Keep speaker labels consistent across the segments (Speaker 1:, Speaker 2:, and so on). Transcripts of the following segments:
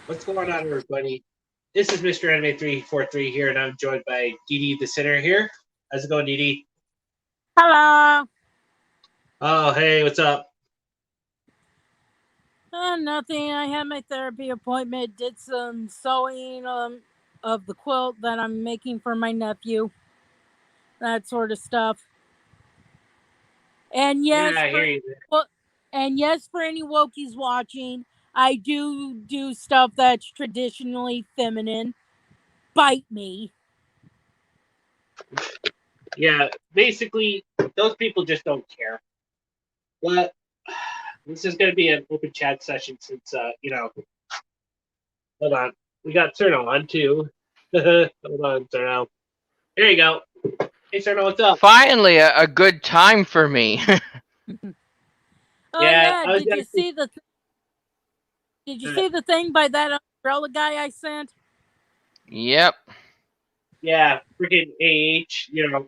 Speaker 1: What's going on, everybody? This is Mr. Anime 343 here, and I'm joined by Dee Dee the Sinner here. How's it going, Dee Dee?
Speaker 2: Hello.
Speaker 1: Oh, hey, what's up?
Speaker 2: Nothing. I had my therapy appointment. Did some sewing of the quilt that I'm making for my nephew. That sort of stuff. And
Speaker 1: Yeah,
Speaker 2: yes,
Speaker 1: I
Speaker 2: for
Speaker 1: hear you.
Speaker 2: any wokies watching, I do stuff that's traditionally feminine. Bite me.
Speaker 1: Yeah, basically, those people just don't care. But this is going to be an open chat session since, hold on. We got Cerno on, too. Hold on, Cerno. There you go. Hey, Cerno, what's up?
Speaker 3: Finally, a good time for me.
Speaker 2: Oh
Speaker 1: Yeah,
Speaker 2: yeah,
Speaker 1: I was actually.
Speaker 2: did you see the thing by that umbrella guy I sent?
Speaker 3: Yep.
Speaker 1: Yeah, freaking AH.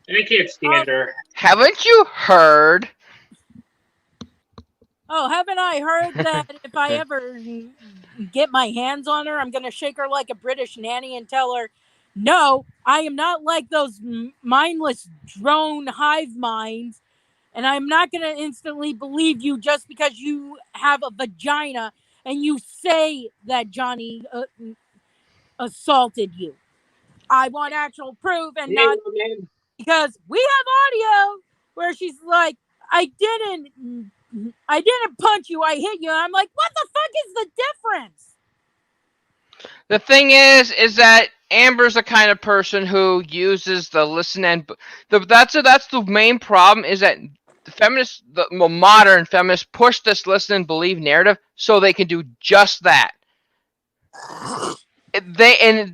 Speaker 1: I can't
Speaker 2: Oh,
Speaker 1: stand her.
Speaker 3: Haven't you heard?
Speaker 2: Oh, haven't I heard that if I ever get my hands on her, I'm going to shake her like a British nanny and tell her, no, I am not like those mindless drone hive minds. And I'm not going to instantly believe you just because you have a vagina and you say that Johnny assaulted you. I want actual proof and
Speaker 1: Hey,
Speaker 2: not
Speaker 1: man.
Speaker 2: because we have audio where she's like, I didn't punch you, I hit you. I'm like, what the fuck is the difference?
Speaker 3: The thing is that Amber's the kind of person who uses the listen and that's the main problem is that the modern feminists push this listen and believe narrative so they can do just that. They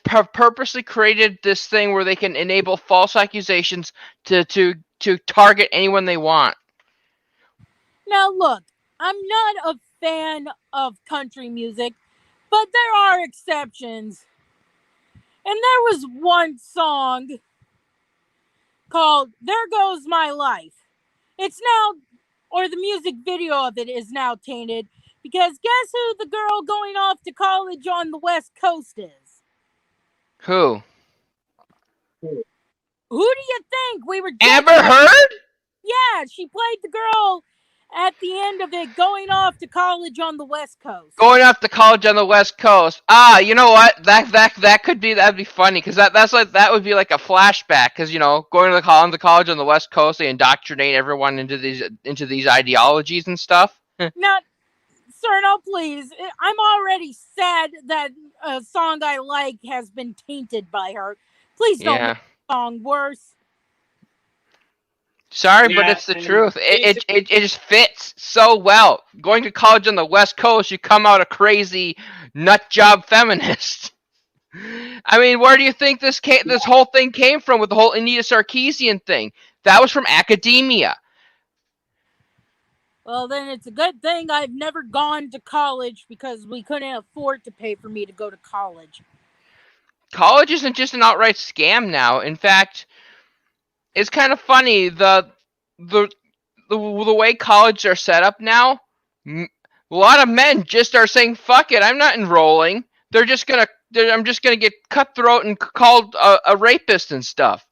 Speaker 3: purposely created this thing where they can enable false accusations to target anyone they want.
Speaker 2: Now, look, I'm not a fan of country music, but there are exceptions. And there was one song called There Goes My Life. It's now, or the music video of it is now tainted because guess who the girl going off to college on the West Coast is?
Speaker 3: Who?
Speaker 2: Who do you think? We were just.
Speaker 3: Amber Heard?
Speaker 2: Yeah, she played the girl at the end of it going off to college on the West Coast.
Speaker 3: Going off to college on the West Coast. You know what? That'd be funny because that would be like a flashback because going to the college on the West Coast, they indoctrinate everyone into these ideologies and stuff.
Speaker 2: Now, sir, no, please. I'm already sad that a song I like has been tainted by her. Please don't make
Speaker 3: Yeah.
Speaker 2: the song worse.
Speaker 3: Sorry, but
Speaker 1: Yeah,
Speaker 3: it's the
Speaker 1: and
Speaker 3: truth.
Speaker 1: basically,
Speaker 3: It just fits so well. Going to college on the West Coast, you come out a crazy nut job feminist. I mean, where do you think this whole thing came from with the whole Anita Sarkeesian thing? That was from academia.
Speaker 2: Well, then it's a good thing I've never gone to college because we couldn't afford to pay for me to go to college.
Speaker 3: College isn't just an outright scam now. In fact, it's kind of funny the the way colleges are set up now. A lot of men just are saying, "Fuck it, I'm not enrolling." I'm just gonna get cutthroat and called a rapist and stuff.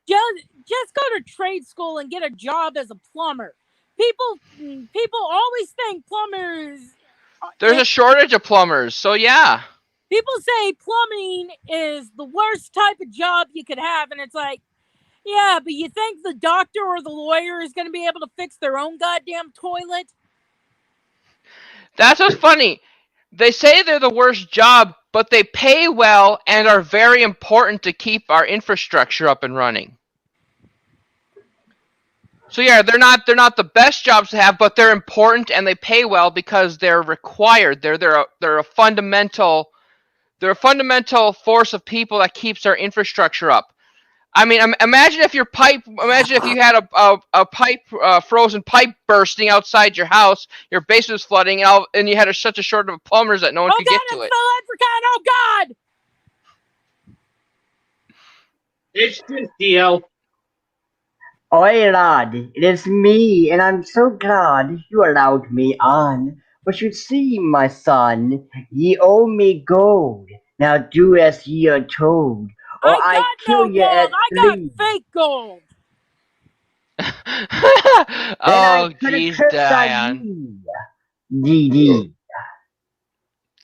Speaker 2: Just go to trade school and get a job as a plumber. People always think plumbers.
Speaker 3: There's a shortage of plumbers, so yeah.
Speaker 2: People say plumbing is the worst type of job you could have, and it's like, yeah, but you think the doctor or the lawyer is going to be able to fix their own goddamn toilet?
Speaker 3: That's what's funny. They say they're the worst job, but they pay well and are very important to keep our infrastructure up and running. So yeah, they're not the best jobs to have, but they're important and they pay well because they're required. They're a fundamental force of people that keeps our infrastructure up. I mean, imagine if you had a pipe, frozen pipe bursting outside your house, your basement was flooding, and you had such a shortage of plumbers that no one
Speaker 2: Oh
Speaker 3: could
Speaker 2: god,
Speaker 3: get to
Speaker 2: it's
Speaker 3: it.
Speaker 2: the leprechaun! Oh god!
Speaker 1: it's just Dio.
Speaker 4: Oi, lad, it is me, and I'm so glad you allowed me on. But you see, my son, ye owe me gold. Now do as ye are told, or
Speaker 2: I
Speaker 4: I
Speaker 2: got
Speaker 4: kill
Speaker 2: no
Speaker 4: ye
Speaker 2: gold.
Speaker 4: at
Speaker 2: I got
Speaker 4: 3.
Speaker 2: fake gold.
Speaker 4: Then I
Speaker 3: Oh,
Speaker 4: put a
Speaker 3: geez,
Speaker 4: curse on
Speaker 3: Diane.
Speaker 4: you, DD.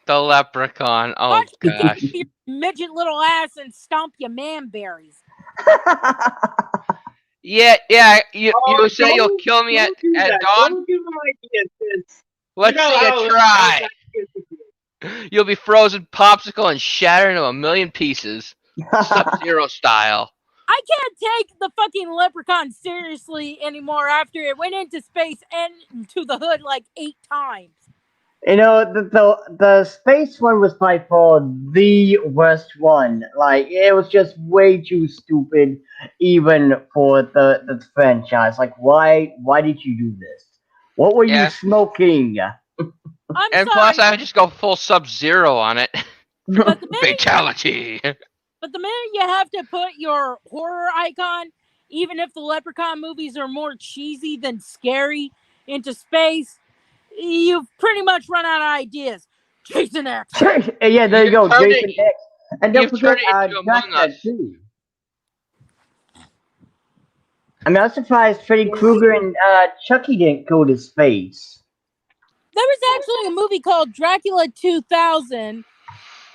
Speaker 3: The leprechaun. Oh,
Speaker 2: Watch me take
Speaker 3: gosh.
Speaker 2: your midget little ass and stomp your manberries.
Speaker 3: Yeah. You say you'll
Speaker 1: Don't,
Speaker 3: kill me
Speaker 1: don't do
Speaker 3: at
Speaker 1: that.
Speaker 3: dawn?
Speaker 1: Don't give them ideas, since
Speaker 3: Let's see you
Speaker 1: how
Speaker 3: try.
Speaker 1: that is with you.
Speaker 3: You'll be frozen popsicle and shattered into a million pieces. Sub-Zero style.
Speaker 2: I can't take the fucking leprechaun seriously anymore after it went into space and into the hood like 8 times.
Speaker 4: You know, the space one was by far the worst one. Like, it was just way too stupid, even for the franchise. Like, why did you do this? What were you
Speaker 3: Yeah.
Speaker 4: smoking?
Speaker 2: I'm
Speaker 3: And
Speaker 2: sorry,
Speaker 3: plus, I would just go full Sub-Zero on it.
Speaker 2: but the minute
Speaker 3: Fatality.
Speaker 2: you have to put your horror icon, even if the leprechaun movies are more cheesy than scary, into space, you've pretty much run out of ideas. Jason X.
Speaker 4: Yeah, there you
Speaker 3: You've
Speaker 4: go,
Speaker 3: turned
Speaker 4: Jason
Speaker 3: it.
Speaker 4: X. And don't
Speaker 3: You've
Speaker 4: forget
Speaker 3: turned it into Among
Speaker 4: Dracula
Speaker 3: Us.
Speaker 4: too. I mean, I was surprised Freddy Krueger and Chucky didn't go to space.
Speaker 2: There was actually a movie called Dracula 2000,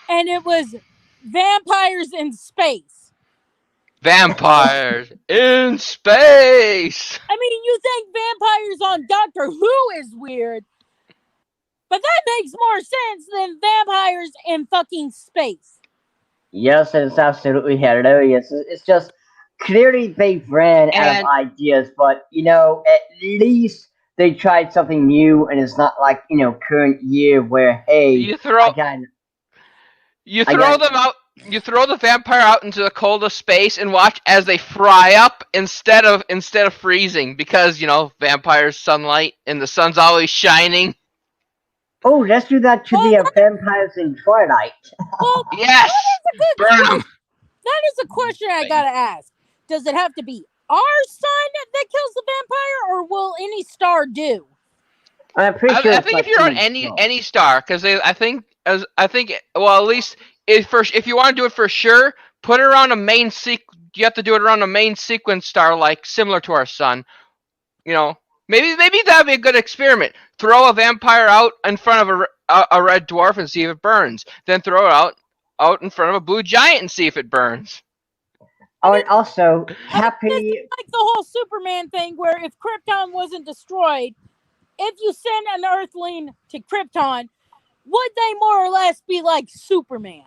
Speaker 2: and it was vampires in space.
Speaker 3: Vampires in space.
Speaker 2: I mean, you think vampires on Doctor Who is weird, but that makes more sense than vampires in fucking space.
Speaker 4: Yes, it's absolutely hilarious. It's just clearly they ran out of
Speaker 3: And
Speaker 4: ideas, but you know, at least they tried something new, and it's not like current year where hey,
Speaker 3: you throw
Speaker 4: I got
Speaker 3: you
Speaker 4: I
Speaker 3: throw
Speaker 4: got
Speaker 3: them out. You throw the vampire out into the cold of space and watch as they fry up instead of freezing, because vampires sunlight and the sun's always shining.
Speaker 4: oh, let's do that to
Speaker 2: Well,
Speaker 4: the vampires in Twilight.
Speaker 2: well,
Speaker 3: Yes,
Speaker 2: that is a good
Speaker 3: burn
Speaker 2: question.
Speaker 3: them.
Speaker 2: That is a question I gotta ask. Does it have to be our sun that kills the vampire, or will any star do?
Speaker 4: I'm pretty sure
Speaker 3: I
Speaker 4: it's
Speaker 3: think if
Speaker 4: like
Speaker 3: you're on
Speaker 4: any song.
Speaker 3: any star, because I think well, at least if you want to do it for sure, put it around a main You have to do it around a main sequence star, like similar to our sun. Maybe that'd be a good experiment. Throw a vampire out in front of a red dwarf and see if it burns. Then throw it out in front of a blue giant and see if it burns.
Speaker 4: Oh, and also
Speaker 2: This is
Speaker 4: happy.
Speaker 2: like the whole Superman thing, where if Krypton wasn't destroyed, if you send an Earthling to Krypton, would they more or less be like Superman?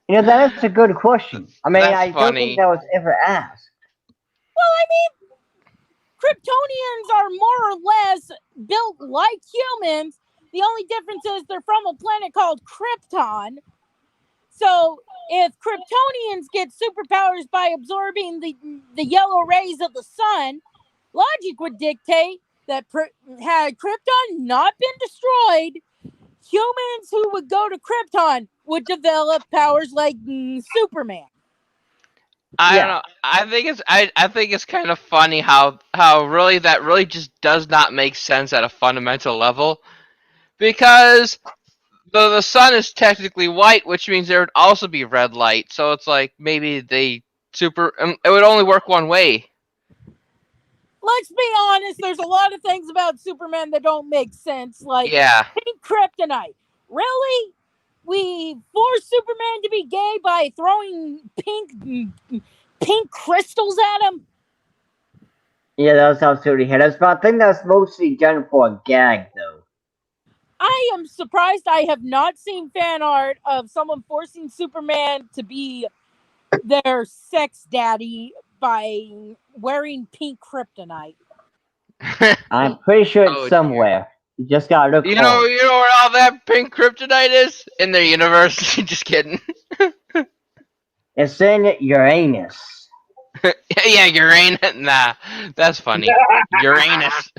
Speaker 4: That is a good question. I mean,
Speaker 3: That's
Speaker 4: I don't think
Speaker 3: funny.
Speaker 4: that was ever asked.
Speaker 2: Well, I mean, Kryptonians are more or less built like humans. The only difference is they're from a planet called Krypton. So if Kryptonians get superpowers by absorbing the yellow rays of the sun, logic would dictate that had Krypton not been destroyed, humans who would go to Krypton would develop powers like Superman.
Speaker 3: I don't
Speaker 4: Yeah.
Speaker 3: know. I think it's kind of funny how really that really just does not make sense at a fundamental level, because the sun is technically white, which means there would also be red light. So it's like maybe it would only work one way.
Speaker 2: Let's be honest, there's a lot of things about Superman that don't make sense, like
Speaker 3: Yeah.
Speaker 2: pink kryptonite. Really? We force Superman to be gay by throwing pink crystals at him?
Speaker 4: Yeah, that was absolutely hilarious. But I think that's mostly done for a gag, though.
Speaker 2: I am surprised I have not seen fan art of someone forcing Superman to be their sex daddy by wearing pink kryptonite.
Speaker 4: I'm pretty sure it's
Speaker 3: Oh, dear.
Speaker 4: somewhere. You just gotta look
Speaker 3: You know
Speaker 4: hard.
Speaker 3: where all that pink kryptonite is? In their universe. Just kidding.
Speaker 4: It's in Uranus.
Speaker 3: Yeah, Uranus. Nah, that's funny. Uranus.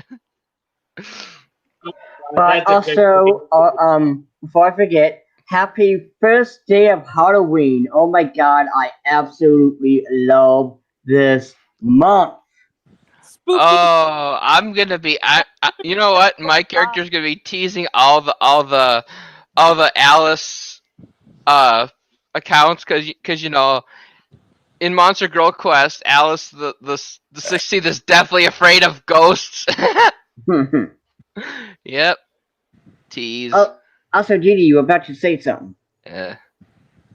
Speaker 4: But
Speaker 1: That's a good
Speaker 4: also, before I forget, happy first day of Halloween. Oh my god, I absolutely love this month.
Speaker 2: spooky.
Speaker 3: Oh, I'm gonna be. You know what? My character's gonna be teasing all the Alice accounts because you know in Monster Girl Quest, Alice the 16th is definitely afraid of ghosts. Yep. Tease.
Speaker 4: Oh, also, Gigi, you were about to say something.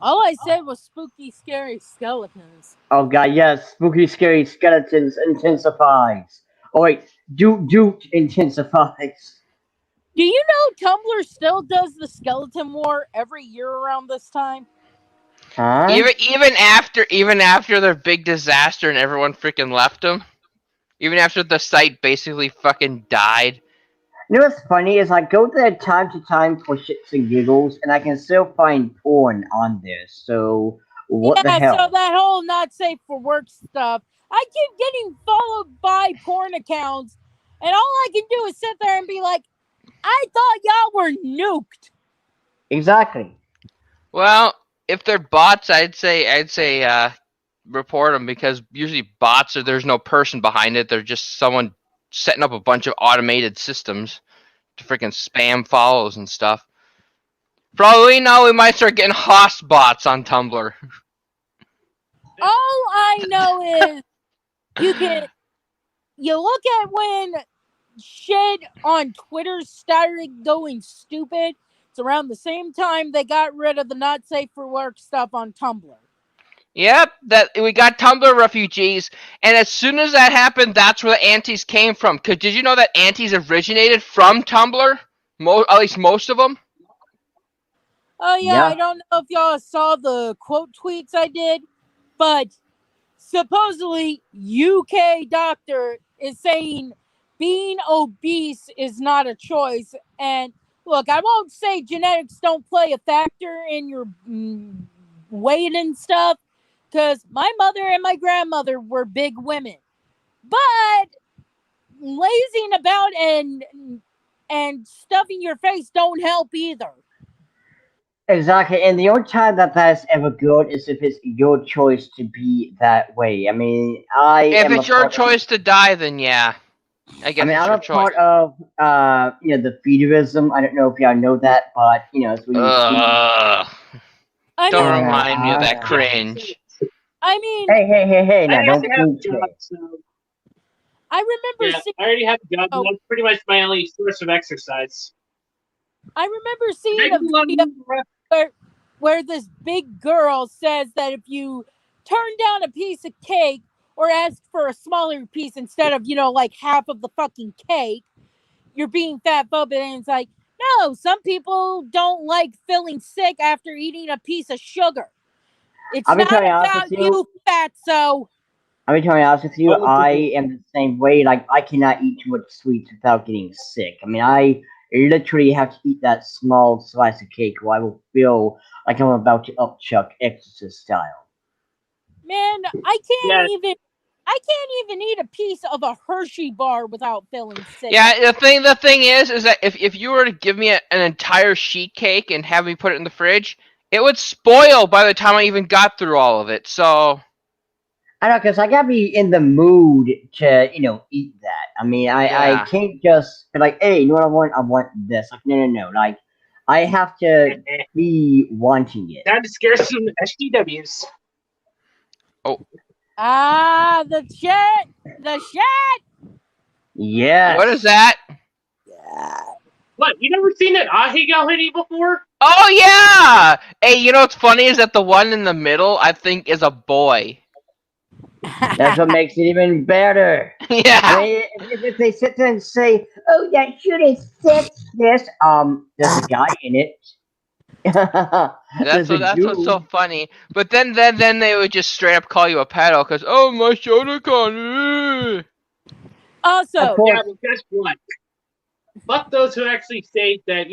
Speaker 2: All I said was spooky, scary skeletons.
Speaker 4: Oh god, yes, spooky, scary skeletons intensifies. Oh wait, do intensifies.
Speaker 2: Do you know Tumblr still does the skeleton war every year around this time?
Speaker 4: Huh?
Speaker 3: Even after their big disaster and everyone freaking left them. Even after the site basically fucking died.
Speaker 4: You know what's funny is I go there time to time for shits and giggles, and I can still find porn on there. So what the hell?
Speaker 2: So that whole not safe for work stuff. I keep getting followed by porn accounts, and all I can do is sit there and be like, I thought y'all were nuked.
Speaker 4: Exactly.
Speaker 3: Well, if they're bots, I'd say report them because usually bots there's no person behind it. They're just someone setting up a bunch of automated systems to freaking spam follows and stuff. For all we know, we might start getting host bots on Tumblr.
Speaker 2: All I know is you look at when shit on Twitter started going stupid. It's around the same time they got rid of the not safe for work stuff on Tumblr.
Speaker 3: Yep, that we got Tumblr refugees, and as soon as that happened, that's where the antis came from. Cause did you know that antis originated from Tumblr? At least most of them.
Speaker 2: Oh yeah,
Speaker 4: Yeah.
Speaker 2: I don't know if y'all saw the quote tweets I did, but supposedly UK doctor is saying being obese is not a choice. And look, I won't say genetics don't play a factor in your weight and stuff, because my mother and my grandmother were big women. But lazing about and stuffing your face don't help either.
Speaker 4: Exactly, and the only time that's ever good is if it's your choice to be that way. I mean,
Speaker 3: If it's your choice to die, then yeah, I guess
Speaker 4: I'm
Speaker 3: it's
Speaker 4: a
Speaker 3: your choice.
Speaker 4: part of the feudalism. I don't know if y'all know that, but it's when
Speaker 2: I
Speaker 3: Don't
Speaker 2: mean,
Speaker 3: remind me of that cringe.
Speaker 2: I mean,
Speaker 4: hey, now
Speaker 1: I
Speaker 4: don't
Speaker 1: already have
Speaker 4: be
Speaker 1: a job, so
Speaker 2: I remember
Speaker 1: I already have a job. And that's pretty much my only source of exercise.
Speaker 2: seeing
Speaker 1: Maybe
Speaker 2: a video where this big girl says that if you turn down a piece of cake or ask for a smaller piece instead of, like half of the fucking cake, you're being fat phobic. And it's like, no, some people don't like feeling sick after eating a piece of sugar. It's
Speaker 4: I'll be
Speaker 2: not
Speaker 4: totally honest
Speaker 2: about
Speaker 4: with you.
Speaker 2: you, fatso.
Speaker 4: I'll be totally honest with you. I am the same way. Like, I cannot eat too much sweets without getting sick. I mean, I literally have to eat that small slice of cake, or I will feel like I'm about to upchuck Exorcist style.
Speaker 2: Man, I can't even eat a piece of a Hershey bar without feeling sick.
Speaker 3: Yeah, the thing is that if you were to give me an entire sheet cake and have me put it in the fridge, it would spoil by the time I even got through all of it. So
Speaker 4: I know, because I gotta be in the mood to, eat that. I mean, I can't just be like, hey, you know what I want? I want this. Like, no. Like, I have to be wanting it.
Speaker 1: Time to scare some SGWs.
Speaker 2: The chat.
Speaker 4: Yes.
Speaker 3: what is that?
Speaker 1: What? You never seen an Ahigal hoodie before?
Speaker 3: Oh yeah! Hey, you know what's funny is that the one in the middle I think is a boy.
Speaker 4: That's what makes it even better.
Speaker 3: Yeah.
Speaker 4: I mean, if they sit there and say, "Oh, that should have said this," there's a guy in it.
Speaker 3: That's what's so funny. But then they would just straight up call you a pedo because my shoulder con.
Speaker 2: Also,
Speaker 1: Yeah, but guess what? Fuck those who actually state that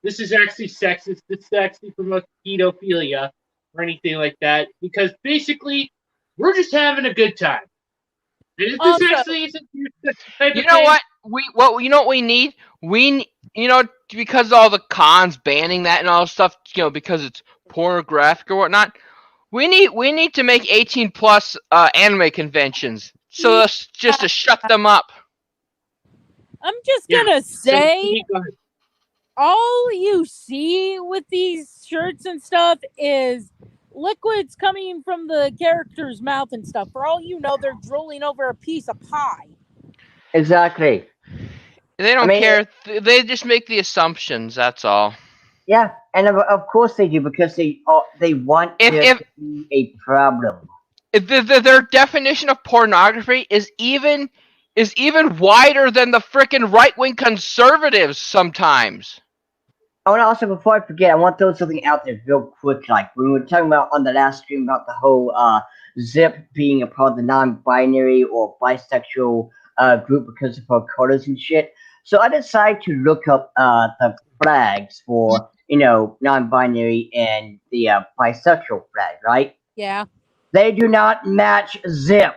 Speaker 1: this is actually sexist. This actually promotes pedophilia or anything like that. Because basically, we're just having a good time. And if this actually isn't your type
Speaker 3: You
Speaker 1: of
Speaker 3: know
Speaker 1: thing,
Speaker 3: what? You know what we need? Because of all the cons banning that and all stuff. Because it's pornographic or whatnot. We need to make 18+ anime conventions. So just to shut them up.
Speaker 2: I'm just
Speaker 1: Yeah,
Speaker 2: gonna
Speaker 1: So,
Speaker 2: say,
Speaker 1: go ahead.
Speaker 2: all you see with these shirts and stuff is liquids coming from the character's mouth and stuff. For all you know, they're drooling over a piece of pie.
Speaker 4: Exactly.
Speaker 3: They don't
Speaker 4: I mean,
Speaker 3: care. They just make the assumptions. That's all.
Speaker 4: yeah, and of course they do because they want
Speaker 3: If
Speaker 4: there
Speaker 3: if
Speaker 4: to be a problem.
Speaker 3: their definition of pornography is even wider than the frickin' right-wing conservatives sometimes.
Speaker 4: Oh, and also before I forget, I want to throw something out there real quick. Like we were talking about on the last stream about the whole Zip being a part of the non-binary or bisexual group because of her colors and shit. So I decided to look up the flags for non-binary and the bisexual flag. Right?
Speaker 2: Yeah.
Speaker 4: They do not match Zip.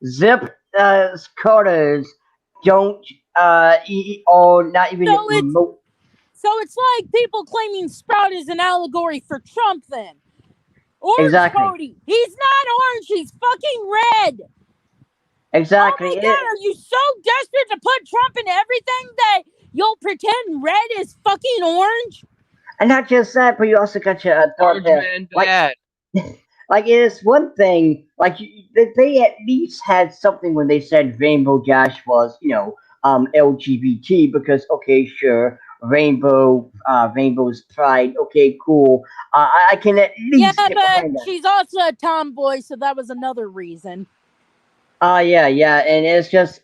Speaker 4: Zip colors don't or not even
Speaker 2: So it's
Speaker 4: remote.
Speaker 2: so it's like people claiming Sprout is an allegory for Trump. Then Orange
Speaker 4: Exactly.
Speaker 2: Cody, he's not orange. He's fucking red.
Speaker 4: Exactly.
Speaker 2: Oh my god, are you so desperate to put Trump in everything that you'll pretend red is fucking orange?
Speaker 4: And not just that, but you also got your thought
Speaker 3: Orange
Speaker 4: there.
Speaker 3: man bad.
Speaker 4: Like it is one thing. Like they at least had something when they said Rainbow Dash was LGBT because okay, sure, rainbow's pride. Okay, cool. I can at
Speaker 2: Yeah,
Speaker 4: least get
Speaker 2: but
Speaker 4: behind that.
Speaker 2: she's also a tomboy, so that was another reason.
Speaker 4: Yeah, and it's just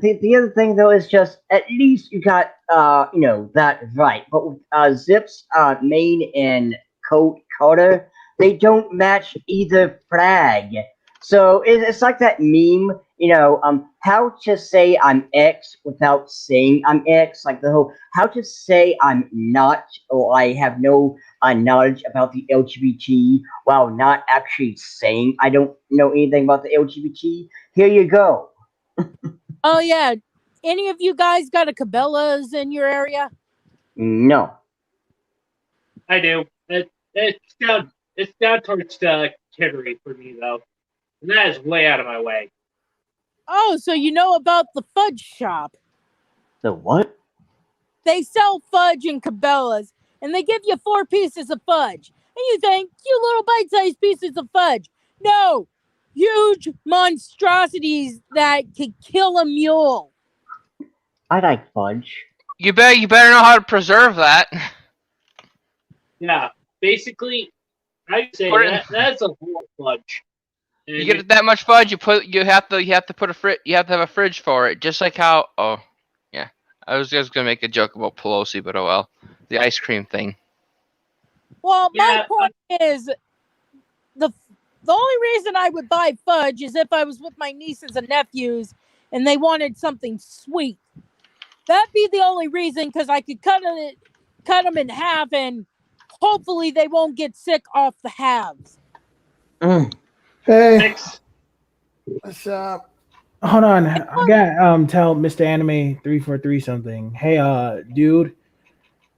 Speaker 4: the other thing though is just at least you got that right. But with Zip's main and coat color, they don't match either flag. So it's like that meme, how to say I'm X without saying I'm X, like the whole how to say I'm not or I have no knowledge about the LGBT while not actually saying I don't know anything about the LGBT. Here you go.
Speaker 2: Oh yeah, any of you guys got a Cabela's in your area?
Speaker 4: No.
Speaker 1: I do. It's down towards Kittery for me though, and that is way out of my way.
Speaker 2: Oh, so you know about the fudge shop?
Speaker 4: The what?
Speaker 2: They sell fudge in Cabela's, and they give you 4 pieces of fudge. And you think, you little bite-sized pieces of fudge. No, huge monstrosities that could kill a mule.
Speaker 4: I like fudge.
Speaker 3: You better know how to preserve that.
Speaker 1: Yeah, basically, I'd say
Speaker 3: Put it-
Speaker 1: that's a whole fudge. And
Speaker 3: You get that much fudge, you have to have a fridge for it, just like how yeah. I was just gonna make a joke about Pelosi, but oh well. The ice cream thing.
Speaker 2: Well, my
Speaker 1: Yeah,
Speaker 2: point is, the only reason I would buy fudge is if I was with my nieces and nephews and they wanted something sweet. That'd be the only reason, because I could cut them in half and hopefully they won't get sick off the halves.
Speaker 5: Hey,
Speaker 1: Thanks.
Speaker 5: what's up? Hold on, I got tell Mr. Anime 343 something. Hey, dude,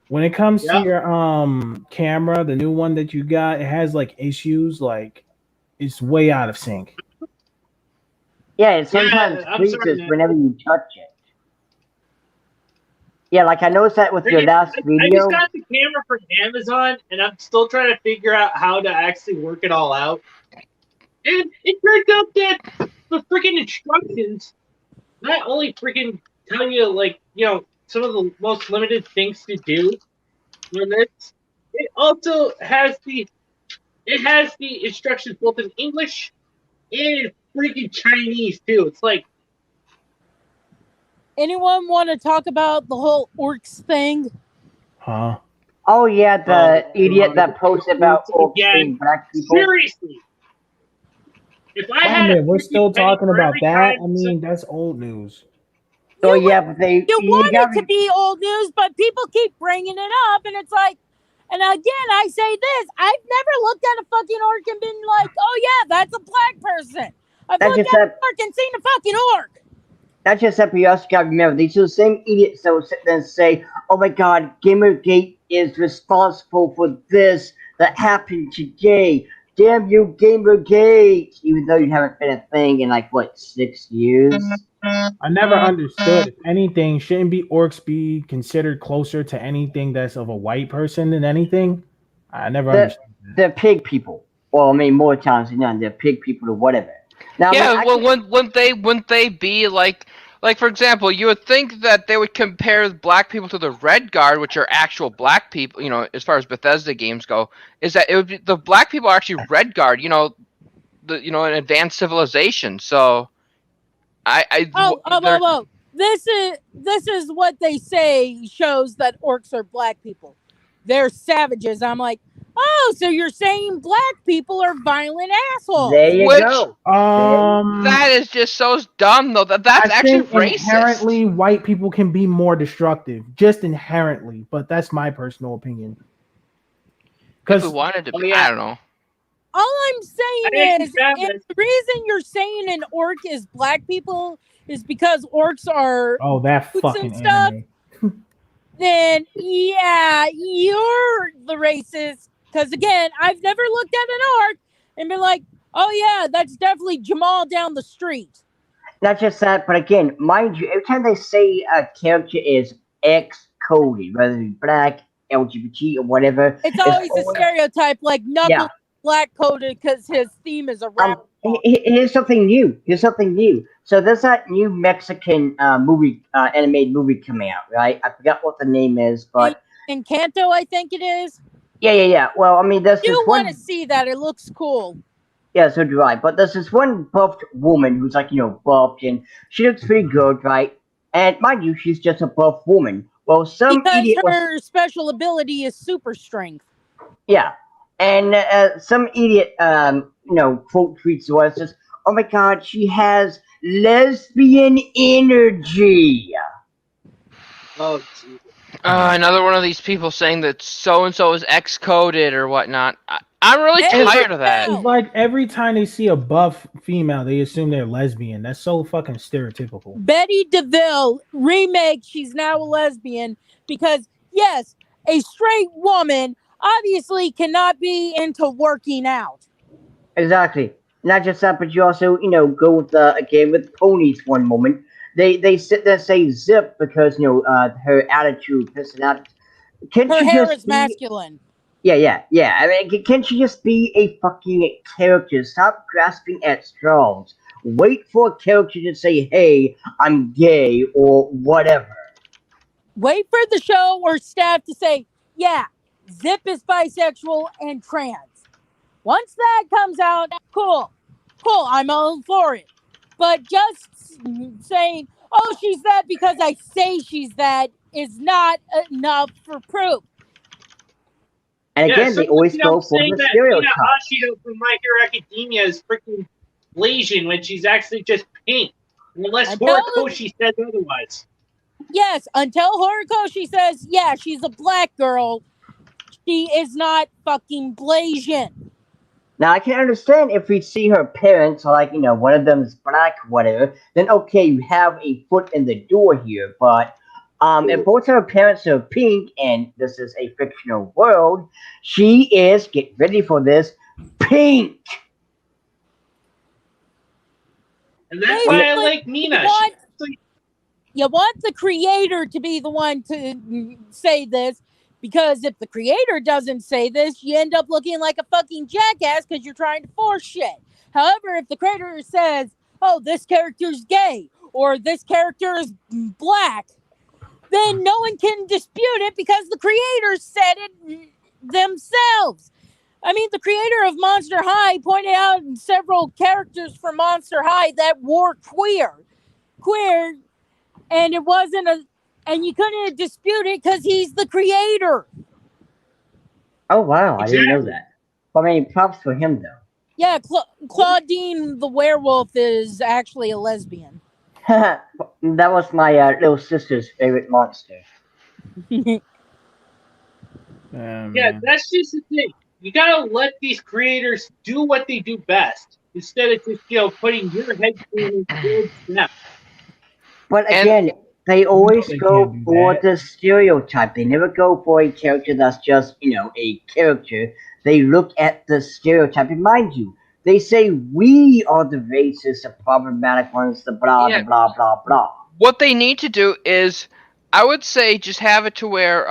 Speaker 5: when it comes to
Speaker 1: Yeah.
Speaker 5: your camera, the new one that you got, it has like issues, like it's way out of sync.
Speaker 4: Yeah, it sometimes
Speaker 1: I'm sorry,
Speaker 4: freezes
Speaker 1: man.
Speaker 4: whenever you touch it. Yeah, like I noticed that with your last
Speaker 1: I
Speaker 4: video.
Speaker 1: just got the camera from Amazon, and I'm still trying to figure out how to actually work it all out. And it turns out that the freaking instructions not only freaking tell you, like, some of the most limited things to do on this, it also has the instructions both in English and freaking Chinese too. It's like,
Speaker 2: Anyone want to talk about the whole orcs thing?
Speaker 5: Huh?
Speaker 4: Oh yeah, the idiot that posted about orcs
Speaker 1: again,
Speaker 4: being black people.
Speaker 1: seriously. If I
Speaker 5: Wait a
Speaker 1: had
Speaker 5: minute, we're still
Speaker 1: penny
Speaker 5: talking
Speaker 1: for
Speaker 5: about
Speaker 1: every
Speaker 5: that.
Speaker 1: time
Speaker 5: I mean, that's old news.
Speaker 4: So yeah, but
Speaker 2: You
Speaker 4: you
Speaker 2: want
Speaker 4: gotta
Speaker 2: it to be old news, but people keep bringing it up, and it's like, and again, I say this: I've never looked at a fucking orc and been like, "Oh yeah, that's a black person." I've
Speaker 4: That's
Speaker 2: looked
Speaker 4: just
Speaker 2: at an
Speaker 4: that-
Speaker 2: orc and seen a fucking orc.
Speaker 4: Not just that, but you also gotta remember these are the same idiots that will sit there and say, "Oh my God, Gamergate is responsible for this that happened today." damn you, Gamergate! Even though you haven't been a thing in like what 6 years.
Speaker 5: I never understood. If anything, shouldn't be orcs be considered closer to anything that's of a white person than anything? I never
Speaker 4: They're,
Speaker 5: understood that.
Speaker 4: they're pig people. Well, I mean, more times than none, they're pig people or whatever. Now, I mean,
Speaker 3: Yeah,
Speaker 4: I
Speaker 3: well,
Speaker 4: can,
Speaker 3: wouldn't they be like for example, you would think that they would compare black people to the Red Guard, which are actual black people. You know, as far as Bethesda games go, is that it would be the black people are actually Red Guard. You know, an advanced civilization. So they're
Speaker 2: Oh. This is what they say shows that orcs are black people. They're savages. I'm like, oh, so you're saying black people are violent
Speaker 4: there
Speaker 2: assholes?
Speaker 4: you
Speaker 3: which
Speaker 4: go. There,
Speaker 3: that is just so dumb though. That's
Speaker 5: I
Speaker 3: actually
Speaker 5: think
Speaker 3: racist.
Speaker 5: inherently white people can be more destructive, just inherently. But that's my personal opinion.
Speaker 3: If we
Speaker 5: Because
Speaker 3: wanted to
Speaker 1: Oh,
Speaker 3: be,
Speaker 1: yeah.
Speaker 3: I don't know.
Speaker 2: All I'm
Speaker 1: I
Speaker 2: saying
Speaker 1: actually
Speaker 2: is,
Speaker 1: found
Speaker 2: if
Speaker 1: this.
Speaker 2: the reason you're saying an orc is black people is because orcs are
Speaker 5: oh, that
Speaker 2: boots and
Speaker 5: fucking
Speaker 2: stuff,
Speaker 5: anime.
Speaker 2: then yeah, you're the racist. Because again, I've never looked at an orc and been like, oh yeah, that's definitely Jamal down the street.
Speaker 4: not just that, but again, mind you, every time they say a character is X coded, whether it be black, LGBT, or whatever,
Speaker 2: It's always a stereotype like
Speaker 4: yeah.
Speaker 2: Knuckles black coded because his theme is a rap song.
Speaker 4: Here's something new. Here's something new. So there's that new Mexican movie, animated movie coming out, right? I forgot what the name is, but
Speaker 2: Encanto, I think it is.
Speaker 4: yeah. Well, I mean, there's
Speaker 2: You
Speaker 4: this
Speaker 2: want to
Speaker 4: one.
Speaker 2: see that? It looks cool.
Speaker 4: Yeah, so do I. But there's this one buffed woman who's like, buffed, and she looks pretty good, right? And mind you, she's just a buff woman. Well, some
Speaker 2: Because
Speaker 4: idiot was,
Speaker 2: her special ability is super strength.
Speaker 4: yeah, and some idiot, quote tweets to us says, "Oh my God, she has lesbian energy."
Speaker 1: Oh, Jesus.
Speaker 3: Another one of these people saying that so and so is X coded or whatnot. I'm really
Speaker 2: Hey,
Speaker 3: tired of that.
Speaker 5: It's like every time they see a buff female, they assume they're lesbian. That's so fucking stereotypical.
Speaker 2: Betty DeVille remake, she's now a lesbian because, yes, a straight woman obviously cannot be into working out.
Speaker 4: Exactly. Not just that, but you also, go with again with ponies one moment. They sit there and say zip because her attitude, personality. Can't
Speaker 2: Her
Speaker 4: she
Speaker 2: hair
Speaker 4: just
Speaker 2: is
Speaker 4: be?
Speaker 2: masculine.
Speaker 4: Yeah. I mean, can't she just be a fucking character? Stop grasping at straws. Wait for a character to say, "Hey, I'm gay" or whatever.
Speaker 2: Wait for the show or staff to say, yeah, Zip is bisexual and trans. Once that comes out, cool, I'm all for it. But just saying, oh, she's that because I say she's that is not enough for proof.
Speaker 4: And
Speaker 1: Yeah,
Speaker 4: again, they
Speaker 1: someone,
Speaker 4: always go for
Speaker 1: saying
Speaker 4: the
Speaker 1: that
Speaker 4: stereotype.
Speaker 1: Hashiro from My Hero Academia is freaking Blasian when she's actually just pink. Unless Horikoshi says otherwise.
Speaker 2: Yes, until Horikoshi says, yeah, she's a black girl, she is not fucking Blasian.
Speaker 4: Now, I can understand if we see her parents, like, one of them is black, whatever, then okay, you have a foot in the door here. But if both of her parents are pink and this is a fictional world, she is, get ready for this, pink.
Speaker 1: And that's why I like Mina.
Speaker 2: You want the creator to be the one to say this, because if the creator doesn't say this, you end up looking like a fucking jackass because you're trying to force shit. However, if the creator says, oh, this character's gay or this character is black, then no one can dispute it because the creators said it themselves. I mean, the creator of Monster High pointed out several characters from Monster High that were queer, and it wasn't and you couldn't dispute it because he's the creator.
Speaker 4: Oh, wow, I didn't know
Speaker 1: Exactly.
Speaker 4: that. I mean, props for him, though.
Speaker 2: Yeah, Claudine the werewolf is actually a lesbian.
Speaker 4: That was my little sister's favorite monster.
Speaker 1: Yeah, that's just the thing. You gotta let these creators do what they do best instead of just putting your head in them.
Speaker 4: But again, they always
Speaker 5: they
Speaker 4: go
Speaker 5: can't do
Speaker 4: for
Speaker 5: that.
Speaker 4: the stereotype. They never go for a character that's just, a character. They look at the stereotype. And mind you, they say we are the racist, the problematic ones, the
Speaker 3: Yeah.
Speaker 4: blah, blah, blah.
Speaker 3: What they need to do is, I would say, just have it to where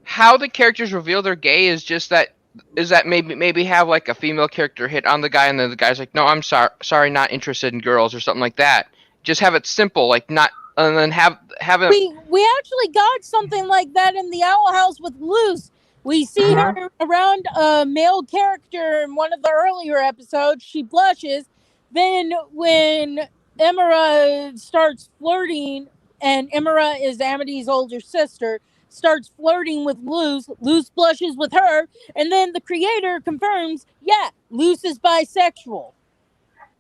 Speaker 3: how the characters reveal they're gay is that maybe have like a female character hit on the guy and then the guy's like, no, I'm sorry, not interested in girls or something like that. Just have it simple, like not, and then have it.
Speaker 2: We actually got something like that in the Owl House with Luce. We see her around a male character in one of the earlier episodes. She blushes. Then when Emira starts flirting, and Emira is Amity's older sister, starts flirting with Luce. Luce blushes with her, and then the creator confirms, yeah, Luce is bisexual.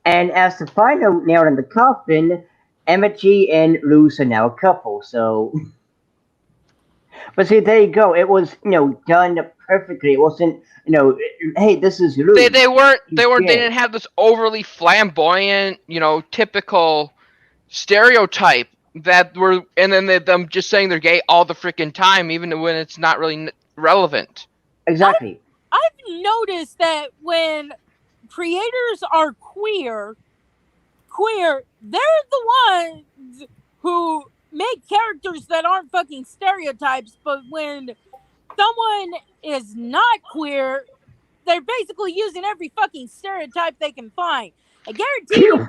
Speaker 4: And as the final nail in the coffin, Emmett and Luz are now a couple. So, but see, there you go. It was, done perfectly. It wasn't, hey, this is Luz.
Speaker 3: They didn't have this overly flamboyant, typical stereotype that were, and then them just saying they're gay all the freaking time, even when it's not really relevant.
Speaker 4: Exactly.
Speaker 2: I've noticed that when creators are queer, they're the ones who make characters that aren't fucking stereotypes, but when someone is not queer, they're basically using every fucking stereotype they can find. I guarantee you,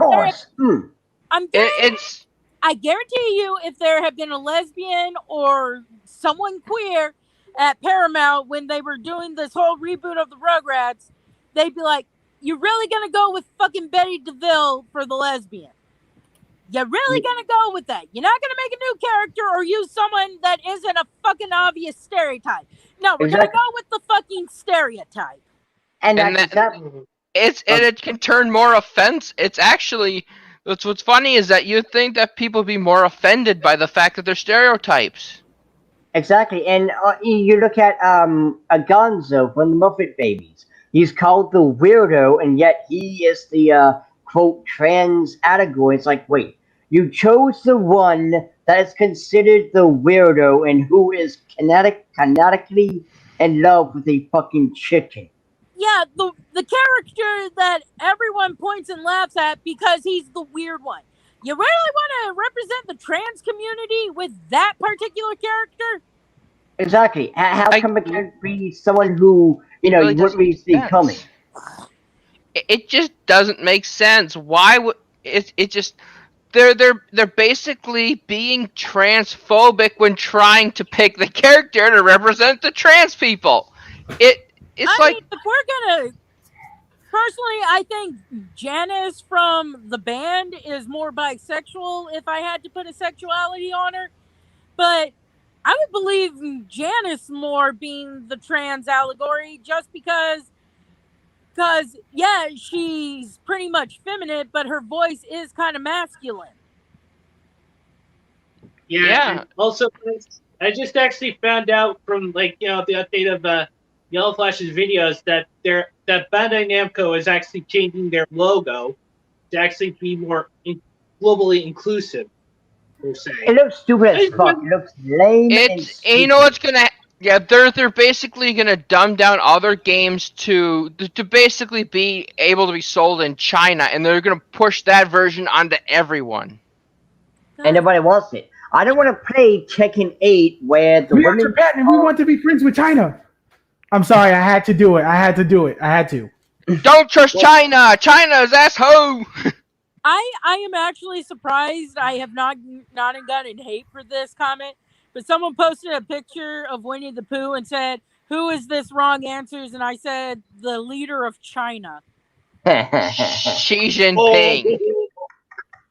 Speaker 2: I guarantee you, if there had been a lesbian or someone queer at Paramount when they were doing this whole reboot of the Rugrats, they'd be like, "You're really gonna go with fucking Betty DeVille for the lesbian? You're really gonna go with that? You're not gonna make a new character or use someone that isn't a fucking obvious stereotype? No, we're gonna go with the fucking stereotype."
Speaker 4: And
Speaker 3: it can turn more offense. It's actually, what's funny is that you'd think that people would be more offended by the fact that they're stereotypes.
Speaker 4: Exactly, and you look at Gonzo from the Muppet Babies. He's called the weirdo, and yet he is the quote trans allegory. It's like, wait, you chose the one that is considered the weirdo and who is canonically in love with a fucking chicken.
Speaker 2: Yeah, the character that everyone points and laughs at because he's the weird one. You really want to represent the trans community with that particular character?
Speaker 4: Exactly. How come it can't be someone who, you wouldn't really see coming?
Speaker 3: It just doesn't make sense. Why would it just... They're basically being transphobic when trying to pick the character to represent the trans people. If we're
Speaker 2: gonna... Personally, I think Janice from the band is more bisexual if I had to put a sexuality on her. But I would believe Janice more being the trans allegory just because, yeah, she's pretty much feminine, but her voice is kind of masculine.
Speaker 1: Yeah. Also, I just actually found out from the update of Yellow Flash's videos that Bandai Namco is actually changing their logo to actually be more globally inclusive.
Speaker 4: It looks stupid as fuck. It looks lame.
Speaker 3: And you know what's gonna? Yeah, they're basically gonna dumb down other games to basically be able to be sold in China, and they're gonna push that version onto everyone.
Speaker 4: And nobody wants it. I don't want to play Tekken 8 where the
Speaker 5: women... We are Japan and we want to be friends with China. I'm sorry, I had to do it. I had to.
Speaker 3: Don't trust China! China's asshole!
Speaker 2: I am actually surprised I have not gotten hate for this comment, but someone posted a picture of Winnie the Pooh and said, "Who is this wrong answers?" And I said, "The leader of China."
Speaker 3: Xi Jinping.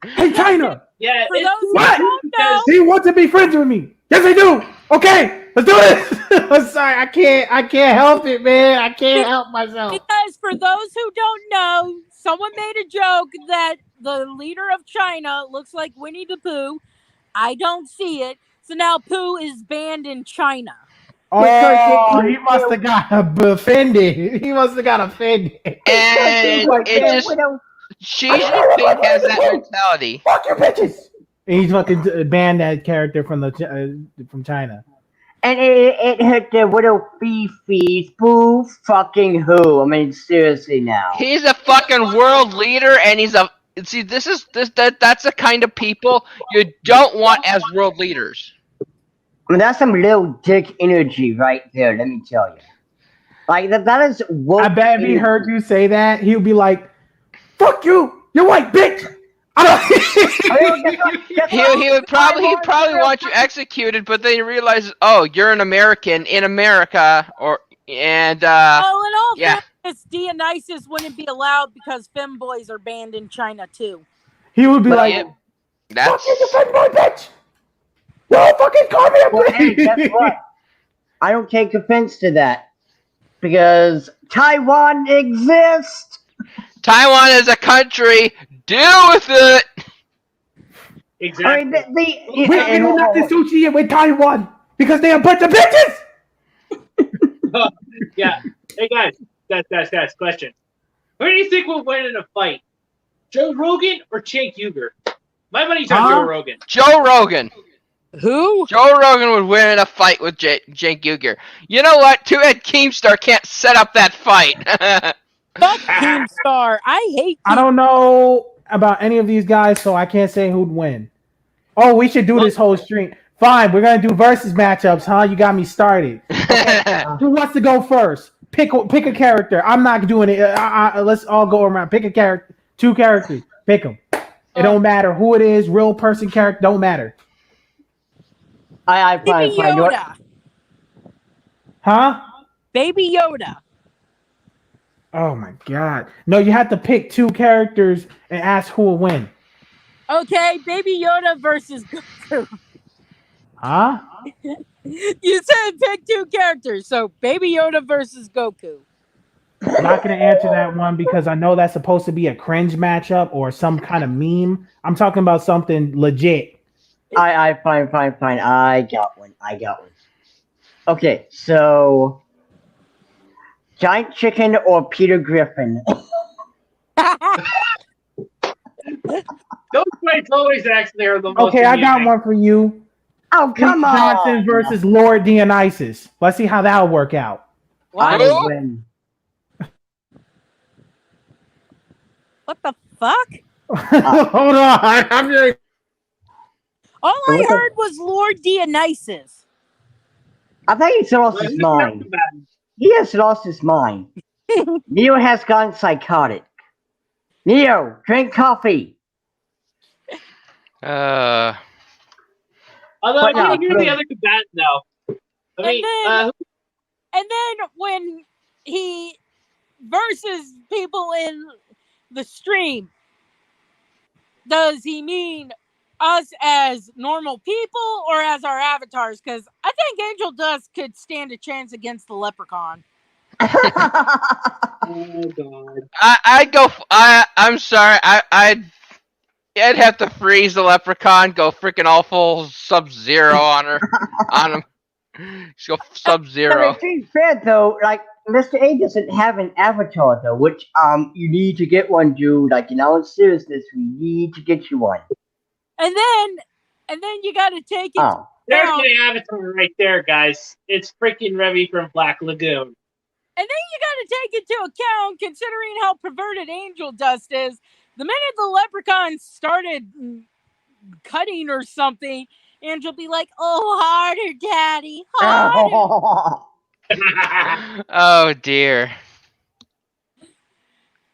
Speaker 5: Hey, China!
Speaker 1: Yeah,
Speaker 2: for those who
Speaker 5: what?
Speaker 2: don't know,
Speaker 5: they want to be friends with me. Yes, they do. Okay, let's do this. I'm sorry, I can't help it, man. I can't help myself.
Speaker 2: Because for those who don't know, someone made a joke that the leader of China looks like Winnie the Pooh. I don't see it. So now Pooh is banned in China.
Speaker 5: Oh, he must have got offended.
Speaker 3: And Xi Jinping has that mentality.
Speaker 5: Fuck your bitches. And he's fucking banned that character from from China.
Speaker 4: And it hit the widow Fifi's boo fucking who? I mean, seriously now.
Speaker 3: He's a fucking world leader, and he's a see. That's the kind of people you don't want as world leaders.
Speaker 4: I mean, that's some little dick energy right there. Let me tell you. Like that is what.
Speaker 5: I bet if he heard you say that, he would be like, "Fuck you, you white bitch."
Speaker 3: He would probably want you executed, but then he realizes, oh, you're an American in America,
Speaker 2: in all
Speaker 3: yeah.
Speaker 2: fairness, Dionysus wouldn't be allowed because femboys are banned in China too.
Speaker 5: He would be
Speaker 3: But
Speaker 5: like, "Fuck you, you femboy bitch! No fucking call me a
Speaker 4: Well, hey, guess what? I don't take offense to that because Taiwan exists.
Speaker 3: Taiwan is a country. Deal with it.
Speaker 1: Exactly.
Speaker 4: I mean,
Speaker 5: we don't have to associate with Taiwan because they're a bunch of bitches."
Speaker 1: Yeah. Hey guys, question. Who do you think will win in a fight? Joe Rogan or Cenk Uygur? My money's on Joe Rogan.
Speaker 3: Joe Rogan.
Speaker 2: Who?
Speaker 3: Joe Rogan would win in a fight with Cenk Uygur. You know what? Two-Head Keemstar can't set up that fight.
Speaker 2: Fuck Keemstar. I hate.
Speaker 5: I don't know about any of these guys, so I can't say who'd win. Oh, we should do this whole stream. Fine, we're gonna do versus matchups, huh? You got me started. Okay. Who wants to go first? Pick a character. I'm not doing it. Let's all go around. Pick a character. 2 characters. Pick them. It don't matter who it is. Real person, character. Don't matter.
Speaker 2: Baby Yoda.
Speaker 5: Huh?
Speaker 2: Baby Yoda.
Speaker 5: Oh my god. No, you have to pick 2 characters and ask who will win.
Speaker 2: Okay, Baby Yoda versus Goku.
Speaker 5: Huh?
Speaker 2: You said pick 2 characters, so Baby Yoda versus Goku.
Speaker 5: I'm not gonna answer that one because I know that's supposed to be a cringe matchup or some kind of meme. I'm talking about something legit.
Speaker 4: Fine. I got one. Okay, so Giant Chicken or Peter Griffin?
Speaker 1: Those fights always actually are the most.
Speaker 5: Okay, I got one for you.
Speaker 4: Oh, come on!
Speaker 5: Johnson versus Lord Dionysus. Let's see how that'll work out.
Speaker 4: I will win.
Speaker 2: What the fuck?
Speaker 5: Hold on. I'm just...
Speaker 2: All I heard was Lord Dionysus.
Speaker 4: I think he's lost his mind. He has lost his mind. Neo has gone psychotic. Neo, drink coffee.
Speaker 1: Although I want to hear the other combatant now.
Speaker 2: And then when he versus people in the stream, does he mean us as normal people or as our avatars? Because I think Angel Dust could stand a chance against the Leprechaun.
Speaker 1: Oh god.
Speaker 3: I'm sorry. I'd have to freeze the Leprechaun. Go freaking all full Sub-Zero on him. Just go Sub-Zero.
Speaker 4: But to be fair though, like Mr. A doesn't have an avatar though, which you need to get one, dude. Like in all seriousness, we need to get you one.
Speaker 2: And then you got to take it.
Speaker 4: Oh.
Speaker 1: There's my avatar right there, guys. It's freaking Revy from Black Lagoon.
Speaker 2: And then you got to take into account, considering how perverted Angel Dust is, the minute the Leprechaun started cutting or something, Angel be like, "Oh, harder, Daddy, harder."
Speaker 3: Oh dear.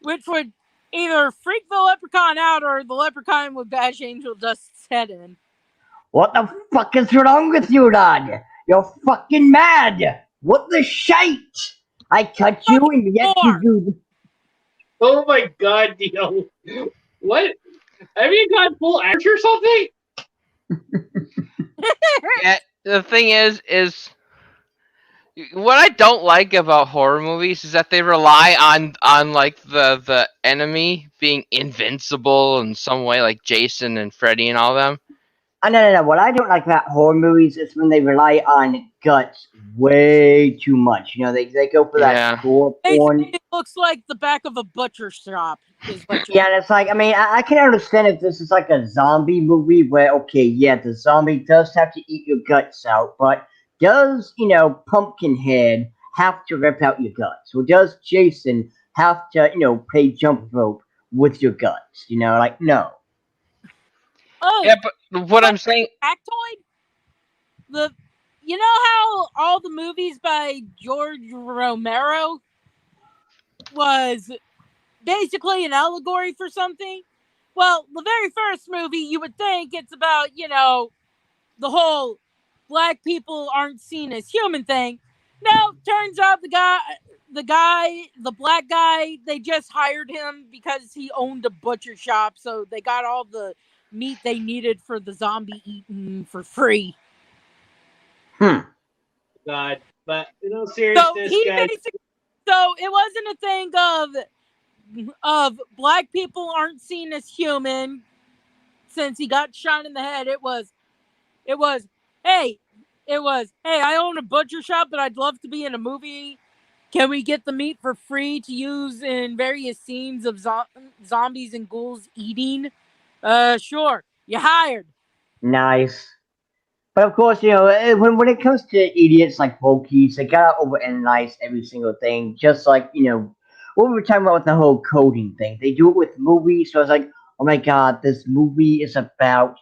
Speaker 2: Which would either freak the Leprechaun out or the Leprechaun would bash Angel Dust's head in.
Speaker 4: What the fuck is wrong with you, lad? You're fucking mad. What the shite? I cut you and yet you do.
Speaker 1: Oh my god, Dio. What? Have you gone full action or something?
Speaker 3: Yeah, the thing is what I don't like about horror movies is that they rely on like the enemy being invincible in some way, like Jason and Freddy and all them.
Speaker 4: No. What I don't like about horror movies is when they rely on guts way too much. They go for that
Speaker 3: Yeah.
Speaker 4: gore
Speaker 2: Basically,
Speaker 4: porn.
Speaker 2: it looks like the back of a butcher shop. Is what you're.
Speaker 4: Yeah, and it's like, I mean, I can understand if this is like a zombie movie where, okay, yeah, the zombie does have to eat your guts out, but does, Pumpkinhead have to rip out your guts? Or does Jason have to, play jump rope with your guts? Like, no.
Speaker 2: Oh,
Speaker 3: Yeah, but what I'm saying,
Speaker 2: factoid. The, you know how all the movies by George Romero was basically an allegory for something. Well, the very first movie, you would think it's about, the whole black people aren't seen as human thing. No, turns out the black guy, they just hired him because he owned a butcher shop, so they got all the meat they needed for the zombie eating for free.
Speaker 4: Hmm.
Speaker 1: God, but in all
Speaker 2: So
Speaker 1: seriousness,
Speaker 2: he
Speaker 1: guys,
Speaker 2: basically, so it wasn't a thing of black people aren't seen as human since he got shot in the head. It was, hey, hey, I own a butcher shop, but I'd love to be in a movie. Can we get the meat for free to use in various scenes of zombies and ghouls eating? Sure. You hired.
Speaker 4: Nice. But of course, when it comes to idiots like Wokies, they gotta overanalyze every single thing. Just like what we were talking about with the whole coding thing. They do it with movies, so it's like, oh my god, this movie is about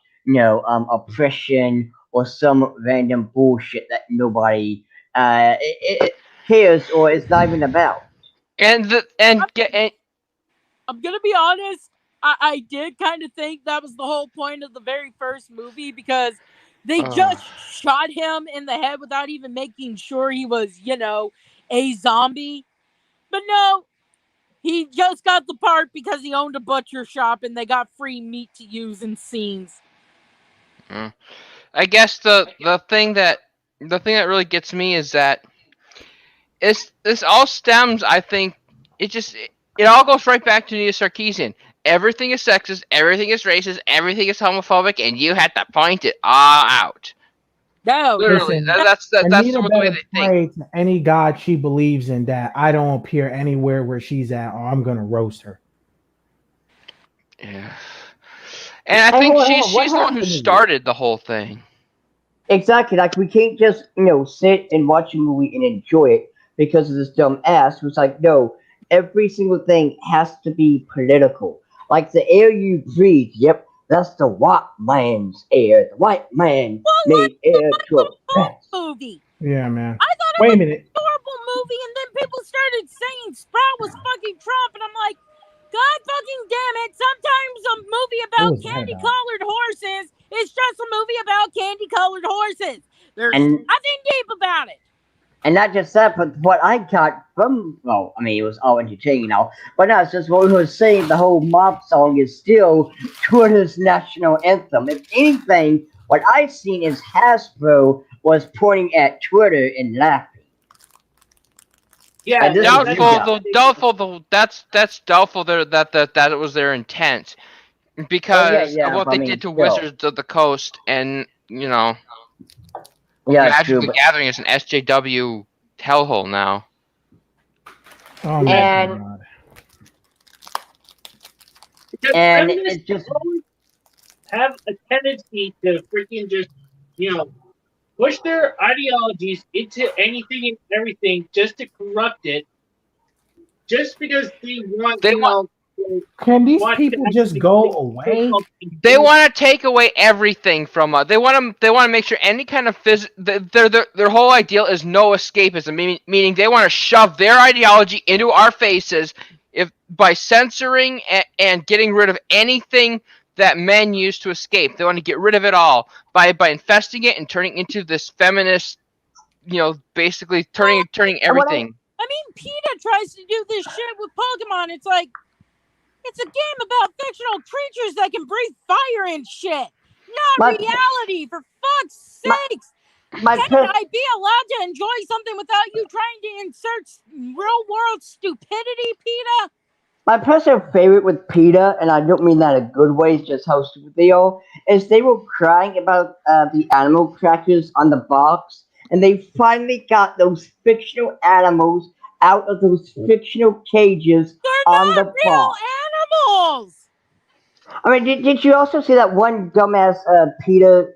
Speaker 4: oppression or some random bullshit that nobody cares or is not even about.
Speaker 3: and the and
Speaker 2: I'm,
Speaker 3: get and,
Speaker 2: I'm gonna be honest. I did kind of think that was the whole point of the very first movie because they just shot him in the head without even making sure he was, a zombie. But no, he just got the part because he owned a butcher shop and they got free meat to use in scenes.
Speaker 3: I guess the thing that really gets me is that this all stems. I think it all goes right back to Neo Sarkeesian. Everything is sexist, everything is racist, everything is homophobic, and you had to point it all out.
Speaker 2: No,
Speaker 3: Literally,
Speaker 5: Listen,
Speaker 3: that's
Speaker 5: Anita
Speaker 3: the way
Speaker 5: better
Speaker 3: they think.
Speaker 5: pray to any god she believes in that I don't appear anywhere where she's at, or I'm gonna roast her.
Speaker 3: Yeah. And I
Speaker 4: Hey,
Speaker 3: think
Speaker 4: hold on,
Speaker 3: she's
Speaker 4: hold on. What
Speaker 3: she's the one who
Speaker 4: happened to you?
Speaker 3: started the whole thing.
Speaker 4: Exactly. Like we can't just sit and watch a movie and enjoy it because of this dumb ass who's like, no, every single thing has to be political. Like the air you breathe. Yep, that's the white man's air. The white man
Speaker 2: well, like
Speaker 4: made
Speaker 2: the
Speaker 4: air to
Speaker 2: Michael
Speaker 4: oppress.
Speaker 2: Moore movie.
Speaker 5: Yeah, man.
Speaker 2: I thought it
Speaker 5: Wait a
Speaker 2: was
Speaker 5: minute.
Speaker 2: a horrible movie, and then people started saying Sprout was fucking Trump, and I'm like, God fucking damn it! Sometimes a movie
Speaker 5: What
Speaker 2: about
Speaker 5: was that about?
Speaker 2: candy-colored horses is just a movie about candy-colored horses. There's
Speaker 4: And
Speaker 2: nothing deep about it.
Speaker 4: and not just that, but what I got from, well, I mean, it was all entertaining and all, but no, it's just what we were saying. The whole mob song is still Twitter's national anthem. If anything, what I've seen is Hasbro was pointing at Twitter and laughing.
Speaker 1: yeah,
Speaker 4: Like, this is you
Speaker 3: Doubtful,
Speaker 4: guys.
Speaker 3: though. Doubtful, though. That's doubtful. That it was their intent
Speaker 4: Well, yeah,
Speaker 3: because of
Speaker 4: yeah,
Speaker 3: what
Speaker 4: but I
Speaker 3: they
Speaker 4: mean,
Speaker 3: did to
Speaker 4: still.
Speaker 3: Wizards of the Coast, and
Speaker 4: Yeah, it's
Speaker 3: Magic
Speaker 4: true,
Speaker 3: the
Speaker 4: but.
Speaker 3: Gathering is an SJW hellhole now.
Speaker 5: Oh my
Speaker 4: And,
Speaker 5: god.
Speaker 1: because
Speaker 4: and
Speaker 1: feminists
Speaker 4: it just.
Speaker 1: always have a tendency to freaking just, you know, push their ideologies into anything and everything just to corrupt it, just because they want,
Speaker 3: They want
Speaker 1: to
Speaker 5: Can these
Speaker 1: watch
Speaker 5: people just
Speaker 1: actually
Speaker 5: go
Speaker 1: make
Speaker 5: away?
Speaker 1: so-called
Speaker 3: they want to take away everything from us. They want to make sure any kind of their whole ideal is no escapism, meaning they want to shove their ideology into our faces if by censoring and getting rid of anything that men use to escape. They want to get rid of it all by infesting it and turning into this feminist, basically turning
Speaker 4: And what I.
Speaker 3: everything.
Speaker 2: I mean, PETA tries to do this shit with Pokemon. It's like, it's a game about fictional creatures that can breathe fire and shit. Not
Speaker 4: My,
Speaker 2: reality, for fuck's
Speaker 4: my,
Speaker 2: sakes.
Speaker 4: my
Speaker 2: Can
Speaker 4: pet.
Speaker 2: I be allowed to enjoy something without you trying to insert real world stupidity, PETA?
Speaker 4: My personal favorite with PETA, and I don't mean that in a good way, it's just how stupid they are, is they were crying about the animal crackers on the box, and they finally got those fictional animals out of those fictional cages
Speaker 2: They're
Speaker 4: on the
Speaker 2: not
Speaker 4: park.
Speaker 2: real animals.
Speaker 4: I mean, did you also see that one dumbass Peter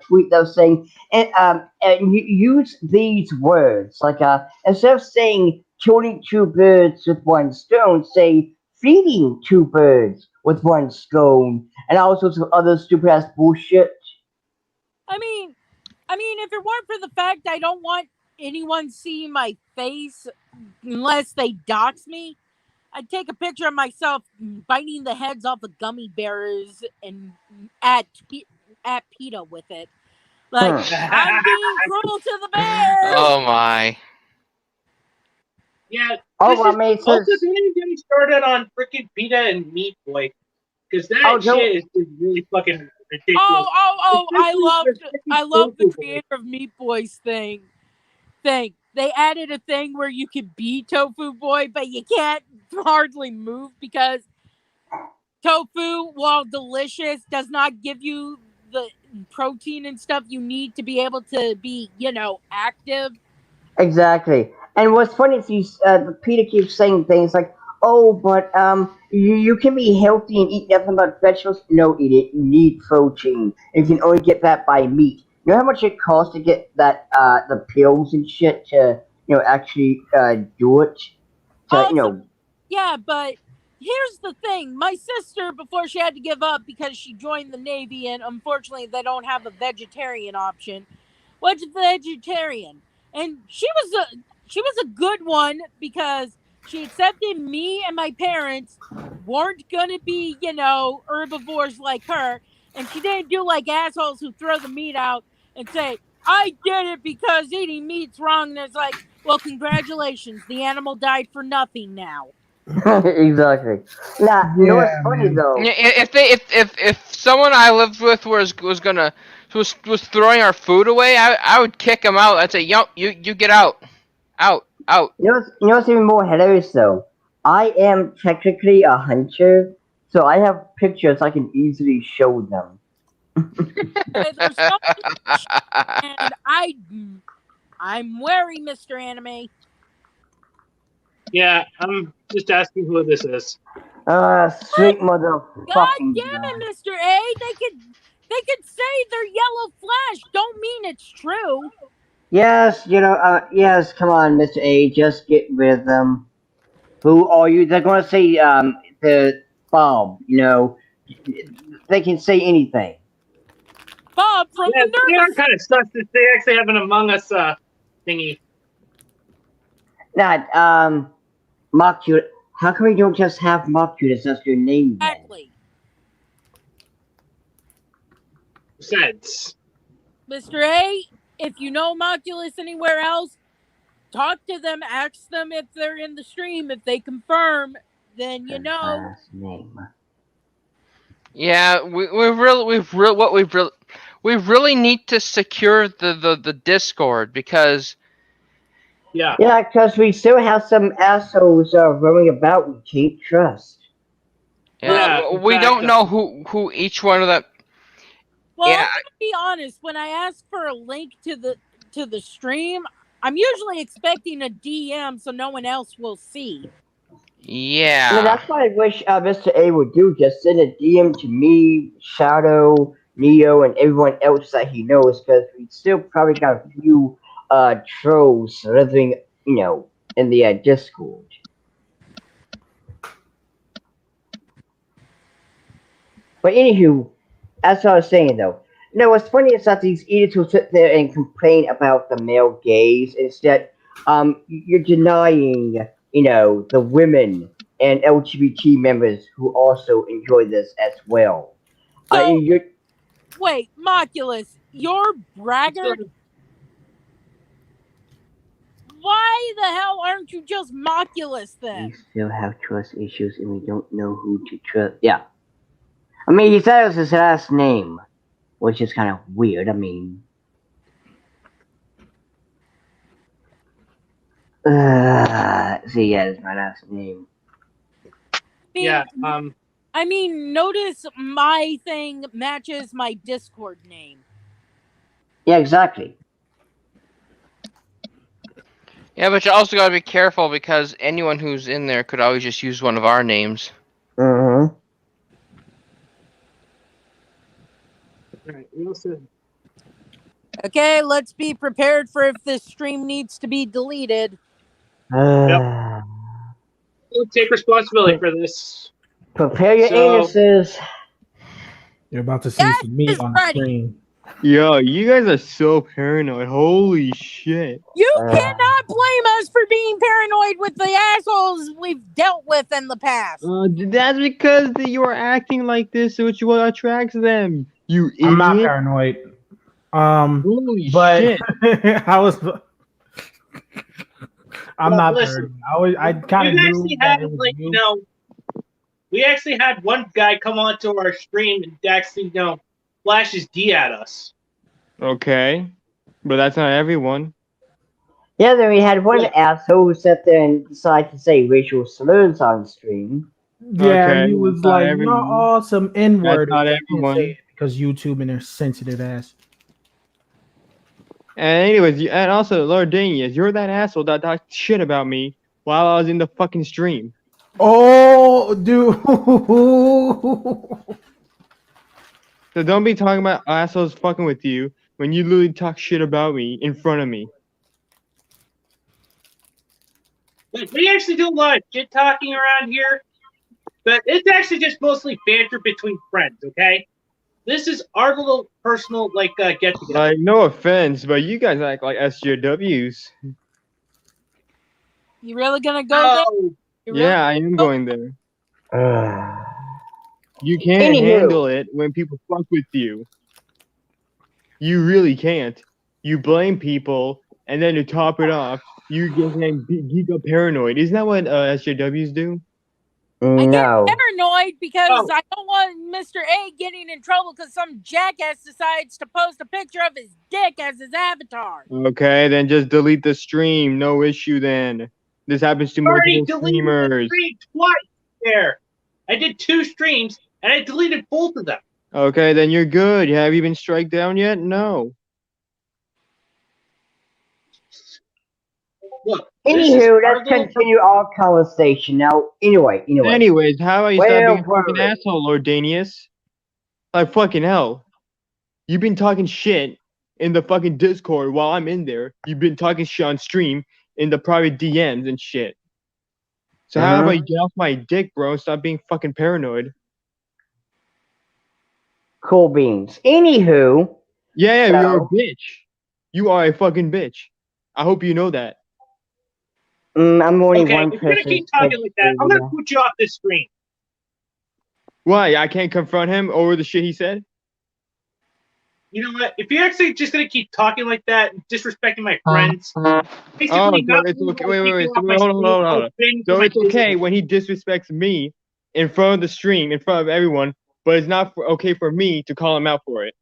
Speaker 4: tweet that was saying, and use these words like instead of saying killing two birds with one stone, say feeding two birds with one stone, and also some other stupid ass bullshit.
Speaker 2: I mean, if it weren't for the fact I don't want anyone seeing my face unless they dox me, I'd take a picture of myself biting the heads off of gummy bears and at PETA with it. Like, I'm being cruel to the bears.
Speaker 3: Oh my.
Speaker 1: Yeah,
Speaker 4: Oh,
Speaker 1: this
Speaker 4: well, I
Speaker 1: is
Speaker 4: mean, it
Speaker 1: also
Speaker 4: says,
Speaker 1: don't even get me started on freaking PETA and Meat Boy, because
Speaker 4: oh,
Speaker 1: that
Speaker 4: don't,
Speaker 1: shit is just really fucking ridiculous.
Speaker 2: Oh!
Speaker 1: Especially the freaking
Speaker 2: I loved the
Speaker 1: Tofu Boy.
Speaker 2: creator of Meat Boy's thing. They added a thing where you could be Tofu Boy, but you can't hardly move because tofu, while delicious, does not give you the protein and stuff you need to be able to be, active.
Speaker 4: exactly. And what's funny is Peter keeps saying things like, "Oh, but you can be healthy and eat nothing but vegetables." No, idiot. You need protein. You can only get that by meat. You know how much it costs to get that the pills and shit to actually do it to
Speaker 2: Also, yeah, but here's the thing. My sister, before she had to give up because she joined the Navy and unfortunately they don't have a vegetarian option, was vegetarian. And she was a good one because she accepted me and my parents weren't gonna be, herbivores like her. And she didn't do like assholes who throw the meat out and say, I did it because eating meat's wrong. And it's like, well, congratulations. The animal died for nothing now.
Speaker 4: exactly. Now, you know what's
Speaker 5: Yeah,
Speaker 4: funny
Speaker 5: man.
Speaker 4: though?
Speaker 3: If someone I lived with was throwing our food away, I would kick him out. I'd say, yo, you get out, out.
Speaker 4: You know what's even more hilarious though? I am technically a hunter, so I have pictures I can easily show them.
Speaker 2: There's no and I'm wary, Mr. Anime.
Speaker 1: Yeah, I'm just asking who this is.
Speaker 4: Sweet
Speaker 2: God
Speaker 4: motherfucking
Speaker 2: damn
Speaker 4: God.
Speaker 2: it, Mr. A. They could say they're yellow flash. Don't mean it's true.
Speaker 4: Yes, yes, come on, Mr. A, just get rid of them. Who are you? They're gonna say, the Bob, they can say anything.
Speaker 2: Bob from
Speaker 1: Yeah,
Speaker 2: the
Speaker 1: they are
Speaker 2: nervous.
Speaker 1: kind of sus that they actually have an Among Us thingy.
Speaker 4: Not, Mockula. How come we don't just have Mockula as your name then?
Speaker 2: Exactly.
Speaker 1: Sense.
Speaker 2: Mr. A, if you know Moculus anywhere else, talk to them, ask them if they're in the stream. If they confirm, then you
Speaker 4: Their
Speaker 2: know.
Speaker 4: last name.
Speaker 3: Yeah, we really need to secure the Discord because
Speaker 1: Yeah.
Speaker 4: Yeah, because we still have some assholes roaming about we can't trust.
Speaker 1: Yeah, in
Speaker 3: we
Speaker 1: fact,
Speaker 3: don't know who each one of them.
Speaker 2: Well,
Speaker 3: Yeah,
Speaker 2: I'm gonna be honest. When I ask for a link to the stream, I'm usually expecting a DM so no one else will see.
Speaker 4: I mean,
Speaker 3: yeah.
Speaker 4: that's what I wish Mr. A would do. Just send a DM to me, Shadow, Neo, and everyone else that he knows, because we still probably got a few trolls living, in the Discord. But anywho, as I was saying though, what's funny is that these idiots will sit there and complain about the male gaze. Instead, you're denying, the women and LGBT members who also enjoy this as well.
Speaker 2: So
Speaker 4: You're
Speaker 2: wait, Moculus, you're braggart. Why the hell aren't you just Moculus
Speaker 4: we
Speaker 2: then?
Speaker 4: still have trust issues and we don't know who to trust. Yeah, I mean, he said it was his last name, which is kind of weird. I mean, see, yeah, it's my last name.
Speaker 1: yeah.
Speaker 2: I mean, notice my thing matches my Discord name.
Speaker 4: Yeah, exactly.
Speaker 3: Yeah, but you also gotta be careful because anyone who's in there could always just use one of our names.
Speaker 4: Mm-hmm.
Speaker 1: Alright, we also
Speaker 2: Okay, let's be prepared for if this stream needs to be deleted.
Speaker 1: we'll take responsibility for this.
Speaker 4: Prepare your
Speaker 1: So
Speaker 4: anuses.
Speaker 5: You're about to see
Speaker 2: Yes,
Speaker 5: some meat
Speaker 2: it's
Speaker 5: on the
Speaker 2: ready.
Speaker 5: screen.
Speaker 6: Yo, you guys are so paranoid. Holy shit.
Speaker 2: You cannot blame us for being paranoid with the assholes we've dealt with in the past.
Speaker 6: That's because you are acting like this, which what attracts them. You idiot.
Speaker 5: I'm not paranoid.
Speaker 6: Holy
Speaker 5: But
Speaker 6: shit.
Speaker 5: I was. I'm
Speaker 1: Well,
Speaker 5: not
Speaker 1: listen,
Speaker 5: paranoid. I kind of
Speaker 1: we've
Speaker 5: knew
Speaker 1: actually
Speaker 5: that
Speaker 1: had
Speaker 5: it was
Speaker 1: like
Speaker 5: you.
Speaker 1: we actually had one guy come onto our stream and actually flash his D at us.
Speaker 6: Okay. But that's not everyone.
Speaker 4: Yeah, then we had one
Speaker 1: Yeah.
Speaker 4: asshole who sat there and decided to say racial slurs on stream.
Speaker 5: Yeah,
Speaker 6: Okay,
Speaker 5: he was
Speaker 6: that's not
Speaker 5: like,
Speaker 6: everyone.
Speaker 5: "No, some N
Speaker 6: That's
Speaker 5: word."
Speaker 6: not
Speaker 5: I can't say
Speaker 6: everyone.
Speaker 5: it because YouTube and their sensitive ass.
Speaker 6: And anyways, and also, Lord Danius, you're that asshole that talked shit about me while I was in the fucking stream.
Speaker 5: Oh, dude.
Speaker 6: So don't be talking about assholes fucking with you when you literally talk shit about me in front of me.
Speaker 1: Like, we actually do a lot of shit talking around here, but it's actually just mostly banter between friends. Okay, this is our little personal get together.
Speaker 6: Like, no offense, but you guys act like SJWs.
Speaker 2: You really gonna go there?
Speaker 1: No,
Speaker 2: You really
Speaker 6: Yeah, I am
Speaker 2: go-
Speaker 6: going there. You can't
Speaker 4: Anywho.
Speaker 6: handle it when people fuck with you. You really can't. You blame people, and then to top it off, you get geek up paranoid. Isn't that what SJWs do?
Speaker 2: I get
Speaker 4: No.
Speaker 2: paranoid because
Speaker 1: Oh.
Speaker 2: I don't want Mr. A getting in trouble because some jackass decides to post a picture of his dick as his avatar.
Speaker 6: Okay, then just delete the stream. No issue then. This happens to
Speaker 1: already
Speaker 6: multiple
Speaker 1: deleted the
Speaker 6: streamers.
Speaker 1: stream twice. There, I did 2 streams and I deleted both of them.
Speaker 6: Okay, then you're good. Have you been strike down yet? No.
Speaker 1: Look, this is
Speaker 4: Anywho,
Speaker 1: our
Speaker 4: let's
Speaker 1: little
Speaker 4: continue our conversation. Now, anyway.
Speaker 6: Anyways, how about you stop
Speaker 4: Where
Speaker 6: being a
Speaker 4: were
Speaker 6: fucking
Speaker 4: we?
Speaker 6: asshole, Lord Danius? Like fucking hell. You've been talking shit in the fucking Discord while I'm in there. You've been talking shit on stream in the private DMs and shit. So how about you get off my dick, bro, and stop being fucking paranoid?
Speaker 4: Cool beans. Anywho,
Speaker 6: Yeah,
Speaker 4: So-
Speaker 6: you're a bitch. You are a fucking bitch. I hope you know that.
Speaker 4: I'm only
Speaker 1: Okay,
Speaker 4: one
Speaker 1: if you're gonna
Speaker 4: person.
Speaker 1: keep talking like that, I'm gonna put you off this screen.
Speaker 6: Why? I can't confront him over the shit he said?
Speaker 1: You know what? If you're actually just gonna keep talking like that, and disrespecting my friends, basically
Speaker 6: Oh, so
Speaker 1: not
Speaker 6: it's
Speaker 1: only
Speaker 6: okay.
Speaker 1: will I
Speaker 6: Wait,
Speaker 1: kick you
Speaker 6: so
Speaker 1: off my
Speaker 6: hold on,
Speaker 1: screen,
Speaker 6: hold on,
Speaker 1: I'll
Speaker 6: hold on.
Speaker 1: ban you
Speaker 6: So
Speaker 1: from
Speaker 6: it's
Speaker 1: my
Speaker 6: okay
Speaker 1: business.
Speaker 6: when he disrespects me in front of the stream, in front of everyone, but it's not okay for me to call him out for it.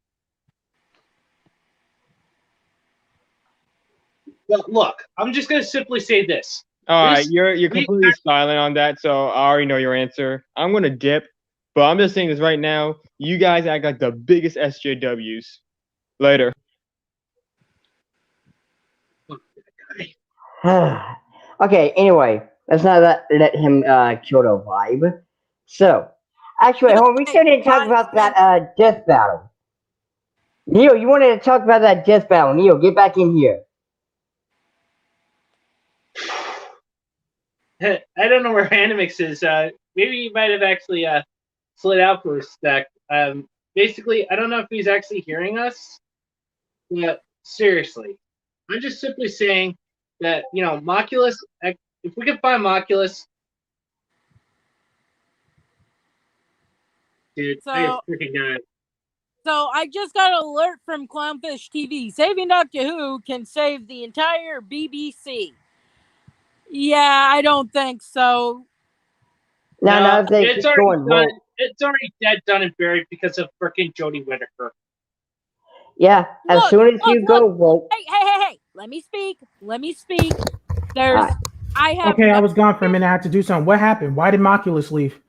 Speaker 1: But look, I'm just gonna simply say this.
Speaker 6: All right,
Speaker 1: This-
Speaker 6: you're
Speaker 1: we-
Speaker 6: completely silent on that, so I already know your answer. I'm gonna dip, but I'm just saying this right now. You guys act like the biggest SJWs. Later.
Speaker 4: Okay, anyway, let's not let him kill the vibe. So, actually, hold on, we still didn't talk about that death battle. Neo, you wanted to talk about that death battle. Neo, get back in here.
Speaker 1: I don't know where Animix is. Maybe he might have actually slid out for a sec. Basically, I don't know if he's actually hearing us. But seriously, I'm just simply saying that Moculus. If we can find Moculus, dude, I am
Speaker 2: So-
Speaker 1: freaking dying.
Speaker 2: So I just got an alert from Clownfish TV. Saving Doctor Who can save the entire BBC. Yeah, I don't think so.
Speaker 4: No, they
Speaker 1: it's
Speaker 4: keep
Speaker 1: already
Speaker 4: going
Speaker 1: done.
Speaker 4: woke.
Speaker 1: It's already dead, done, and buried because of freaking Jodie Whittaker.
Speaker 4: Yeah, as
Speaker 2: Look,
Speaker 4: soon as you
Speaker 2: look,
Speaker 4: go woke.
Speaker 2: Hey. Let me speak. There's
Speaker 4: Alright.
Speaker 2: I have
Speaker 5: Okay, I
Speaker 2: no-
Speaker 5: was gone for a minute. I had to do something. What happened? Why did Moculus leave?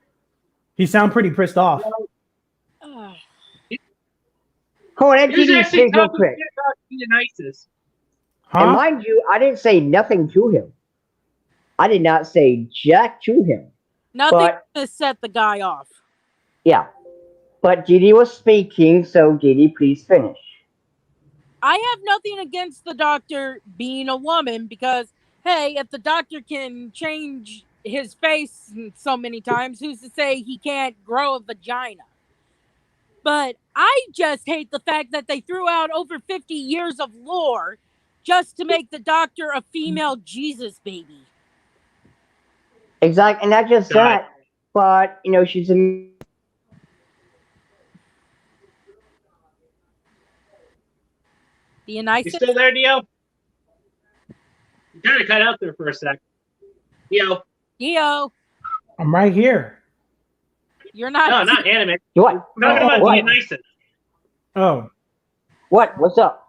Speaker 5: He sounded pretty pissed off.
Speaker 4: Hold on,
Speaker 1: He was
Speaker 4: MTV
Speaker 1: actually
Speaker 4: speak real
Speaker 1: talking
Speaker 4: quick.
Speaker 1: shit about Dionysus.
Speaker 4: And
Speaker 5: Huh?
Speaker 4: mind you, I didn't say nothing to him. I did not say jack to him.
Speaker 2: Nothing
Speaker 4: But
Speaker 2: to set the guy off.
Speaker 4: yeah, but Didi was speaking, so Didi, please finish.
Speaker 2: I have nothing against the doctor being a woman because, hey, if the doctor can change his face so many times, who's to say he can't grow a vagina? But I just hate the fact that they threw out over 50 years of lore just to make the doctor a female Jesus baby.
Speaker 4: Exactly, and not just
Speaker 1: God.
Speaker 4: that, but she's a
Speaker 2: The
Speaker 1: You
Speaker 2: Dionysus?
Speaker 1: still there, Dio? You kind of cut out there for a sec. Dio.
Speaker 2: Dio,
Speaker 5: I'm right here.
Speaker 2: you're not.
Speaker 1: No, not anime.
Speaker 4: what?
Speaker 1: We're talking about
Speaker 4: What?
Speaker 1: Dionysus.
Speaker 5: Oh,
Speaker 4: What? What's up?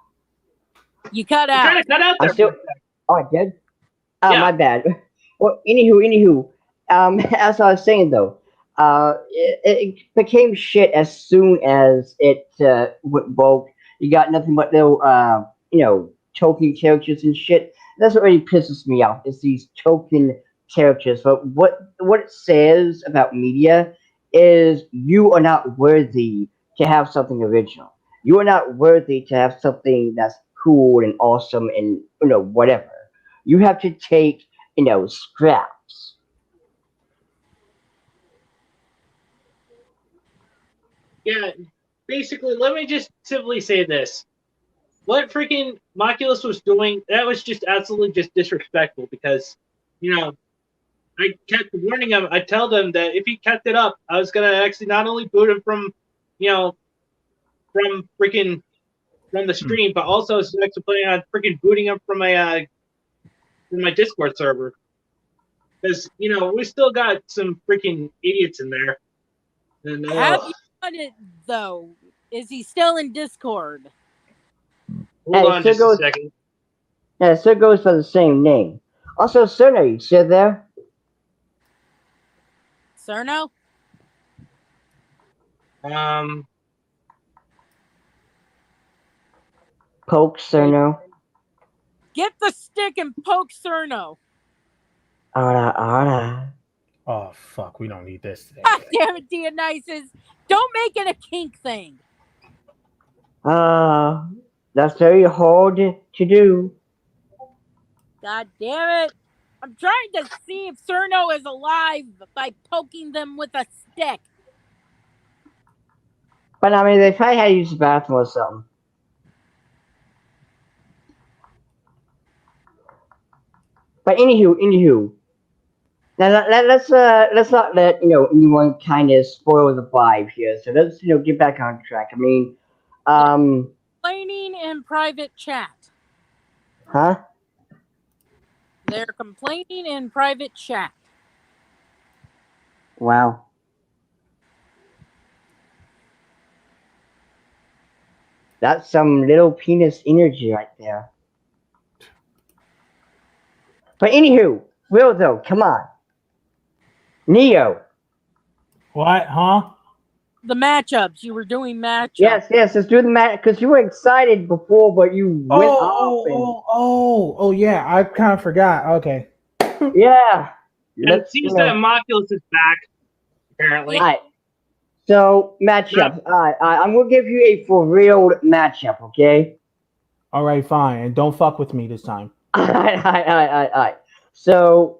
Speaker 2: You cut
Speaker 1: You kind
Speaker 2: out.
Speaker 1: of cut out
Speaker 4: I'm
Speaker 1: there
Speaker 4: still.
Speaker 1: for a sec.
Speaker 4: Oh, I did. Oh,
Speaker 1: Yeah.
Speaker 4: my bad. Well, anywho, as I was saying though, it became shit as soon as it went woke. You got nothing but little, token characters and shit. That's what really pisses me off. Is these token characters. But what it says about media is you are not worthy to have something original. You are not worthy to have something that's cool and awesome and whatever. You have to take scraps.
Speaker 1: Yeah. Basically, let me just simply say this. What freaking Moculus was doing, that was just absolutely just disrespectful because, I kept warning him. I tell them that if he kept it up, I was gonna actually not only boot him from, from freaking from the stream, but also I was actually planning on freaking booting him from my Discord server because we still got some freaking idiots in there. And
Speaker 2: Have you done it, though? Is he still in Discord?
Speaker 1: hold
Speaker 4: Hey,
Speaker 1: on just a second.
Speaker 4: Yeah, it still goes by the same name. Also, Cerna, you still there?
Speaker 2: Cerno?
Speaker 4: Poke Cerno.
Speaker 2: Get the stick and poke Cerno.
Speaker 4: Ara.
Speaker 5: oh fuck, we don't need this today.
Speaker 2: God damn it, Dionysus. Don't make it a kink thing.
Speaker 4: That's very hard to do.
Speaker 2: God damn it. I'm trying to see if Cerno is alive by poking them with a stick.
Speaker 4: But I mean, they probably had to use the bathroom or something. But anywho. Now let's not let anyone kind of spoil the vibe here. So let's get back on track. I mean,
Speaker 2: Complaining in private chat.
Speaker 4: huh?
Speaker 2: They're complaining in private chat.
Speaker 4: Wow. That's some little penis energy right there. But anywho, Will though, come on. Neo.
Speaker 5: What? Huh?
Speaker 2: The matchups. You were doing matchups.
Speaker 4: Yes, let's do the match because you were excited before, but you went off.
Speaker 5: Oh, yeah. I kind of forgot. Okay.
Speaker 4: Yeah.
Speaker 1: And it seems that Moculus is back, apparently.
Speaker 4: All right. So matchup. All right. I'm gonna give you a for real matchup. Okay.
Speaker 5: All right, fine. And don't fuck with me this time.
Speaker 4: All right. So,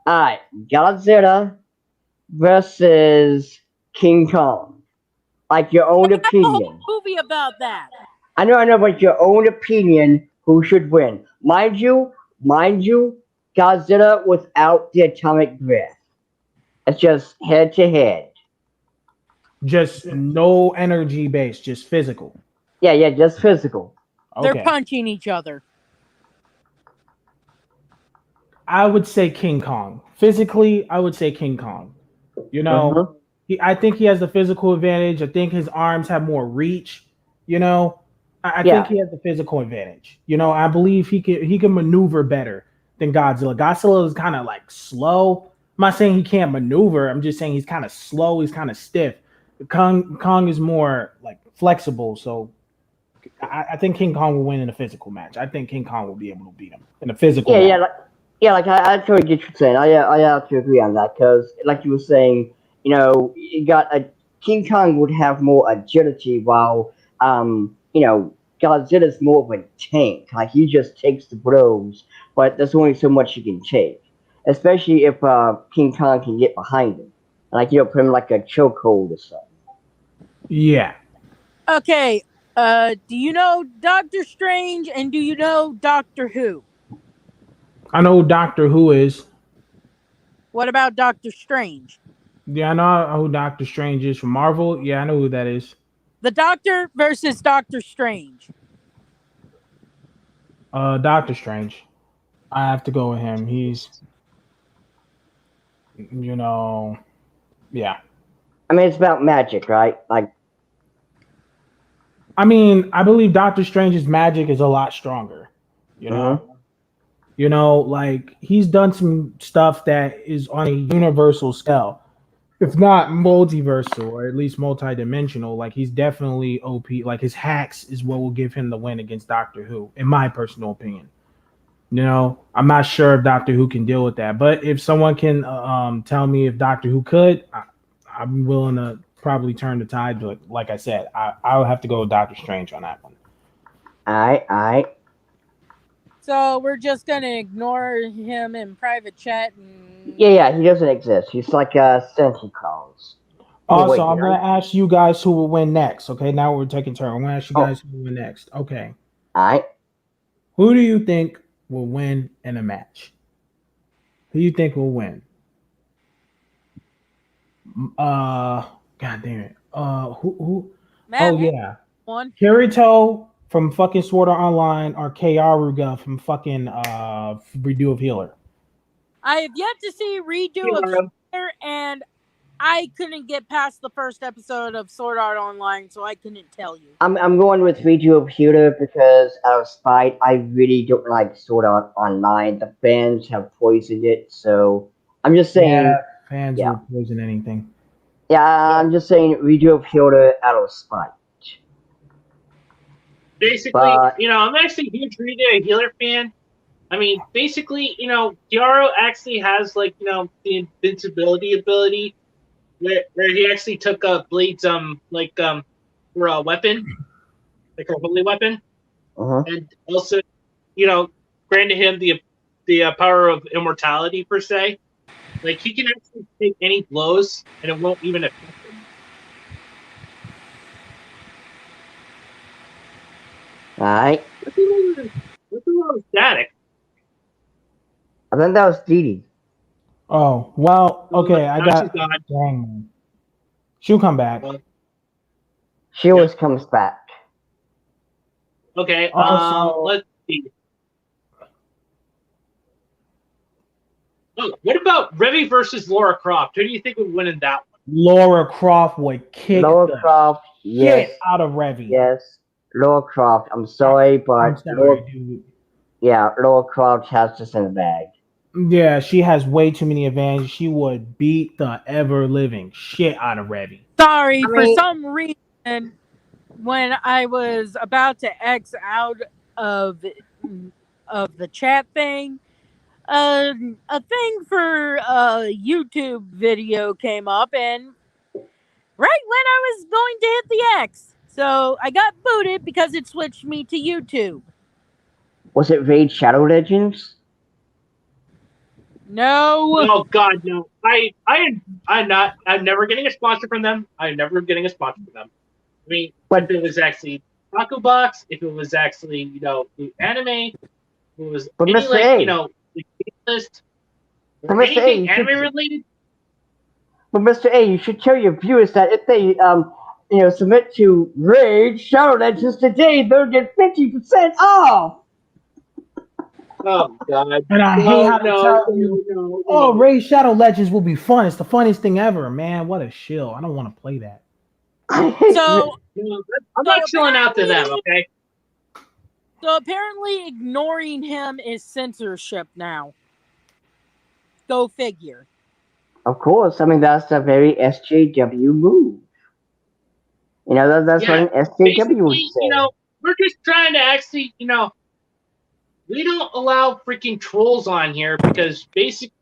Speaker 4: all right. Godzilla versus King Kong. Like your own
Speaker 2: They got the whole
Speaker 4: opinion.
Speaker 2: movie about that.
Speaker 4: I know, but your own opinion. Who should win? Mind you, Godzilla without the atomic breath. It's just head to head.
Speaker 5: Just no energy base, just physical.
Speaker 4: Yeah, just physical.
Speaker 5: Okay.
Speaker 2: They're punching each other.
Speaker 5: I would say King Kong. Physically, I would say King Kong. I think he has the physical advantage. I think his arms have more reach. I think he has the physical advantage. I believe he can maneuver better than Godzilla. Godzilla is kind of like slow. I'm not saying he can't maneuver. I'm just saying he's kind of slow. He's kind of stiff. Kong is more like flexible. So I think King Kong will win in a physical match. I think King Kong will be able to beat him in a physical
Speaker 4: Yeah,
Speaker 5: match.
Speaker 4: like I totally get what you're saying. I have to agree on that because, like you were saying, you got a King Kong would have more agility, while Godzilla's more of a tank. Like he just takes the blows, but there's only so much he can take. Especially if King Kong can get behind him, like put him like a chokehold or something.
Speaker 5: Yeah.
Speaker 2: Okay. Do you know Doctor Strange and do you know Doctor Who?
Speaker 5: I know who Doctor Who is.
Speaker 2: What about Doctor Strange?
Speaker 5: Yeah, I know who Doctor Strange is from Marvel. Yeah, I know who that is.
Speaker 2: The Doctor versus Doctor Strange.
Speaker 5: Doctor Strange. I have to go with him. He's, yeah.
Speaker 4: I mean, it's about magic, right? Like,
Speaker 5: I mean, I believe Doctor Strange's magic is a lot stronger. You know,
Speaker 4: mhm.
Speaker 5: like he's done some stuff that is on a universal scale, if not multiversal or at least multi-dimensional. Like he's definitely OP. Like his hacks is what will give him the win against Doctor Who, in my personal opinion. I'm not sure if Doctor Who can deal with that, but if someone can tell me if Doctor Who could, I'm willing to probably turn the tide. But like I said, I'll have to go with Doctor Strange on that one.
Speaker 4: I.
Speaker 2: So we're just gonna ignore him in private chat.
Speaker 4: Yeah, he doesn't exist. He's like Santa Claus.
Speaker 5: Also, I'm going to ask you guys who will win next. Okay, now we're taking turn. I'm going to ask you guys who will win next. Okay.
Speaker 4: Alright.
Speaker 5: Who do you think will win in a match? Who do you think will win? God damn it. Who?
Speaker 2: Matt,
Speaker 5: Oh, yeah.
Speaker 2: one.
Speaker 5: Kirito from fucking Sword Art Online or Kyaruga from fucking Redo of Healer.
Speaker 2: I have yet to see Redo of Healer, and I couldn't get past the first episode of Sword Art Online, so I couldn't tell you.
Speaker 4: I'm going with Redo of Healer because out of spite, I really don't like Sword Art Online. The fans have poisoned it, so I'm just saying.
Speaker 5: Yeah, fans will poison anything.
Speaker 4: Yeah, I'm just saying Redo of Healer out of spite.
Speaker 1: Basically, I'm actually a huge Redo of Healer fan. I mean, basically, Gyaro actually has the invincibility ability where he actually took Blade's for a weapon, like a holy weapon, and also, granted him the power of immortality per se. Like he can actually take any blows and it won't even affect him.
Speaker 4: Alright.
Speaker 1: What's a little static?
Speaker 4: I think that was Dee.
Speaker 5: Oh, well, okay, I got.
Speaker 1: She's gone.
Speaker 5: Dang, man. She'll come back.
Speaker 4: She always comes back.
Speaker 1: Okay,
Speaker 5: Also,
Speaker 1: let's see. Oh, what about Revy versus Laura Croft? Who do you think would win in that one?
Speaker 5: Laura Croft would kick
Speaker 4: Laura Croft, yes.
Speaker 5: shit out of Revy.
Speaker 4: Yes. Laura Croft, I'm sorry, but
Speaker 5: I'm sorry, dude.
Speaker 4: Yeah, Laura Croft has this in the bag.
Speaker 5: Yeah, she has way too many advantages. She would beat the ever living shit out of Revy.
Speaker 2: Sorry, for some reason, when I was about to X out of the chat thing, a thing for a YouTube video came up, and right when I was going to hit the X, so I got booted because it switched me to YouTube.
Speaker 4: Was it Raid Shadow Legends?
Speaker 2: No.
Speaker 1: Oh God, no! I'm never getting a sponsor from them. I'm never getting a sponsor from them. I mean, if it was actually Taco Box, if it was actually the anime, if it was
Speaker 4: but
Speaker 1: any
Speaker 4: Mr.
Speaker 1: the list,
Speaker 4: or anything anime related. But Mr. A, you should tell your viewers that if they submit to Raid Shadow Legends today, they'll get 50% off.
Speaker 1: Oh God!
Speaker 5: And I hate how to tell you. Oh, Raid Shadow Legends will be fun. It's the funniest thing ever, man. What a shill! I don't want to play that.
Speaker 2: So
Speaker 1: I'm not chilling out to them, okay?
Speaker 2: So apparently, ignoring him is censorship now. Go figure.
Speaker 4: Of course, I mean that's a very SJW move. That's what an SJW would say.
Speaker 1: we're just trying to actually, we don't allow freaking trolls on here because basically,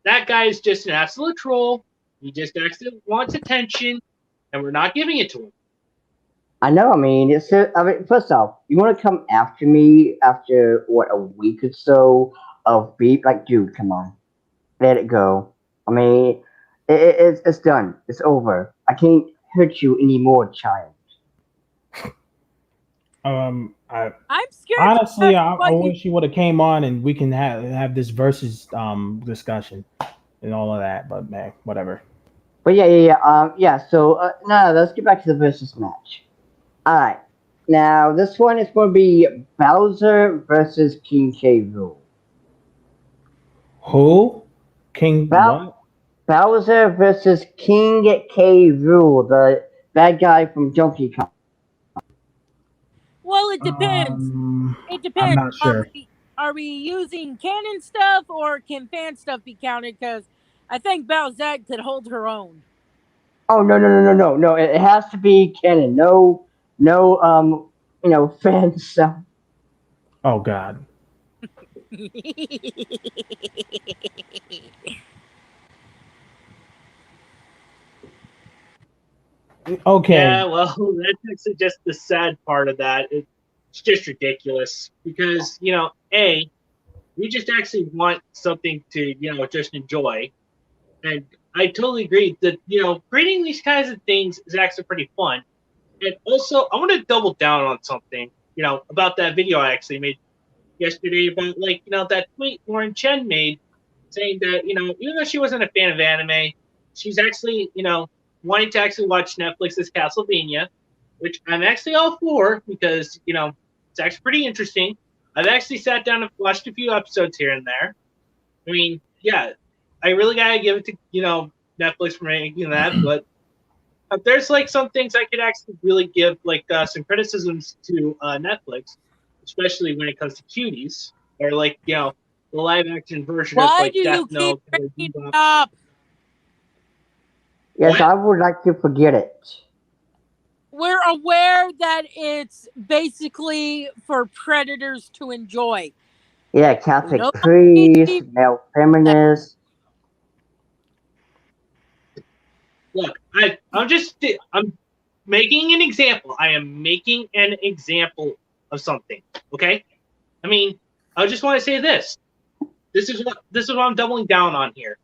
Speaker 1: that guy is just an absolute troll. He just actually wants attention, and we're not giving it to him.
Speaker 4: I know. I mean, first off, you want to come after me after what, a week or so of beef? Like, dude, come on, let it go. I mean, it's done. It's over. I can't hurt you anymore, child.
Speaker 5: I
Speaker 2: I'm scared.
Speaker 5: honestly, I
Speaker 2: what you
Speaker 5: wish he would have came on and we can have this versus discussion and all of that. But man, whatever.
Speaker 4: But yeah. So no, let's get back to the versus match. All right. Now this one is going to be Bowser versus King K. Rool.
Speaker 5: Who? King
Speaker 4: Bow-
Speaker 5: what?
Speaker 4: Bowser versus King K. Rool, the bad guy from Donkey Kong.
Speaker 2: Well, it depends. It
Speaker 5: I'm
Speaker 2: depends.
Speaker 5: not sure.
Speaker 2: Are we using canon stuff or can fan stuff be counted? Because I think Bowsette could hold her own.
Speaker 4: Oh no! It has to be canon. No, fan stuff.
Speaker 5: Oh God. Okay.
Speaker 1: Yeah, well, that's actually just the sad part of that. It's just ridiculous because, A, we just actually want something to, just enjoy. And I totally agree that, creating these kinds of things is actually pretty fun. And also, I want to double down on something, about that video I actually made yesterday about, like, that tweet Lauren Chen made saying that, even though she wasn't a fan of anime, she's actually, wanting to actually watch Netflix's Castlevania, which I'm actually all for because, it's actually pretty interesting. I've actually sat down and watched a few episodes here and there. I mean, yeah, I really gotta give it to, Netflix for making that, but there's like some things I could actually really give like some criticisms to Netflix, especially when it comes to cuties or like the live action version of
Speaker 2: Why
Speaker 1: like
Speaker 2: do
Speaker 1: Death
Speaker 2: you keep
Speaker 1: Note or
Speaker 2: bringing it
Speaker 1: Bebop.
Speaker 2: up?
Speaker 4: Yes,
Speaker 1: What?
Speaker 4: I would like to forget it.
Speaker 2: We're aware that it's basically for predators to enjoy.
Speaker 4: Yeah,
Speaker 2: We
Speaker 4: Catholic
Speaker 2: don't need to
Speaker 4: priest,
Speaker 2: be
Speaker 4: male
Speaker 2: that.
Speaker 4: feminist.
Speaker 1: Look, I'm making an example. I am making an example of something. Okay. I mean, I just want to say this. This is what I'm doubling down on here.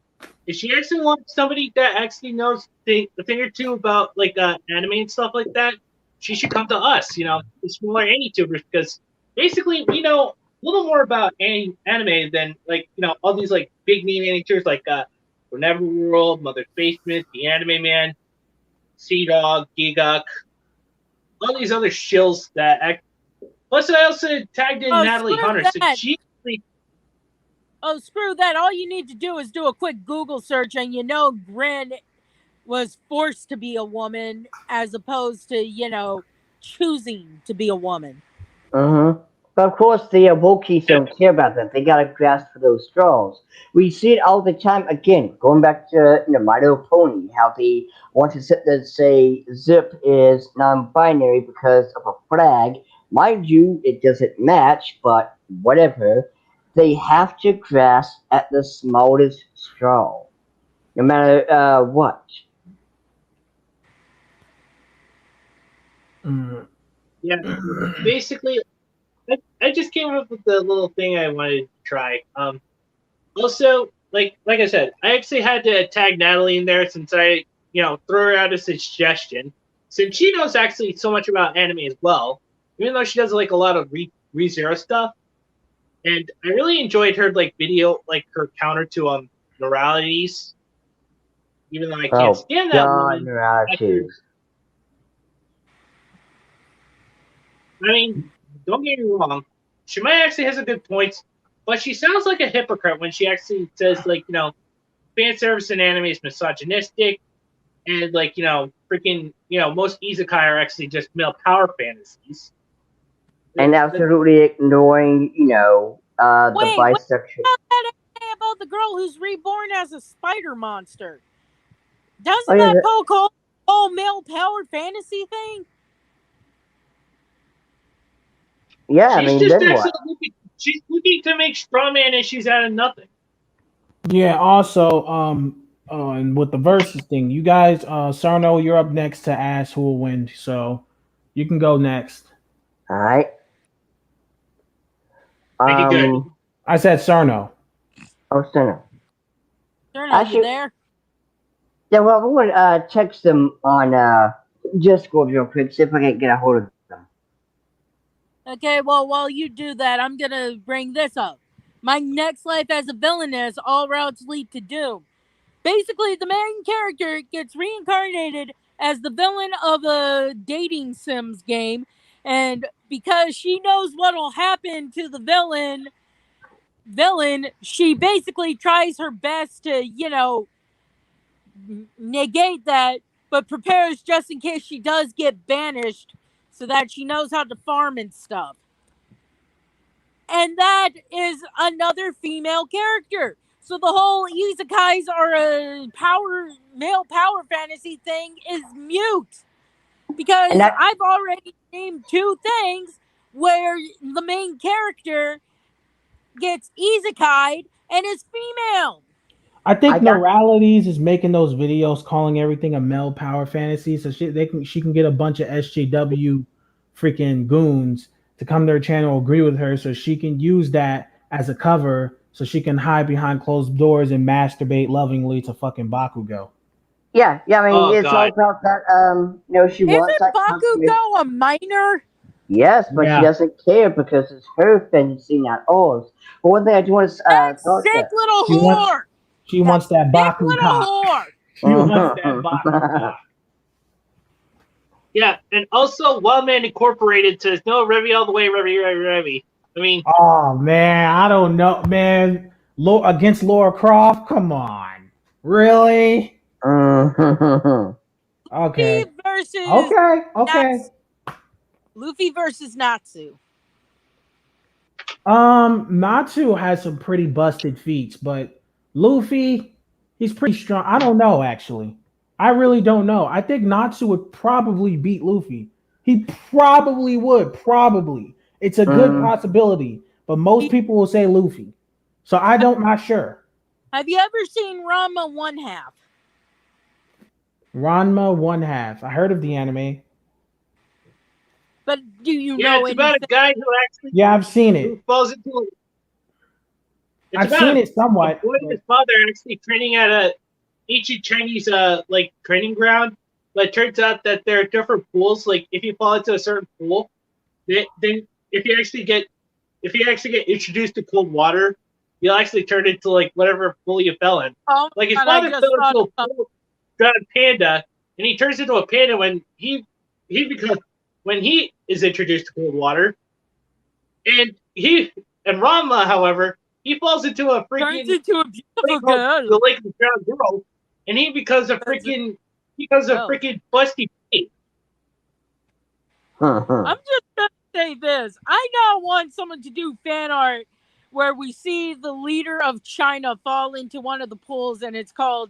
Speaker 1: If she actually wants somebody that actually knows a thing or two about like anime and stuff like that, she should come to us. The smaller anime tubers, because basically we know a little more about anime than like all these like big name anime tubers like Neverworld, Mother's Basement, The Anime Man, Sea Dog, Giguk, all these other shills that act. Plus, I also tagged in
Speaker 2: Oh,
Speaker 1: Natalie
Speaker 2: screw
Speaker 1: Hunter, so
Speaker 2: that.
Speaker 1: she.
Speaker 2: Oh, screw that. All you need to do is do a quick Google search and Gren was forced to be a woman as opposed to, choosing to be a woman.
Speaker 4: Mm-hmm. But of course, the Wokies don't care about that. They gotta grasp for those straws. We see it all the time. Again, going back to My Little Pony, how they want to sit there and say Zip is non-binary because of a flag. Mind you, it doesn't match, but whatever. They have to grasp at the smallest straw, no matter what.
Speaker 1: Yeah, basically, I just came up with the little thing I wanted to try. Also, like I said, I actually had to tag Natalie in there since I threw her out a suggestion. Since she knows actually so much about anime as well, even though she does like a lot of ReZero stuff, and I really enjoyed her like video, like her counter to moralities. Even though I can't
Speaker 4: Oh
Speaker 1: stand that
Speaker 4: God,
Speaker 1: woman, after,
Speaker 4: narratives.
Speaker 1: I mean, don't get me wrong, she might actually has a good point, but she sounds like a hypocrite when she actually says like fan service in anime is misogynistic, and like freaking most isekai are actually just male power fantasies.
Speaker 4: And absolutely ignoring, the
Speaker 2: Wait, what
Speaker 4: bisexual.
Speaker 2: about that anime about the girl who's reborn as a spider monster?
Speaker 4: Oh
Speaker 2: Doesn't
Speaker 4: yeah,
Speaker 2: that poke all male powered fantasy thing?
Speaker 4: Yeah,
Speaker 1: She's
Speaker 4: I mean,
Speaker 1: just
Speaker 4: then what?
Speaker 1: actually looking to make strawman issues out of nothing.
Speaker 5: Yeah. Also, and with the versus thing, you guys, Sarno, you're up next to ask who will win, so you can go next.
Speaker 4: All right.
Speaker 1: Pretty good.
Speaker 5: I said Sarno.
Speaker 4: Oh, Center.
Speaker 2: Turno, you
Speaker 4: Actually,
Speaker 2: there?
Speaker 4: yeah. Well, I'm gonna text them on Discord real quick, see if I can get a hold of them.
Speaker 2: Okay, well, while you do that, I'm gonna bring this up. My next life as a villainess, all routes lead to doom. Basically, the main character gets reincarnated as the villain of a dating sims game, and because she knows what'll happen to the villain, she basically tries her best to, negate that, but prepares just in case she does get banished so that she knows how to farm and stuff. And that is another female character. So the whole isekais are a male power fantasy thing is mute. Because
Speaker 4: And that,
Speaker 2: I've already named two things where the main character gets isekai'd and is female.
Speaker 5: I think
Speaker 4: I got.
Speaker 5: Neuralities is making those videos calling everything a male power fantasy, so she can get a bunch of SJW freaking goons to come to her channel, agree with her, so she can use that as a cover, so she can hide behind closed doors and masturbate lovingly to fucking Bakugo.
Speaker 4: Yeah. I mean,
Speaker 1: Oh
Speaker 4: it's all
Speaker 1: God.
Speaker 4: about that. She wants
Speaker 2: Isn't
Speaker 4: that confirmation.
Speaker 2: Bakugo a minor?
Speaker 4: Yes, but
Speaker 5: Yeah.
Speaker 4: she doesn't care because it's her fantasy, not ours. But one thing I do want to
Speaker 2: That
Speaker 4: talk
Speaker 2: sick little
Speaker 5: She wants
Speaker 2: whore!
Speaker 5: she wants that
Speaker 2: Sick
Speaker 5: Baku
Speaker 2: little
Speaker 5: cock.
Speaker 2: whore!
Speaker 5: She wants that Baku cock.
Speaker 1: Yeah, and also Wildman Incorporated says no Revy all the way, Revy. I mean,
Speaker 5: Oh man, I don't know, man. Against Laura Croft, come on, really? Okay,
Speaker 2: Luffy versus
Speaker 5: okay.
Speaker 2: Luffy versus Natsu.
Speaker 5: Natsu has some pretty busted feats, but Luffy, he's pretty strong. I don't know, actually. I really don't know. I think Natsu would probably beat Luffy. He probably would, probably. It's a good possibility, but most people will say Luffy. So not sure.
Speaker 2: Have you ever seen Rama One Half?
Speaker 5: Ranma one half. I heard of the anime.
Speaker 2: But do you
Speaker 1: yeah,
Speaker 2: know
Speaker 1: it's about a
Speaker 2: anything?
Speaker 1: guy who actually
Speaker 5: Yeah, I've seen it.
Speaker 1: who falls into. It's
Speaker 5: I've
Speaker 1: about
Speaker 5: seen it
Speaker 1: a
Speaker 5: somewhat.
Speaker 1: boy and his father actually training at a ancient Chinese like training ground, but it turns out that there are different pools. Like if you fall into a certain pool, then if you actually get introduced to cold water, you'll actually turn into like whatever pool you fell in.
Speaker 2: Oh,
Speaker 1: Like his
Speaker 2: God, I
Speaker 1: father
Speaker 2: just
Speaker 1: fell into
Speaker 2: thought
Speaker 1: a pool, drowned panda, and he turns into a panda when he is introduced to cold water, and Rama, however, he falls into a
Speaker 2: turns
Speaker 1: freaking
Speaker 2: into a
Speaker 1: lake
Speaker 2: beautiful
Speaker 1: called
Speaker 2: girl.
Speaker 1: the Lake of Drowned Girl, and he becomes a freaking busty pig.
Speaker 2: I'm just gonna say this. I now want someone to do fan art where we see the leader of China fall into one of the pools, and it's called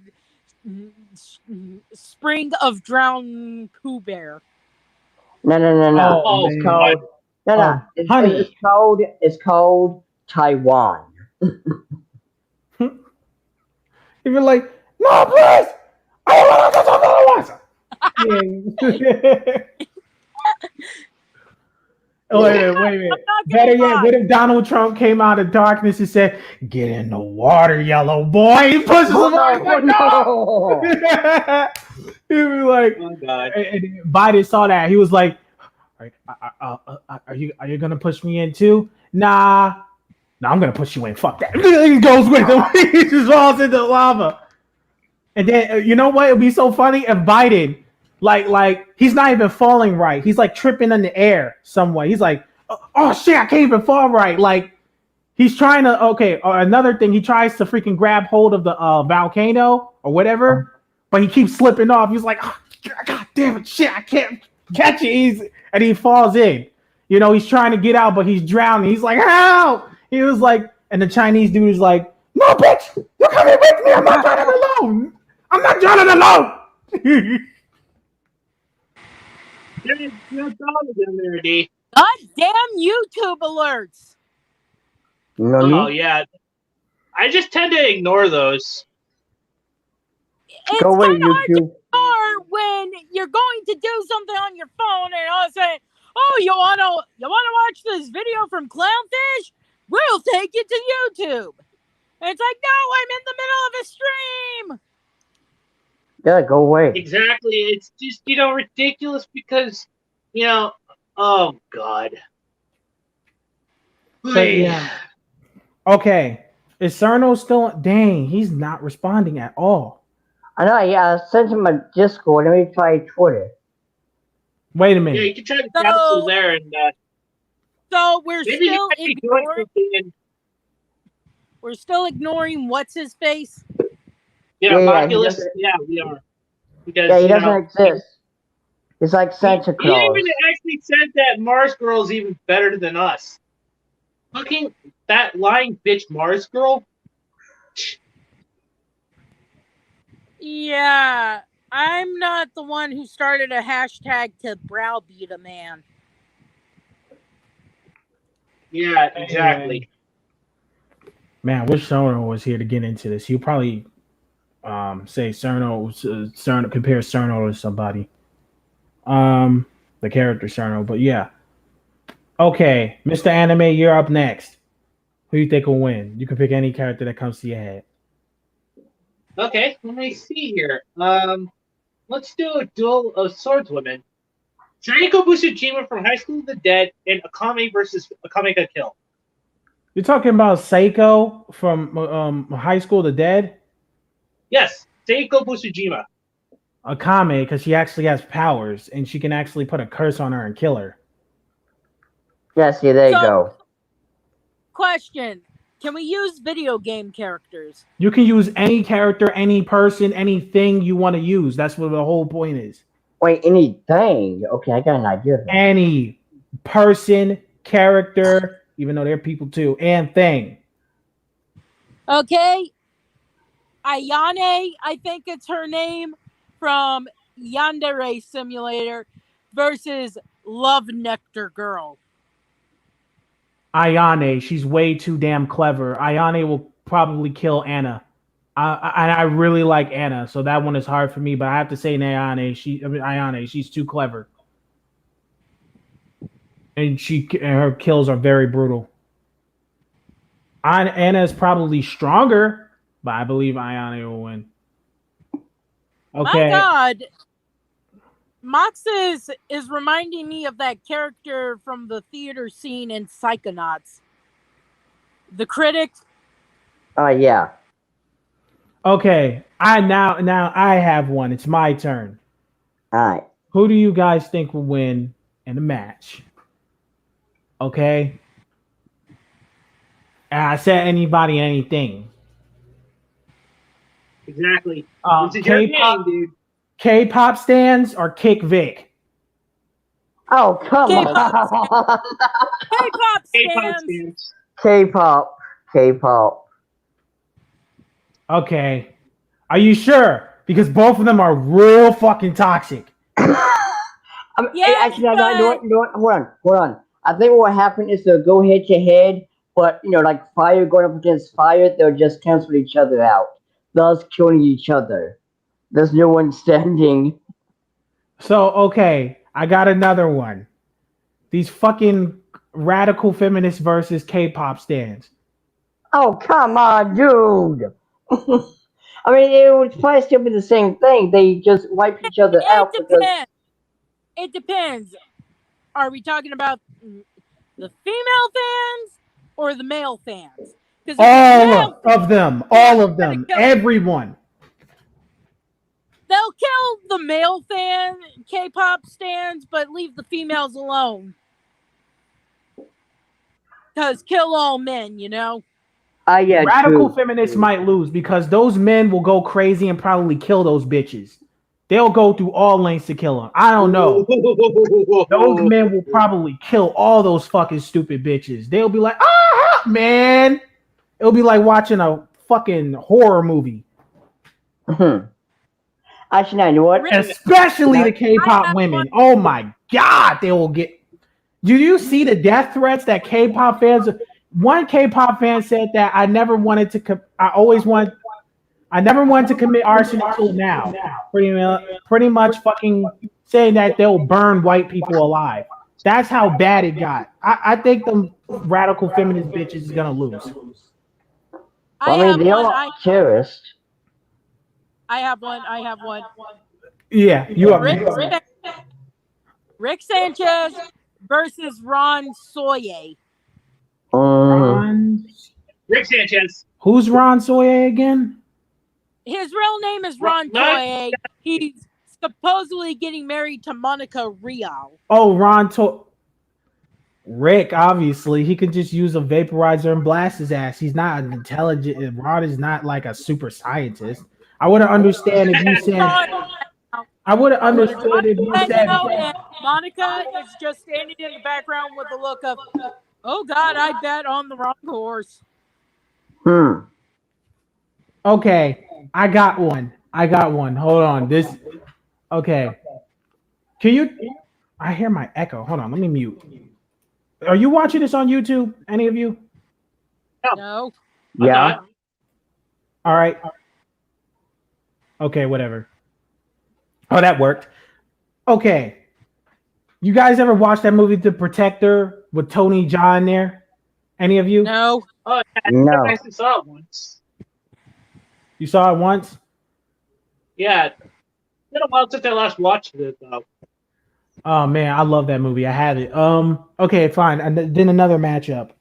Speaker 2: Spring of Drowned Pooh Bear.
Speaker 4: No.
Speaker 5: Oh,
Speaker 4: It's
Speaker 5: man.
Speaker 4: called no.
Speaker 5: Honey.
Speaker 4: It's called Taiwan.
Speaker 5: If you're like, no, please, I don't want to go to the Oh, wait a minute.
Speaker 2: I'm not gonna
Speaker 5: Better yet,
Speaker 2: lie.
Speaker 5: what if Donald Trump came out of darkness and said, "Get in the water, yellow boy"? He pushes him off. Like, no. He was like,
Speaker 1: Oh God.
Speaker 5: and Biden saw that. He was like, "Are you gonna push me in too?" Nah, I'm gonna push you in. Fuck that. He goes with him. He just falls into the lava. And then you know what? It'd be so funny if Biden, like he's not even falling right. He's like tripping in the air some way. He's like, oh shit, I can't even fall right. Like he's trying to. Okay, or another thing, he tries to freaking grab hold of the volcano or whatever, but he keeps slipping off. He's like, oh, God damn it, shit, I can't catch it. And he falls in. You know, he's trying to get out, but he's drowning. He's like, help! He was like, and the Chinese dude is like, no, bitch, you're coming with me. I'm not drowning alone. I'm not drowning alone.
Speaker 1: There's no Donald in there, D.
Speaker 2: Goddamn YouTube alerts.
Speaker 1: Oh yeah, I just tend to ignore those.
Speaker 2: It's
Speaker 4: Go away,
Speaker 2: kind of hard to
Speaker 4: YouTube.
Speaker 2: ignore when you're going to do something on your phone and all of a sudden, oh, you wanna watch this video from Clownfish? We'll take you to YouTube. And it's like, no, I'm in the middle of a stream.
Speaker 4: Yeah, go away.
Speaker 1: Exactly. It's just ridiculous because oh god.
Speaker 5: But yeah. Okay. Is Cerno still? Dang, he's not responding at all.
Speaker 4: I know. Yeah, I sent him a Discord. Let me try Twitter.
Speaker 5: Wait a
Speaker 1: Yeah,
Speaker 5: minute.
Speaker 1: you can try to cancel there and
Speaker 2: So we're
Speaker 1: maybe
Speaker 2: still
Speaker 1: you might be doing
Speaker 2: ignoring.
Speaker 1: something and
Speaker 2: We're still ignoring what's his face.
Speaker 4: Yeah, he
Speaker 1: Moculus.
Speaker 4: doesn't-
Speaker 1: Yeah, we are. Because
Speaker 4: Yeah, he doesn't exist. He's like Santa
Speaker 1: he
Speaker 4: Claus.
Speaker 1: even actually said that Mars Girl's even better than us. Fucking that lying bitch Mars Girl.
Speaker 2: Yeah, I'm not the one who started a hashtag to browbeat a man.
Speaker 1: Yeah, exactly.
Speaker 5: Man, I wish Cerno was here to get into this. He'll probably say Cerno compare Cerno to somebody. The character Cerno, but yeah. Okay, Mr. Anime, you're up next. Who you think will win? You can pick any character that comes to your head.
Speaker 1: Okay, let me see here. Let's do a duel of swordswomen. Draco Busujima from High School of the Dead and Akame versus Akame ga Kill.
Speaker 5: You're talking about Seiko from High School of the Dead?
Speaker 1: Yes, Seiko Busujima.
Speaker 5: Akame, because she actually has powers and she can actually put a curse on her and kill her.
Speaker 4: Yes, yeah, there you go.
Speaker 2: Question: can we use video game characters?
Speaker 5: You can use any character, any person, anything you want to use. That's what the whole point is.
Speaker 4: Wait, anything? Okay, I got an idea. Then.
Speaker 5: Any person, character, even though they're people too, and thing.
Speaker 2: Okay, Ayane, I think it's her name, from Yandere Simulator versus Love Nectar Girl.
Speaker 5: Ayane, she's way too damn clever. Ayane will probably kill Anna. I really like Anna, so that one is hard for me. But I have to say, Ayane, she's too clever, and her kills are very brutal. Anna is probably stronger, but I believe Ayane will win. Okay.
Speaker 2: My God, Moxes is reminding me of that character from the theater scene in Psychonauts. The critic.
Speaker 4: Yeah.
Speaker 5: Okay. Now I have one. It's my turn.
Speaker 4: All right.
Speaker 5: Who do you guys think will win in the match? Okay. I said anybody, anything.
Speaker 1: Exactly. This is your game, dude.
Speaker 5: K-pop stands or Kick Vic?
Speaker 4: Oh, come
Speaker 2: K-pop
Speaker 4: on.
Speaker 2: K-pop
Speaker 1: K-pop
Speaker 2: stands.
Speaker 1: stands.
Speaker 4: K-pop. K-pop.
Speaker 5: Okay. Are you sure? Because both of them are real fucking toxic.
Speaker 2: Yes,
Speaker 4: Actually, no, you know what? Hold on. I think what happened is they'll go head to head, but like fire going up against fire, they'll just cancel each other out, thus killing each other. There's no one standing.
Speaker 5: So, okay, I got another one. These fucking radical feminists versus K-pop stands.
Speaker 4: Oh, come on, dude. I mean, it would probably still be the same thing. They just wipe each other out because.
Speaker 2: It depends. Are we talking about the female fans or the male fans?
Speaker 5: All of them, everyone.
Speaker 2: They'll kill the male fan K-pop stands, but leave the females alone. Because kill all men, you know?
Speaker 4: Yeah,
Speaker 5: radical
Speaker 4: true.
Speaker 5: feminists might lose because those men will go crazy and probably kill those bitches. They'll go through all lengths to kill them. I don't know. Those men will probably kill all those fucking stupid bitches. They'll be like, man. It'll be like watching a fucking horror movie.
Speaker 4: Actually, now, you know what?
Speaker 5: Especially the K-pop women. Oh my God, they will get. Do you see the death threats that K-pop fans? One K-pop fan said that I never wanted to. I never wanted to commit arson until now. Pretty much fucking saying that they'll burn white people alive. That's how bad it got. I think the radical feminist bitches is gonna lose.
Speaker 2: I
Speaker 4: I mean,
Speaker 2: have
Speaker 4: they
Speaker 2: one.
Speaker 4: are terrorists.
Speaker 2: I have one. I have one.
Speaker 5: Yeah, you up
Speaker 2: Rick,
Speaker 5: next.
Speaker 2: Rick, Rick Sanchez versus Ron Soye.
Speaker 5: Ron,
Speaker 1: Rick Sanchez.
Speaker 5: who's Ron Soye again?
Speaker 2: His real name is Ron Soye. He's supposedly getting married to Monica Rial.
Speaker 5: Oh, Rick, obviously, he could just use a vaporizer and blast his ass. He's not an intelligent. Ron is not like a super scientist. I would have understand if you said. I would have understood if you said.
Speaker 2: And Monica is just standing in the background with a look of, oh God, I bet on the wrong horse.
Speaker 5: Okay, I got one. Hold on. Okay. Can you? I hear my echo. Hold on. Let me mute. Are you watching this on YouTube? Any of you?
Speaker 2: No.
Speaker 4: Yeah.
Speaker 5: All right. Okay, whatever. Oh, that worked. Okay. You guys ever watch that movie, The Protector, with Tony Jaa in there? Any of you?
Speaker 2: No.
Speaker 1: Oh, yeah,
Speaker 4: No.
Speaker 1: I actually saw it once.
Speaker 5: You saw it once?
Speaker 1: Yeah. It's been a while since I last watched it, though.
Speaker 5: Oh man, I love that movie. I have it. Okay, fine. And then another matchup.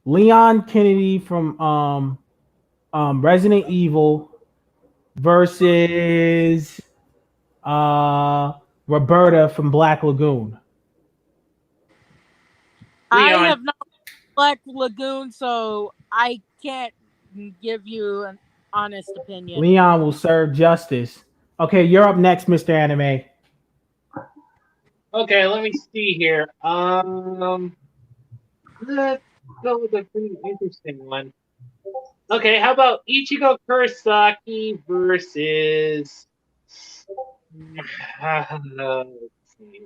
Speaker 5: Leon Kennedy from Resident Evil versus Roberta from Black Lagoon.
Speaker 2: I
Speaker 1: Leon.
Speaker 2: have not Black Lagoon, so I can't give you an honest opinion.
Speaker 5: Leon will serve justice. Okay, you're up next, Mr. Anime.
Speaker 1: Okay, let me see here. Let's go with a pretty interesting one. Okay, how about Ichigo Kurosaki versus let's see.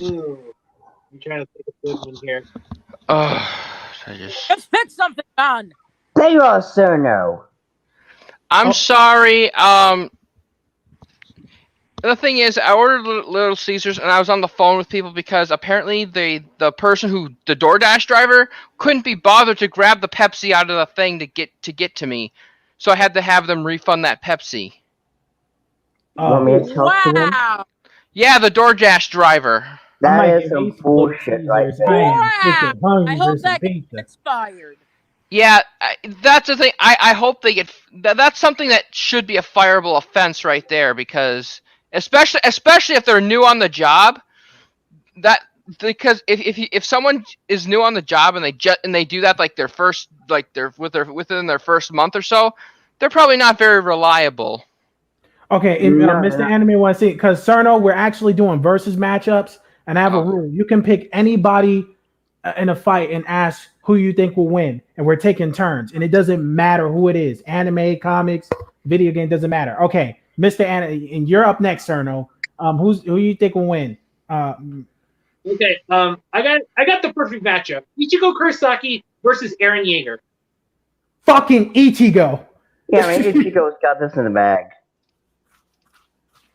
Speaker 1: Ooh, I'm trying to think of a good one here.
Speaker 2: Just pick something on.
Speaker 4: They are Cerno.
Speaker 3: I'm sorry. The thing is, I ordered Little Caesars and I was on the phone with people because apparently the DoorDash driver couldn't be bothered to grab the Pepsi out of the thing to get to me, so I had to have them refund that Pepsi.
Speaker 4: Want me to talk to them?
Speaker 2: Wow.
Speaker 3: Yeah, the DoorDash driver.
Speaker 4: That is some bullshit right there.
Speaker 2: I hope that gets expired.
Speaker 3: Yeah, that's the thing. I hope they get. That's something that should be a fireable offense right there, because especially if they're new on the job. Because if someone is new on the job and they do that like within their first month or so, they're probably not very reliable.
Speaker 5: Okay, Mr. Anime wants to see, because Cerno, we're actually doing versus matchups, and I have a rule. You can pick anybody in a fight and ask who you think will win, and we're taking turns, and it doesn't matter who it is. Anime, comics, video game, doesn't matter. Okay, Mr. Anime, and you're up next, Cerno. Who you think will win?
Speaker 1: Okay, I got the perfect matchup. Ichigo Kurosaki versus Eren Yeager.
Speaker 5: Fucking Ichigo.
Speaker 4: Yeah, I mean, Ichigo's got this in the bag.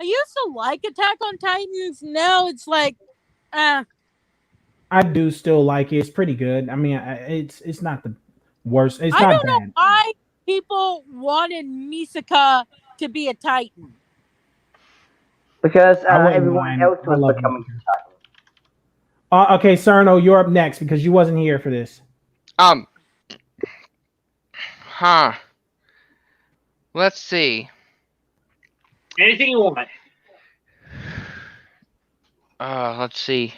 Speaker 2: I used to like Attack on Titans. Now it's like,
Speaker 5: I do still like it. It's pretty good. I mean, it's not the worst. It's not bad.
Speaker 2: I don't know why people wanted Misaka to be a Titan.
Speaker 4: Because everyone else was becoming a Titan.
Speaker 5: Okay, Cerno, you're up next because you wasn't here for this.
Speaker 3: Let's see.
Speaker 1: Anything you want.
Speaker 3: Let's see.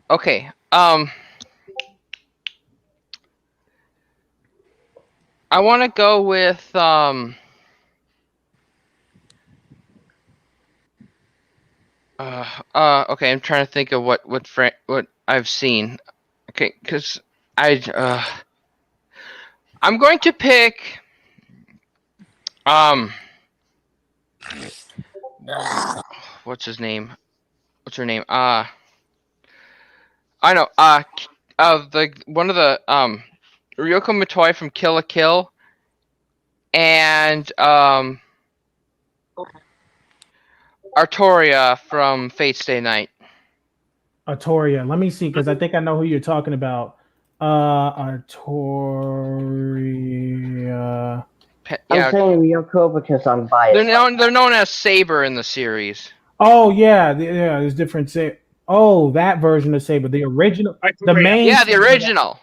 Speaker 3: Okay. I want to go with okay, I'm trying to think of what I've seen. Okay, because I I'm going to pick. What's his name? What's her name? I know. The one of the Ryoko Matoi from Kill la Kill, and Artoria from Fate Stay Night.
Speaker 5: Artoria. Let me see, because I think I know who you're talking about. Artoria.
Speaker 4: I'm saying Ryoko because I'm biased.
Speaker 3: They're known as Saber in the series.
Speaker 5: Oh yeah, there's different. Oh, that version of Saber, the original, the main.
Speaker 3: Yeah, the original.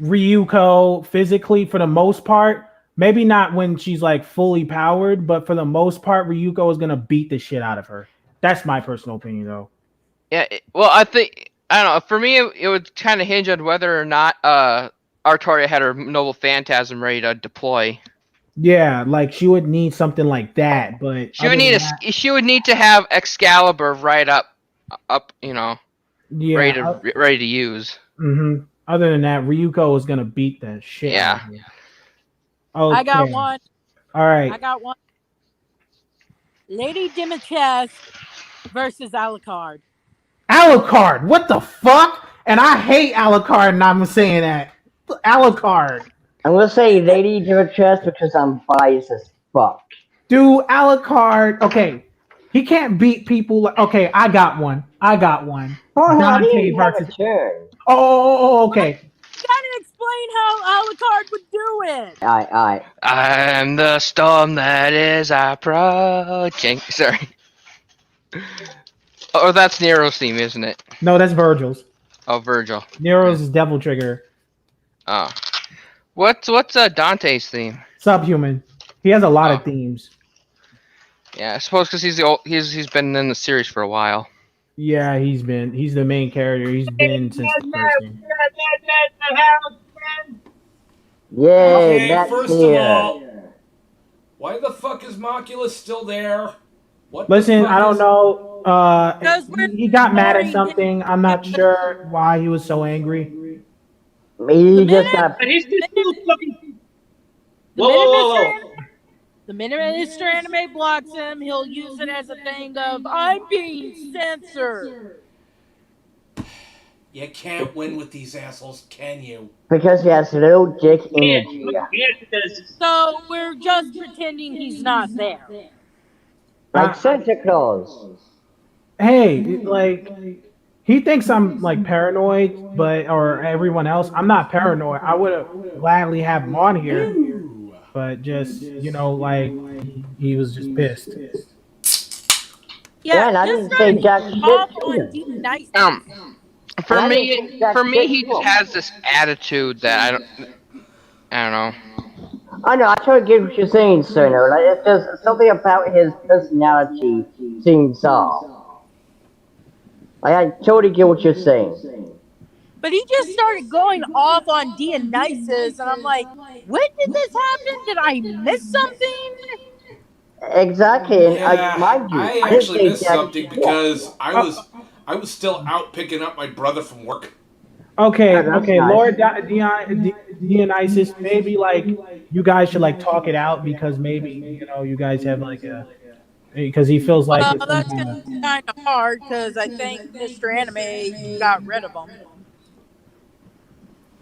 Speaker 5: Ryuko physically, for the most part, maybe not when she's like fully powered, but for the most part, Ryuko is gonna beat the shit out of her. That's my personal opinion, though.
Speaker 3: Yeah, well, I don't know. For me, it would kind of hinge on whether or not Artoria had her Noble Phantasm ready to deploy.
Speaker 5: Yeah, like she would need something like that, but
Speaker 3: she would need to have Excalibur right up,
Speaker 5: yeah,
Speaker 3: ready to use.
Speaker 5: Mm-hmm. Other than that, Ryuko is gonna beat the shit.
Speaker 3: Yeah.
Speaker 5: Okay.
Speaker 2: I got one.
Speaker 5: All right.
Speaker 2: I got one. Lady Dimitrescu versus Alucard.
Speaker 5: Alucard, what the fuck? And I hate Alucard, and I'm saying that. Alucard.
Speaker 4: I'm gonna say Lady Dimitrescu because I'm biased as fuck.
Speaker 5: Dude, Alucard, okay. He can't beat people like, okay, I got one.
Speaker 4: Oh,
Speaker 5: Dante versus. Okay.
Speaker 2: You gotta explain how Alucard would do it.
Speaker 4: Alright.
Speaker 3: I'm the storm that is approaching. Sorry. Oh, that's Nero's theme, isn't it?
Speaker 5: No, that's Virgil's.
Speaker 3: Oh, Virgil.
Speaker 5: Nero's is Devil Trigger.
Speaker 3: Oh. What's Dante's theme?
Speaker 5: Subhuman. He has a lot of themes.
Speaker 3: Yeah, I suppose because he's been in the series for a while.
Speaker 5: Yeah, he's the main character. He's been since the first game.
Speaker 4: Yay,
Speaker 7: Okay, first of all, why the fuck is Moculus still there? What
Speaker 5: Listen, I don't know. He got mad at something. I'm not sure why he was so angry.
Speaker 4: He just got.
Speaker 2: The minute Mr. Anime blocks him, he'll use it as a thing of, I'm being censored.
Speaker 7: You can't win with these assholes, can you?
Speaker 4: Because he has little dick energy.
Speaker 2: So we're just pretending he's not there.
Speaker 4: Like Santa Claus.
Speaker 5: Hey, like, he thinks I'm like paranoid, or everyone else. I'm not paranoid. I would have gladly have him on here, but just like he was just pissed.
Speaker 2: Yeah,
Speaker 4: I didn't say jack shit.
Speaker 3: For me, he just has this attitude that I don't know.
Speaker 4: I know, I totally get what you're saying, Cerno. Like, it's just something about his personality seems off. Like, I totally get what you're saying.
Speaker 2: But he just started going off on Dionysus, and I'm like, when did this happen? Did I miss something?
Speaker 4: Exactly, and
Speaker 7: Yeah,
Speaker 4: mind you,
Speaker 7: I actually missed something because I was still out picking up my brother from work.
Speaker 5: Okay,
Speaker 4: nice.
Speaker 5: Lord Dionysus, maybe like you guys should like talk it out because maybe you guys have like because he feels like
Speaker 2: Well, that's kind of hard because I think Mr. Anime got rid of him.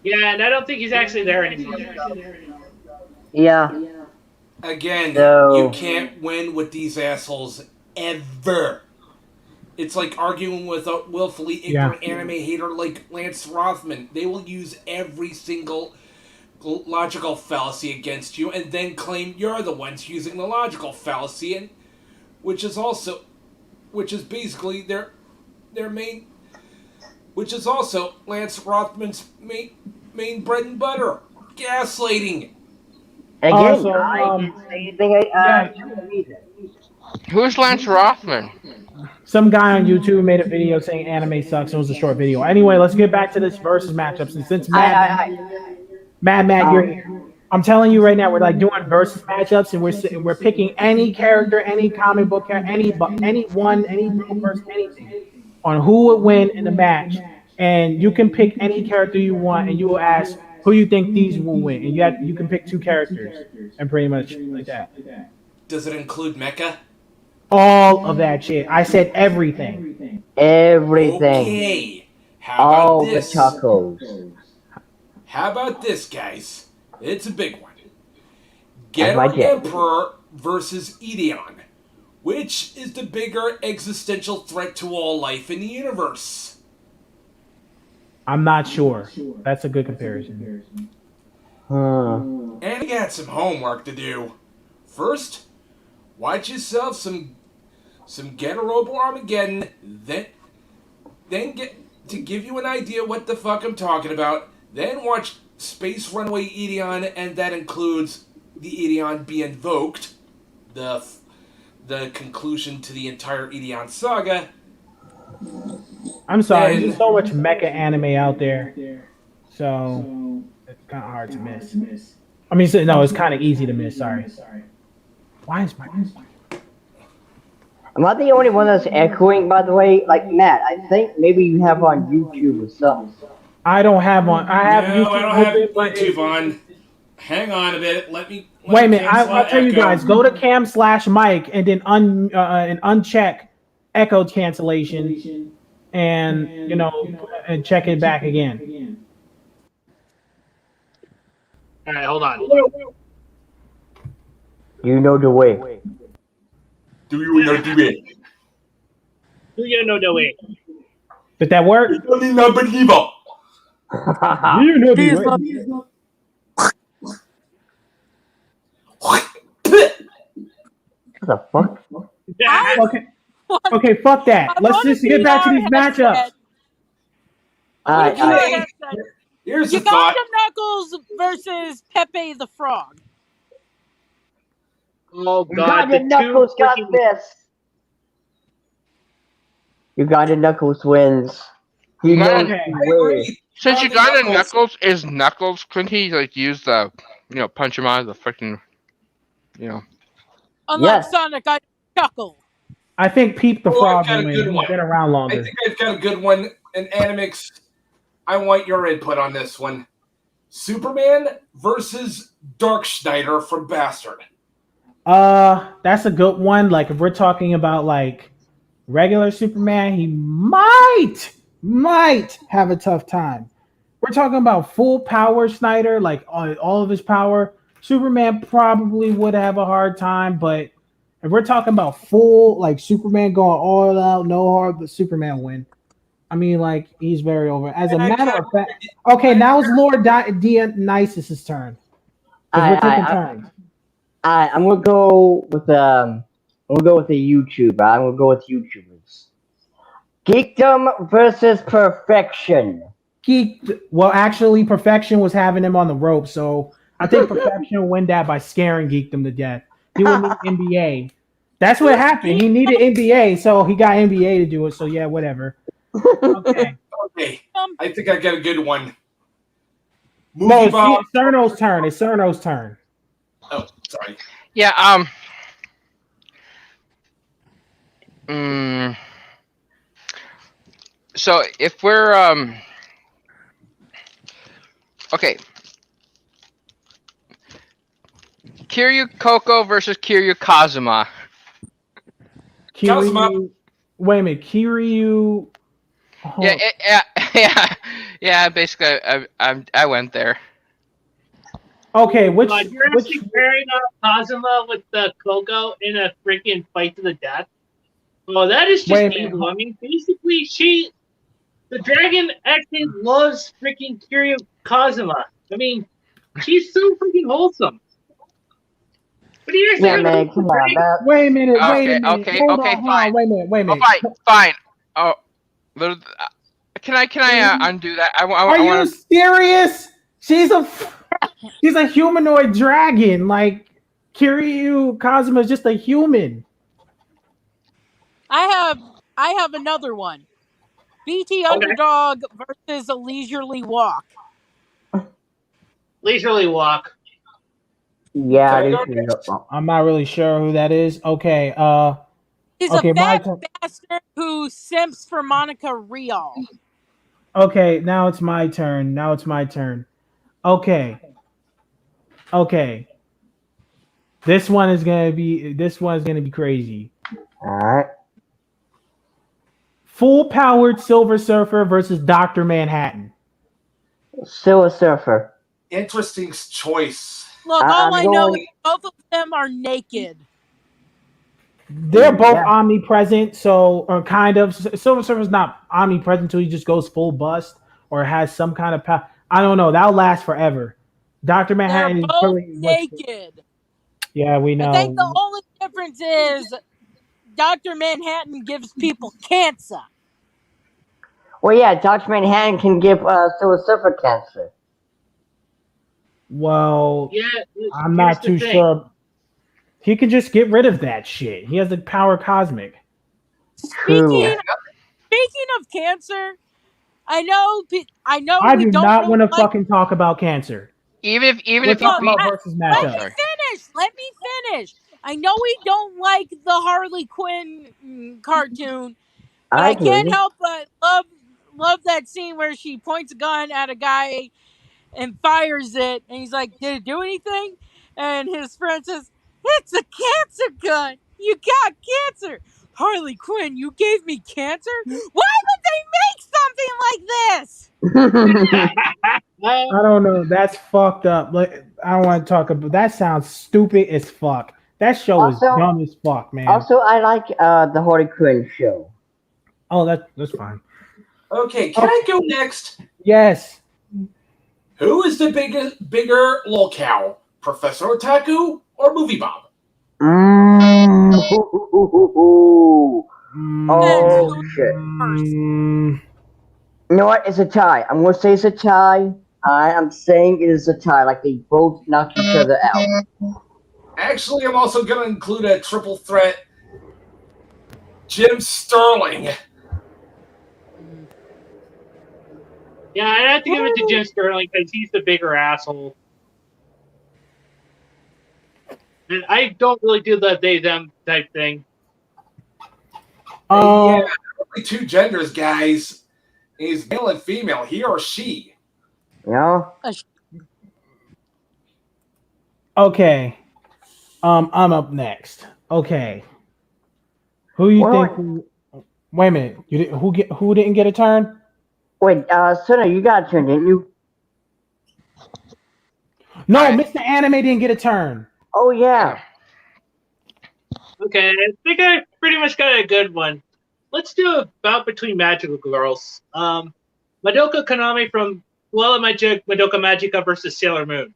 Speaker 1: Yeah, and I don't think he's actually there anymore.
Speaker 4: Yeah.
Speaker 7: Again,
Speaker 4: No.
Speaker 7: you can't win with these assholes ever. It's like arguing with a willfully ignorant anime hater like Lance Rothman. They will use every single logical fallacy against you and then claim you're the ones using the logical fallacy, and which is basically their main, which is also Lance Rothman's main bread and butter, gaslighting.
Speaker 4: Again,
Speaker 5: Also,
Speaker 4: I didn't say anything.
Speaker 3: Who's Lance Rothman?
Speaker 5: Some guy on YouTube made a video saying anime sucks. It was a short video. Anyway, let's get back to this versus matchups. And since Mad Matt, you're here. I'm telling you right now, we're like doing versus matchups, and we're picking any character, any comic book character, any person, anything on who would win in the match. And you can pick any character you want, and you will ask who you think these will win, and you can pick two characters and pretty much like that.
Speaker 7: Does it include Mecha?
Speaker 5: All of that shit. I said everything.
Speaker 4: Everything.
Speaker 7: Okay. How about
Speaker 4: All the
Speaker 7: this?
Speaker 4: tacos.
Speaker 7: How about this, guys? It's a big one.
Speaker 4: That's my
Speaker 7: Getter
Speaker 4: jet.
Speaker 7: Emperor versus Ideon. Which is the bigger existential threat to all life in the universe?
Speaker 5: I'm not sure. That's a good comparison.
Speaker 4: Hmm.
Speaker 7: And you got some homework to do. First, watch yourself some Getter Robo Armageddon, then get to give you an idea what the fuck I'm talking about. Then watch Space Runway Ideon, and that includes the Ideon be invoked, the conclusion to the entire Ideon saga.
Speaker 5: I'm sorry,
Speaker 7: Then-
Speaker 5: there's so much mecha anime out there, so it's kind of hard to miss. I mean, no, it's kind of easy to miss. Sorry. Why is my?
Speaker 4: Am I the only one that's echoing, by the way? Like, Matt, I think maybe you have on YouTube or something.
Speaker 5: I don't have one. I have
Speaker 7: No,
Speaker 5: YouTube
Speaker 7: I don't have
Speaker 5: open, but
Speaker 7: YouTube on. Hang on a bit. Let me.
Speaker 5: wait a minute.
Speaker 7: cancel
Speaker 5: I'll tell you
Speaker 7: echo.
Speaker 5: guys. Go to cam/mic and then uncheck echo cancellation, and and check it back again.
Speaker 1: All right, hold on.
Speaker 4: You know the way.
Speaker 7: Do you know the way?
Speaker 1: Do you know the way?
Speaker 5: Did that work?
Speaker 7: Only not believer.
Speaker 5: You know the
Speaker 4: What the fuck?
Speaker 5: Okay. Okay, fuck that. Let's just get back to these matchups.
Speaker 4: Alright, alright.
Speaker 7: Here's a
Speaker 2: Uganda
Speaker 7: thought.
Speaker 2: Knuckles versus Pepe the Frog.
Speaker 1: Oh god,
Speaker 4: Uganda
Speaker 1: the
Speaker 4: Knuckles got this. Uganda Knuckles wins. He knows
Speaker 5: Okay.
Speaker 4: the way.
Speaker 3: Since Uganda Knuckles is Knuckles, couldn't he like use the punch him out of the freaking
Speaker 2: Unlike
Speaker 4: Yes.
Speaker 2: Sonic, I chuckle.
Speaker 5: I think Peep the
Speaker 7: Oh,
Speaker 5: Frog
Speaker 7: I've got a
Speaker 5: will win.
Speaker 7: good
Speaker 5: He's
Speaker 7: one.
Speaker 5: been around
Speaker 7: I
Speaker 5: longer.
Speaker 7: think I've got a good one. And Animix, I want your input on this one. Superman versus Dark Schneider from Bastard.
Speaker 5: That's a good one. Like if we're talking about like regular Superman, he might have a tough time. We're talking about full power Snyder, like all of his power. Superman probably would have a hard time, but if we're talking about full, like Superman going all out, no hard, but Superman win. I mean, like he's very over. As a matter of fact, okay, now it's Lord Dionysus's turn. 'Cause we're taking turns.
Speaker 4: I'm gonna go with the YouTuber. I'm gonna go with YouTubers. Geekdom versus Perfection.
Speaker 5: Well, actually, Perfection was having him on the rope, so I think Perfection will win that by scaring Geekdom to death. He would need NBA. That's what happened. He needed NBA, so he got NBA to do it. So yeah, whatever. Okay.
Speaker 7: Okay, I think I got a good one.
Speaker 5: No,
Speaker 7: Movie Bob.
Speaker 5: it's Cerno's turn. It's Cerno's turn.
Speaker 7: Oh, sorry.
Speaker 3: Yeah. So if we're okay, Kiryu Coco versus Kiryu Kazuma.
Speaker 5: Kiryu. Wait a minute, Kiryu. Oh,
Speaker 3: Yeah. Basically, I went there.
Speaker 5: Okay, which
Speaker 1: You're actually pairing up Kazuma with the Coco in a freaking fight to the death. Well, that is
Speaker 5: Wait a
Speaker 1: just
Speaker 5: minute.
Speaker 1: evil. I mean, basically, the dragon actually loves freaking Kiryu Kazuma. I mean, she's so freaking wholesome. What do you
Speaker 4: Yeah, man, come on, man.
Speaker 5: Wait a minute.
Speaker 3: Okay,
Speaker 5: Hold on,
Speaker 3: fine.
Speaker 5: wait a minute.
Speaker 3: Oh, fine. Oh, can I undo that?
Speaker 5: Are you
Speaker 3: wanna...
Speaker 5: serious? She's a humanoid dragon. Like Kiryu Kazuma is just a human.
Speaker 2: I have another one. BT Underdog versus a Leisurely Walk.
Speaker 1: Leisurely Walk.
Speaker 4: Yeah,
Speaker 7: Can I
Speaker 4: I
Speaker 7: go
Speaker 4: didn't know.
Speaker 5: I'm not really sure who that is. Okay.
Speaker 2: He's
Speaker 5: Okay,
Speaker 2: a
Speaker 5: my
Speaker 2: fat
Speaker 5: turn.
Speaker 2: bastard who simps for Monica Rial.
Speaker 5: Okay, now it's my turn. Okay. Okay. This one is gonna be crazy.
Speaker 4: All right.
Speaker 5: Full powered Silver Surfer versus Doctor Manhattan.
Speaker 4: Silver Surfer.
Speaker 7: Interesting choice.
Speaker 2: Look,
Speaker 4: I-
Speaker 2: all
Speaker 4: I'm
Speaker 2: I know is
Speaker 4: going.
Speaker 2: both of them are naked.
Speaker 5: They're both
Speaker 4: Yeah.
Speaker 5: omnipresent, so or kind of. Silver Surfer's not omnipresent until he just goes full bust or has some kind of power. I don't know. That'll last forever. Doctor
Speaker 2: They're
Speaker 5: Manhattan is
Speaker 2: both
Speaker 5: pretty much.
Speaker 2: naked.
Speaker 5: Yeah, we
Speaker 2: I think the
Speaker 5: know.
Speaker 2: only difference is Dr. Manhattan gives people cancer.
Speaker 4: Well, yeah, Dr. Manhattan can give Silver Surfer cancer.
Speaker 5: Well,
Speaker 1: Yeah,
Speaker 5: I'm
Speaker 1: here's
Speaker 5: not
Speaker 1: the
Speaker 5: too
Speaker 1: thing.
Speaker 5: sure. He can just get rid of that shit. He has the power cosmic.
Speaker 4: True.
Speaker 2: Speaking of cancer, I know
Speaker 5: I
Speaker 2: we
Speaker 5: do
Speaker 2: don't
Speaker 5: not
Speaker 2: really
Speaker 5: want to
Speaker 2: like.
Speaker 5: fucking talk about cancer.
Speaker 3: Even
Speaker 5: We're
Speaker 3: if you
Speaker 5: talking
Speaker 3: beat,
Speaker 5: about versus
Speaker 2: Let
Speaker 3: oh,
Speaker 2: me
Speaker 5: matchup.
Speaker 3: sorry.
Speaker 2: finish. Let me finish. I know we don't like the Harley Quinn cartoon, but
Speaker 4: I
Speaker 2: I can't
Speaker 4: do.
Speaker 2: help but love that scene where she points a gun at a guy and fires it, and he's like, "Did it do anything?" And his friend says, "It's a cancer gun. You got cancer." Harley Quinn, you gave me cancer? Why would they make something like this?
Speaker 5: I don't know. That's fucked up. Like, I don't want to talk about. That sounds stupid as fuck. That show is
Speaker 4: Also,
Speaker 5: dumb as fuck, man.
Speaker 4: also, I like the Harley Quinn show.
Speaker 5: Oh, that's fine.
Speaker 7: Okay, can I go next?
Speaker 5: Yes.
Speaker 7: Who is the bigger lolcow? Professor Otaku or Movie Bob?
Speaker 4: Mm.
Speaker 2: Depends
Speaker 4: Oh
Speaker 2: who's
Speaker 4: shit!
Speaker 2: first.
Speaker 4: You know what? It's a tie. I'm gonna say it's a tie. I am saying it is a tie. Like they both knock each other out.
Speaker 7: Actually, I'm also going to include a triple threat. Jim Sterling.
Speaker 1: Yeah, I'd have to give it to Jim Sterling because he's the bigger asshole. And I don't really do the they-them type thing.
Speaker 7: Yeah,
Speaker 5: Um.
Speaker 7: only two genders, guys. He's male and female, he or she.
Speaker 4: You know?
Speaker 5: Okay. I'm up next. Okay. Who you
Speaker 4: Well,
Speaker 5: think? Wait a minute. Who didn't get a turn?
Speaker 4: wait, Sona, you got a turn, didn't you?
Speaker 5: No,
Speaker 3: All right.
Speaker 5: Mr. Anime didn't get a turn.
Speaker 4: Oh yeah.
Speaker 1: Okay, I think I pretty much got a good one. Let's do a bout between magical girls. Madoka Kaname from Full Magic Madoka Magica versus Sailor Moon.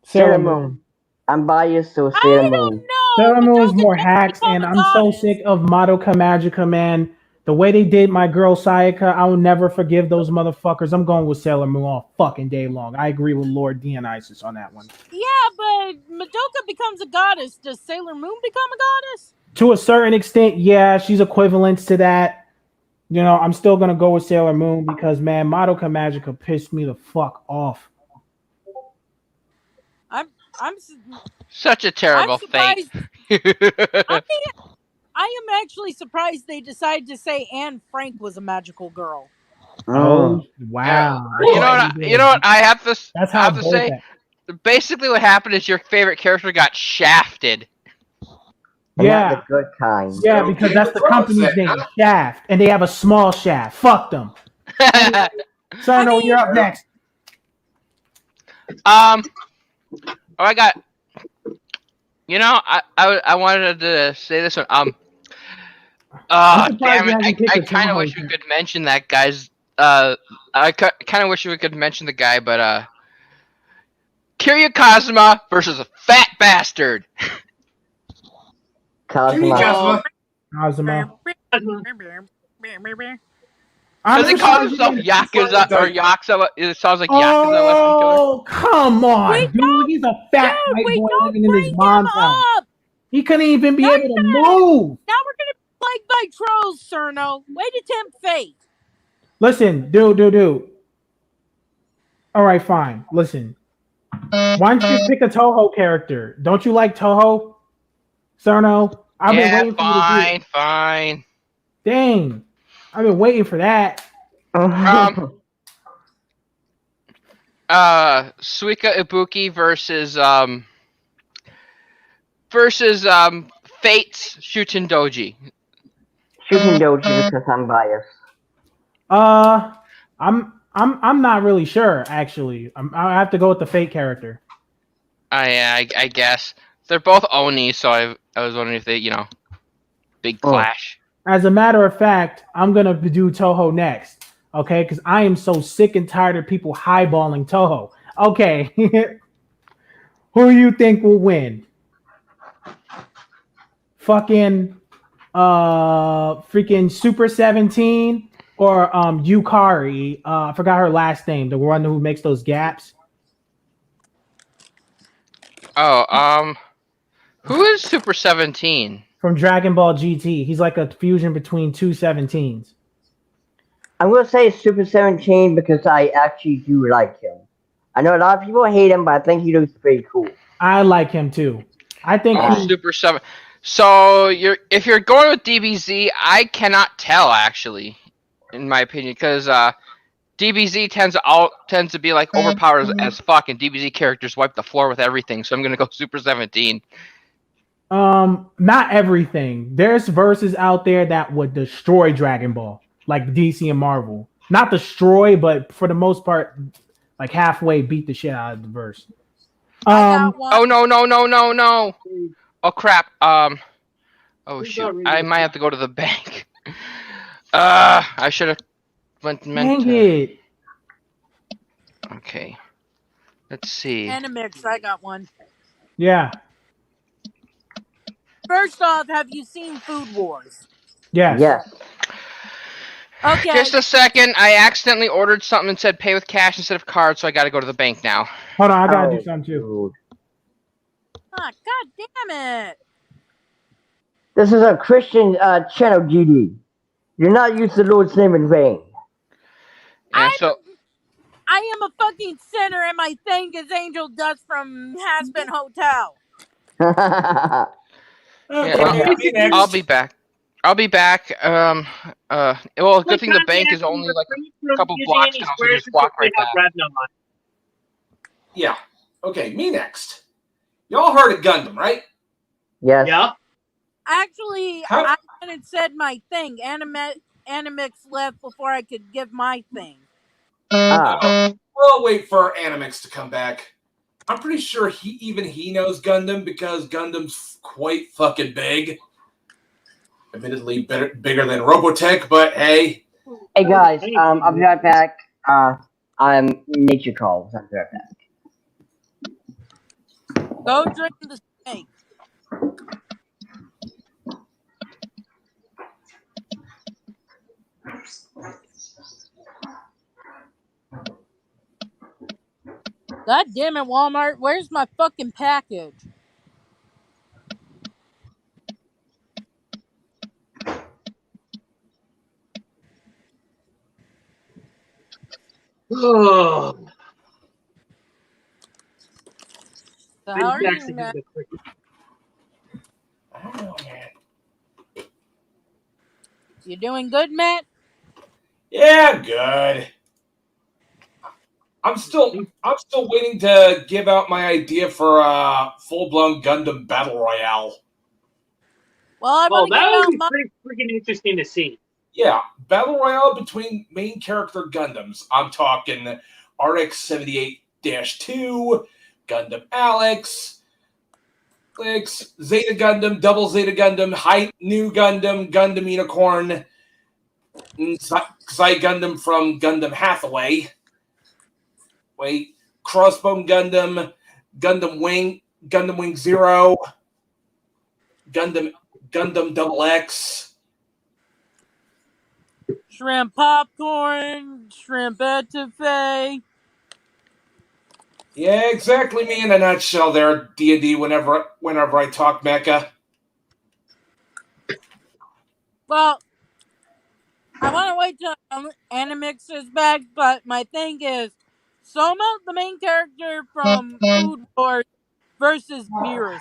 Speaker 4: Sailor Moon. I'm biased, so
Speaker 2: I
Speaker 4: Sailor
Speaker 2: don't
Speaker 4: Moon.
Speaker 2: know.
Speaker 5: Sailor Moon is
Speaker 2: Madoka
Speaker 5: more
Speaker 2: just
Speaker 5: hacks,
Speaker 2: become
Speaker 5: and
Speaker 2: a
Speaker 5: I'm so
Speaker 2: goddess.
Speaker 5: sick of Madoka Magica, man. The way they did my girl Sayaka, I will never forgive those motherfuckers. I'm going with Sailor Moon all fucking day long. I agree with Lord Dionysus on that one.
Speaker 2: Yeah, but Madoka becomes a goddess. Does Sailor Moon become a goddess?
Speaker 5: To a certain extent, yeah, she's equivalent to that. You know, I'm still gonna go with Sailor Moon because man, Madoka Magica pissed me the fuck off.
Speaker 2: I'm
Speaker 3: Such a terrible fate.
Speaker 2: surprised. I am actually surprised they decided to say Anne Frank was a magical girl.
Speaker 5: Oh
Speaker 4: Mm.
Speaker 5: wow!
Speaker 3: You know what? You know what? I have to.
Speaker 5: That's
Speaker 3: I
Speaker 5: how
Speaker 3: have to
Speaker 5: both
Speaker 3: say.
Speaker 5: that.
Speaker 3: Basically, what happened is your favorite character got shafted.
Speaker 4: And not
Speaker 5: Yeah,
Speaker 4: the good kind.
Speaker 5: yeah,
Speaker 7: So
Speaker 5: because
Speaker 7: Game
Speaker 5: that's
Speaker 7: of
Speaker 5: the
Speaker 7: Thrones
Speaker 5: company's
Speaker 7: then,
Speaker 5: name,
Speaker 7: huh?
Speaker 5: Shaft, and they have a small shaft. Fuck them. Sarno, you're up next.
Speaker 3: Oh, I got. You know, I wanted to say this one.
Speaker 5: I'm surprised
Speaker 3: Damn
Speaker 5: you
Speaker 3: it!
Speaker 5: haven't picked
Speaker 3: I
Speaker 5: a
Speaker 3: kind of
Speaker 5: Toho
Speaker 3: wish we
Speaker 5: yet.
Speaker 3: could mention that guy's. I kind of wish we could mention the guy, but Kiryu Kazuma versus a fat bastard.
Speaker 4: Kazuma.
Speaker 5: Kazuma. I'm
Speaker 3: Because he calls
Speaker 5: surprised you
Speaker 3: himself
Speaker 5: didn't.
Speaker 3: Yakuza or Yakuza. It sounds like Yakuza Western Killer.
Speaker 5: Oh, come on, dude. He's a fat
Speaker 2: Dude,
Speaker 5: white
Speaker 2: we
Speaker 5: boy
Speaker 2: don't
Speaker 5: living in his
Speaker 2: bring him
Speaker 5: mom's house.
Speaker 2: up.
Speaker 5: He couldn't even be
Speaker 2: Now
Speaker 5: able to move.
Speaker 2: Now we're gonna be plagued by trolls, Cerno. Way to tempt fate.
Speaker 5: Listen, dude. All right, fine. Listen. Why don't you just pick a Toho character? Don't you like Toho, Cerno? I've been waiting for you to do it.
Speaker 3: Fine.
Speaker 5: Dang. I've been waiting for that.
Speaker 3: Suika Ibuki versus Fate's Shuten Doji.
Speaker 4: Shooting Doji because I'm biased.
Speaker 5: I'm not really sure actually. I have to go with the Fate character.
Speaker 3: I guess they're both Oni, so I was wondering if they, big clash.
Speaker 5: As a matter of fact, I'm gonna do Toho next. Okay, because I am so sick and tired of people highballing Toho. Okay, who do you think will win? Fucking freaking Super 17 or Yukari? I forgot her last name. The one who makes those gaps.
Speaker 3: Oh, who is Super 17?
Speaker 5: From Dragon Ball GT. He's like a fusion between two 17s.
Speaker 4: I'm gonna say Super 17 because I actually do like him. I know a lot of people hate him, but I think he looks pretty cool.
Speaker 5: I like him too. I think
Speaker 3: Super 7. So if you're going with DBZ, I cannot tell actually, in my opinion, because DBZ tends to be like overpowered as fuck, and DBZ characters wipe the floor with everything. So I'm gonna go Super 17.
Speaker 5: Not everything. There's verses out there that would destroy Dragon Ball, like DC and Marvel. Not destroy, but for the most part, like halfway beat the shit out of the verse.
Speaker 2: I got one.
Speaker 3: Oh no! Oh crap! Oh shoot! I might have to go to the bank. I should have meant
Speaker 5: Dang
Speaker 3: to.
Speaker 5: it.
Speaker 3: Okay. Let's see.
Speaker 2: Animix, I got one.
Speaker 5: Yeah.
Speaker 2: First off, have you seen Food Wars?
Speaker 5: Yes.
Speaker 4: Yes.
Speaker 2: Okay.
Speaker 3: Just a second. I accidentally ordered something and said pay with cash instead of card, so I got to go to the bank now.
Speaker 5: Hold on, I gotta do something too.
Speaker 2: Ah, god damn it!
Speaker 4: This is a Christian channel, GD. You're not using the Lord's name in vain.
Speaker 3: Yeah,
Speaker 2: I am a fucking sinner, and my thing is Angel Dust from Hazbin Hotel.
Speaker 3: Yeah, I'll be back. I'll be back. Well, good thing the bank is only like a couple blocks now, so just walk right back.
Speaker 7: Yeah. Okay, me next. Y'all heard of Gundam, right?
Speaker 4: Yes.
Speaker 1: Yeah.
Speaker 2: Actually, I hadn't said my thing. Animix left before I could give my thing.
Speaker 7: We'll wait for Animix to come back. I'm pretty sure he knows Gundam because Gundam's quite fucking big. Admittedly, bigger than Robotech, but hey.
Speaker 4: Hey guys, I'll be right back. I'm nature calls. I'll be right back.
Speaker 2: Go drink the snake. God damn it, Walmart. Where's my fucking package?
Speaker 1: Oh.
Speaker 2: So how are you, Matt?
Speaker 7: I don't know, man.
Speaker 2: You doing good, Matt?
Speaker 7: Yeah, good. I'm still waiting to give out my idea for a full-blown Gundam Battle Royale.
Speaker 2: Well, I want to give
Speaker 1: that would
Speaker 2: out
Speaker 1: be
Speaker 2: my...
Speaker 1: pretty freaking interesting to see.
Speaker 7: Yeah, Battle Royale between main character Gundams. I'm talking RX-78-2, Gundam Alex, Zeta Gundam, Double Zeta Gundam, New Gundam, Gundam Unicorn, Xi Gundam from Gundam Hathaway. Crossbone Gundam, Gundam Wing Zero, Gundam Double X.
Speaker 2: Shrimp popcorn, shrimp etouffee.
Speaker 7: Yeah, exactly me in a nutshell there, D&D, whenever I talk mecha.
Speaker 2: Well, I want to wait till Animix is back, but my thing is Soma, the main character from Food Wars, versus Beerus.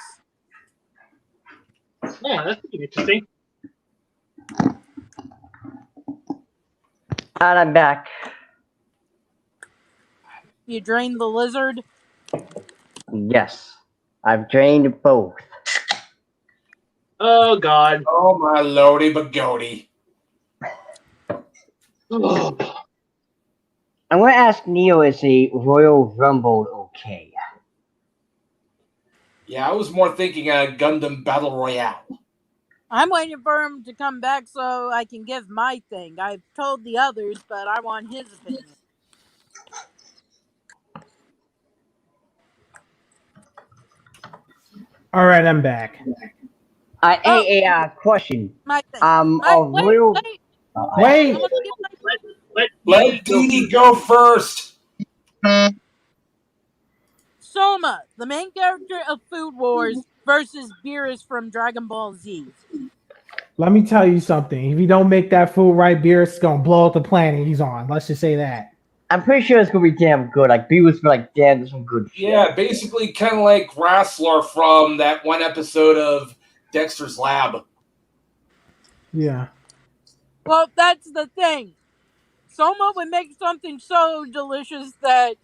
Speaker 1: Yeah, that's pretty interesting.
Speaker 4: And I'm back.
Speaker 2: You drained the lizard.
Speaker 4: Yes, I've drained both.
Speaker 1: Oh God.
Speaker 7: Oh my lordy bagody.
Speaker 1: Oh.
Speaker 4: I'm gonna ask Neo, is a Royal Rumble okay?
Speaker 7: Yeah, I was more thinking Gundam Battle Royale.
Speaker 2: I'm waiting for him to come back so I can give my thing. I've told the others, but I want his opinion.
Speaker 5: All right, I'm back.
Speaker 4: Question.
Speaker 2: My thing.
Speaker 4: A Royal.
Speaker 2: Wait.
Speaker 5: Wait.
Speaker 2: I want to give my
Speaker 1: Let
Speaker 7: Let Dee go first.
Speaker 2: Soma, the main character of Food Wars, versus Beerus from Dragon Ball Z.
Speaker 5: Let me tell you something. If you don't make that food right, Beerus is gonna blow up the planet he's on. Let's just say that.
Speaker 4: I'm pretty sure it's gonna be damn good. Like Beavis be like, damn, there's some good shit.
Speaker 7: Yeah, basically kind of like Wrestler from that one episode of Dexter's Lab.
Speaker 5: Yeah.
Speaker 2: Well, that's the thing. Soma would make something so delicious that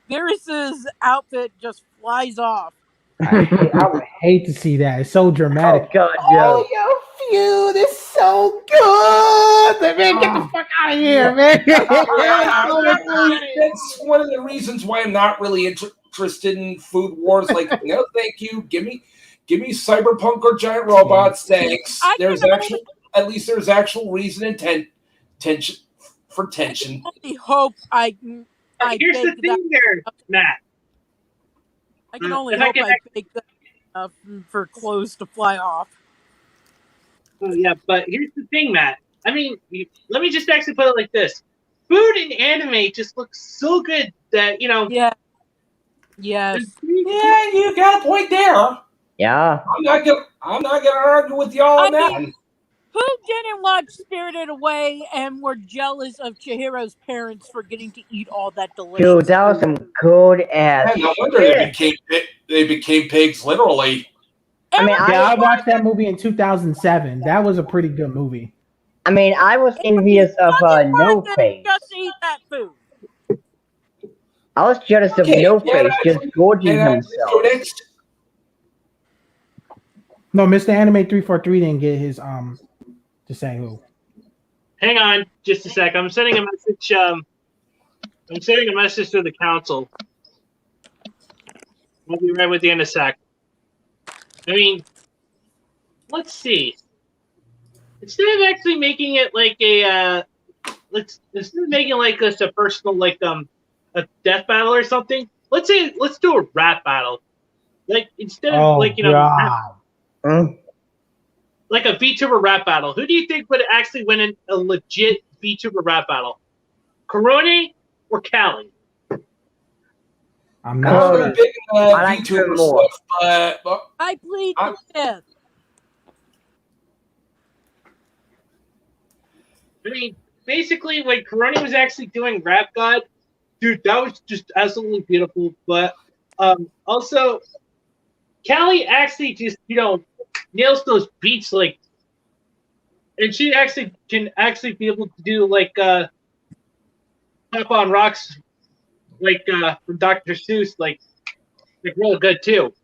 Speaker 2: Beerus's outfit just flies off.
Speaker 5: I would hate to see that. It's so dramatic.
Speaker 4: Oh God, yeah.
Speaker 5: Oh, your feud is so good. Man, get the fuck out of here, man.
Speaker 7: That's one of the reasons why I'm not really interested in Food Wars. Like, no, thank you. Give me Cyberpunk or giant robots. Thanks. There's at least there's actual reason and tension. I
Speaker 2: only hope
Speaker 1: here's the thing there, Matt.
Speaker 2: I can only hope I bake that enough for clothes to fly off.
Speaker 1: Oh yeah, but here's the thing, Matt. I mean, let me just actually put it like this: food in anime just looks so good that
Speaker 2: Yeah. Yes.
Speaker 7: Yeah, you got a point there.
Speaker 4: Yeah.
Speaker 7: I'm not gonna argue with y'all on that one.
Speaker 2: Who didn't watch Spirited Away and were jealous of Chihiro's parents for getting to eat all that delicious
Speaker 4: Dude, that was some good ass.
Speaker 7: No wonder they became pigs, literally.
Speaker 4: I mean,
Speaker 5: I watched that movie in 2007. That was a pretty good movie.
Speaker 4: I mean, I was envious of No Face.
Speaker 2: Just eat that food.
Speaker 4: I was jealous of No Face just gorging himself.
Speaker 5: No, Mr. Anime 343 didn't get his to say who.
Speaker 1: Hang on, just a sec. I'm sending a message. I'm sending a message to the council. I'll be right with you in a sec. I mean, let's see. Instead of actually making it like a, instead of making like this a personal like a death battle or something. Let's do a rap battle. Like instead of like a VTuber rap battle. Who do you think would actually win in a legit VTuber rap battle? Corone or Callie?
Speaker 5: I'm not sure.
Speaker 7: Big
Speaker 4: I like
Speaker 7: VTuber
Speaker 4: more.
Speaker 7: stuff, but
Speaker 2: I plead the fifth.
Speaker 1: I mean, basically, when Corone was actually doing Rap God, dude, that was just absolutely beautiful. But also, Callie actually just nails those beats like, and she actually can actually be able to do like Pop on Rocks, like from Dr. Seuss, like real good too.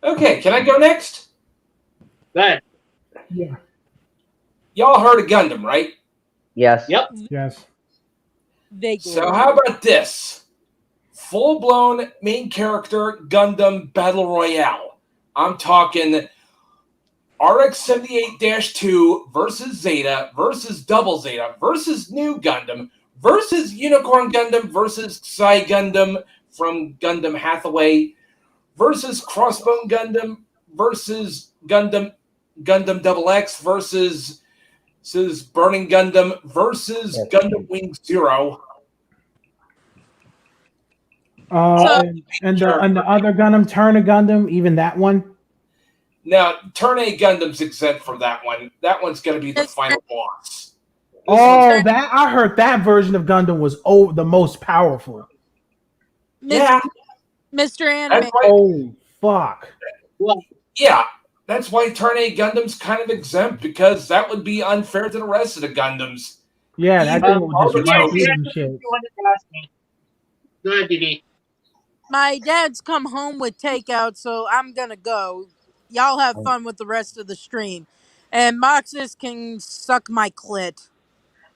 Speaker 7: Okay, can I go next?
Speaker 1: Go ahead.
Speaker 5: Yeah.
Speaker 7: Y'all heard of Gundam, right?
Speaker 4: Yes.
Speaker 1: Yep.
Speaker 5: Yes.
Speaker 2: Vaguely.
Speaker 7: So how about this? Full-blown main character Gundam Battle Royale. I'm talking RX-78-2 versus Zeta versus Double Zeta versus New Gundam versus Unicorn Gundam versus Psy Gundam from Gundam Hathaway versus Crossbone Gundam versus Gundam Double X versus Burning Gundam versus Gundam Wing Zero.
Speaker 5: And the other Gundam, Turner Gundam, even that one.
Speaker 7: Now, Turn A Gundam's exempt from that one. That one's going to be the final boss.
Speaker 5: That I heard that version of Gundam was the most powerful.
Speaker 7: Yeah,
Speaker 2: Mr. Anime.
Speaker 5: Oh fuck!
Speaker 1: Well,
Speaker 7: yeah, that's why Turn A Gundam's kind of exempt, because that would be unfair to the rest of the Gundams.
Speaker 5: Yeah, that thing will just
Speaker 1: yeah,
Speaker 5: wipe you and shit.
Speaker 1: Go ahead, DD.
Speaker 2: My dad's come home with takeout, so I'm gonna go. Y'all have fun with the rest of the stream. And Moxus can suck my clit.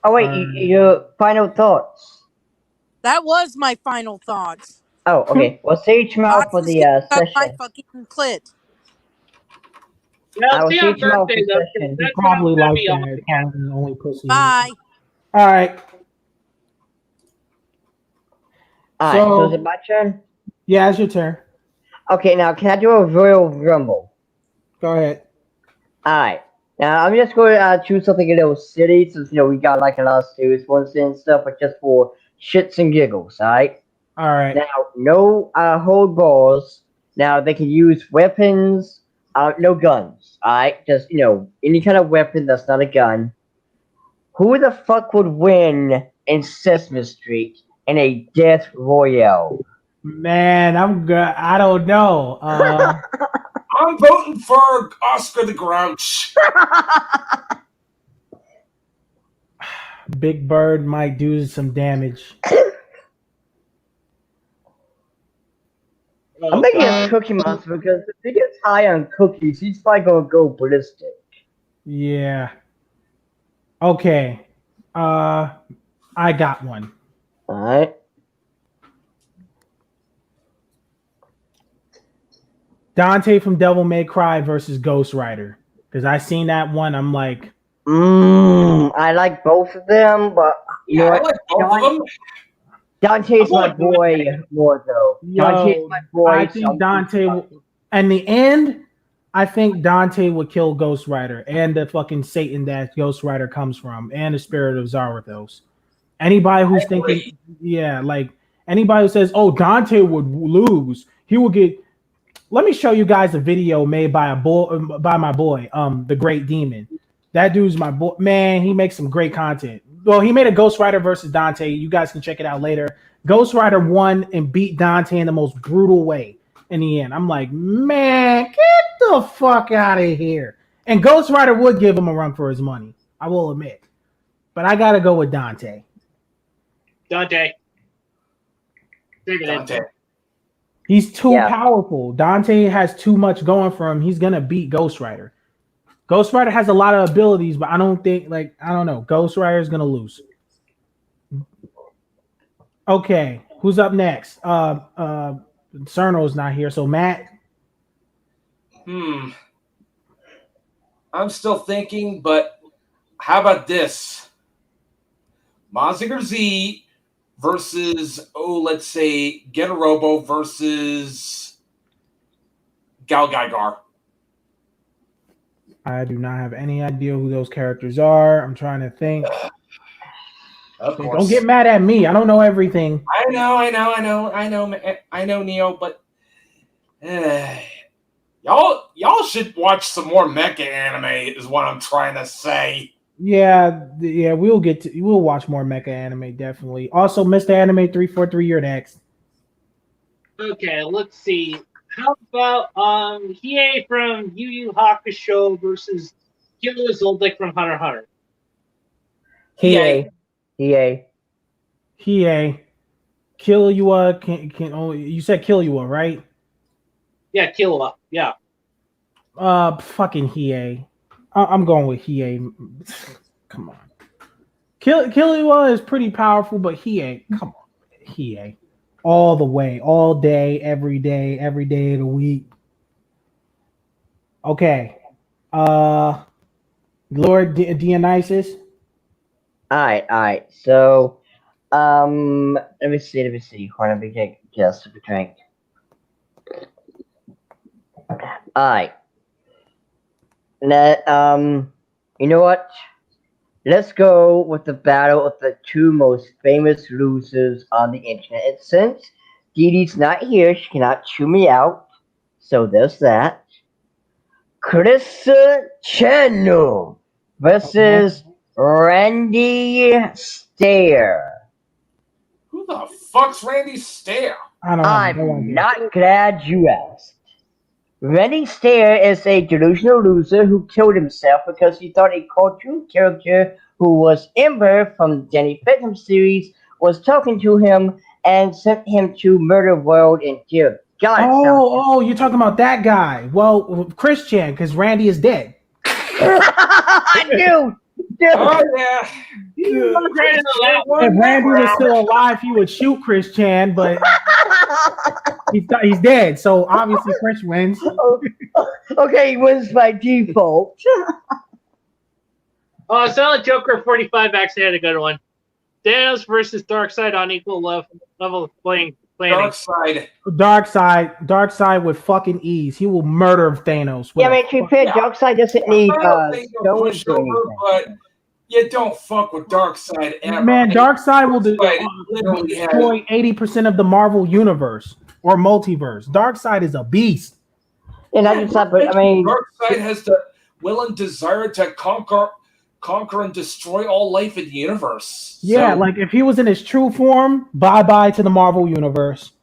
Speaker 4: Oh wait, your final thoughts.
Speaker 2: That was my final thoughts.
Speaker 4: Oh, okay. Well, Sage Mouth for
Speaker 2: Moxus
Speaker 4: the
Speaker 2: can suck my
Speaker 4: session.
Speaker 2: fucking clit.
Speaker 1: Yeah,
Speaker 4: I
Speaker 1: I'll
Speaker 4: will
Speaker 1: see
Speaker 4: see
Speaker 1: you on
Speaker 4: you tomorrow for
Speaker 1: Thursday, though, 'cause
Speaker 4: session.
Speaker 5: He
Speaker 1: that's when I'm
Speaker 5: probably
Speaker 1: going to
Speaker 5: like
Speaker 1: be off
Speaker 5: that.
Speaker 1: again.
Speaker 5: Calling the only pussy.
Speaker 2: Bye.
Speaker 5: All right.
Speaker 4: Alright, so is
Speaker 5: So
Speaker 4: it my turn?
Speaker 5: yeah, it's your turn.
Speaker 4: Okay, now can I do a Royal Rumble?
Speaker 5: Go ahead.
Speaker 4: Alright. Now I'm just going to choose something a little silly since we got like a lot of serious ones and stuff, but just for shits and giggles, alright?
Speaker 5: All right.
Speaker 4: Now, no hold balls. Now they can use weapons, no guns, alright? Just any kind of weapon that's not a gun. Who the fuck would win in Sesame Street in a death royale?
Speaker 5: Man, I'm good. I don't know.
Speaker 7: I'm voting for Oscar the Grouch.
Speaker 5: Big Bird might do some damage.
Speaker 4: I'm thinking it's Cookie Monster because if he gets high on cookies, he's probably gonna go ballistic.
Speaker 5: Yeah. Okay. I got one.
Speaker 4: Alright.
Speaker 5: Dante from Devil May Cry versus Ghost Rider. Because I seen that one. I'm like,
Speaker 4: I like both of them, but you know
Speaker 7: I
Speaker 4: what?
Speaker 7: like both of them.
Speaker 4: Dante's
Speaker 1: I'm
Speaker 4: my
Speaker 1: going
Speaker 4: boy more though. Dante's
Speaker 5: yo,
Speaker 4: my boy.
Speaker 5: I think Dante. In the end, I think Dante would kill Ghost Rider and the fucking Satan that Ghost Rider comes from, and the spirit of Zarathos. Anybody who's thinking, yeah, like anybody who says, "Oh, Dante would lose," he will get. Let me show you guys a video made by my boy, the Great Demon. That dude's my boy. Man, he makes some great content. Well, he made a Ghost Rider versus Dante. You guys can check it out later. Ghost Rider won and beat Dante in the most brutal way in the end. I'm like, man, get the fuck out of here. And Ghost Rider would give him a run for his money. I will admit. But I got to go with Dante.
Speaker 1: Dante.
Speaker 7: Dante.
Speaker 5: He's too powerful. Dante has too much going for him. He's going to beat Ghost Rider. Ghost Rider has a lot of abilities, but I don't think, I don't know. Ghost Rider is going to lose. Okay. Who's up next? Cerno's not here. So, Matt.
Speaker 7: I'm still thinking, but how about this? Mazinger Z versus, let's say, Getarobo versus Gal Gaigar.
Speaker 5: I do not have any idea who those characters are. I'm trying to think.
Speaker 7: Of course.
Speaker 5: Don't get mad at me. I don't know everything.
Speaker 7: I know, Neo, but y'all should watch some more mecha anime. Is what I'm trying to say.
Speaker 5: Yeah, we'll watch more mecha anime definitely. Also, Mr. Anime 343, you're next.
Speaker 1: Okay, let's see. How about Hiei from Yu Yu Hakusho versus Killer Zoldyck from Hunter x Hunter?
Speaker 4: Hiei.
Speaker 5: Killua can only, you said Killua, right?
Speaker 1: Yeah, Killua. Yeah.
Speaker 5: Fucking Hiei. I'm going with Hiei. Come on. Killua is pretty powerful, but Hiei, come on. Hiei. All the way, all day, every day of the week. Okay. Lord Dionysus.
Speaker 4: All right. So, let me see. Hold on, let me take just a drink. All right. You know what? Let's go with the battle of the two most famous losers on the internet. And since Dee Dee's not here, she cannot chew me out. So there's that. Chris Chenno versus Randy Stair.
Speaker 7: Who the fuck's Randy Stair?
Speaker 4: I'm not glad you asked. Randy Stair is a delusional loser who killed himself because he thought a cartoon character who was Ember from the Danny Phantom series was talking to him and sent him to murder world and kill. God, it sounds
Speaker 5: Oh, you're talking about that guy. Well, Christian, because Randy is dead.
Speaker 4: dude.
Speaker 7: Oh yeah.
Speaker 5: If Randy was still alive, he would shoot Christian, but he's dead. So obviously, Chris wins.
Speaker 4: Okay, he wins by default.
Speaker 1: Silent Joker 45 actually had a good one. Thanos versus Darkseid on equal level of planning.
Speaker 5: Darkseid with fucking ease. He will murder Thanos.
Speaker 4: Yeah, I mean, to be fair, Darkseid doesn't need stones or anything.
Speaker 7: But you don't fuck with Darkseid ever.
Speaker 5: Man, Darkseid will
Speaker 7: literally
Speaker 5: destroy 80% of the Marvel universe or multiverse. Darkseid is a beast.
Speaker 4: And I just but I mean,
Speaker 7: Darkseid has the will and desire to conquer and destroy all life in the universe.
Speaker 5: Yeah,
Speaker 7: So,
Speaker 5: like if he was in his true form, bye-bye to the Marvel universe.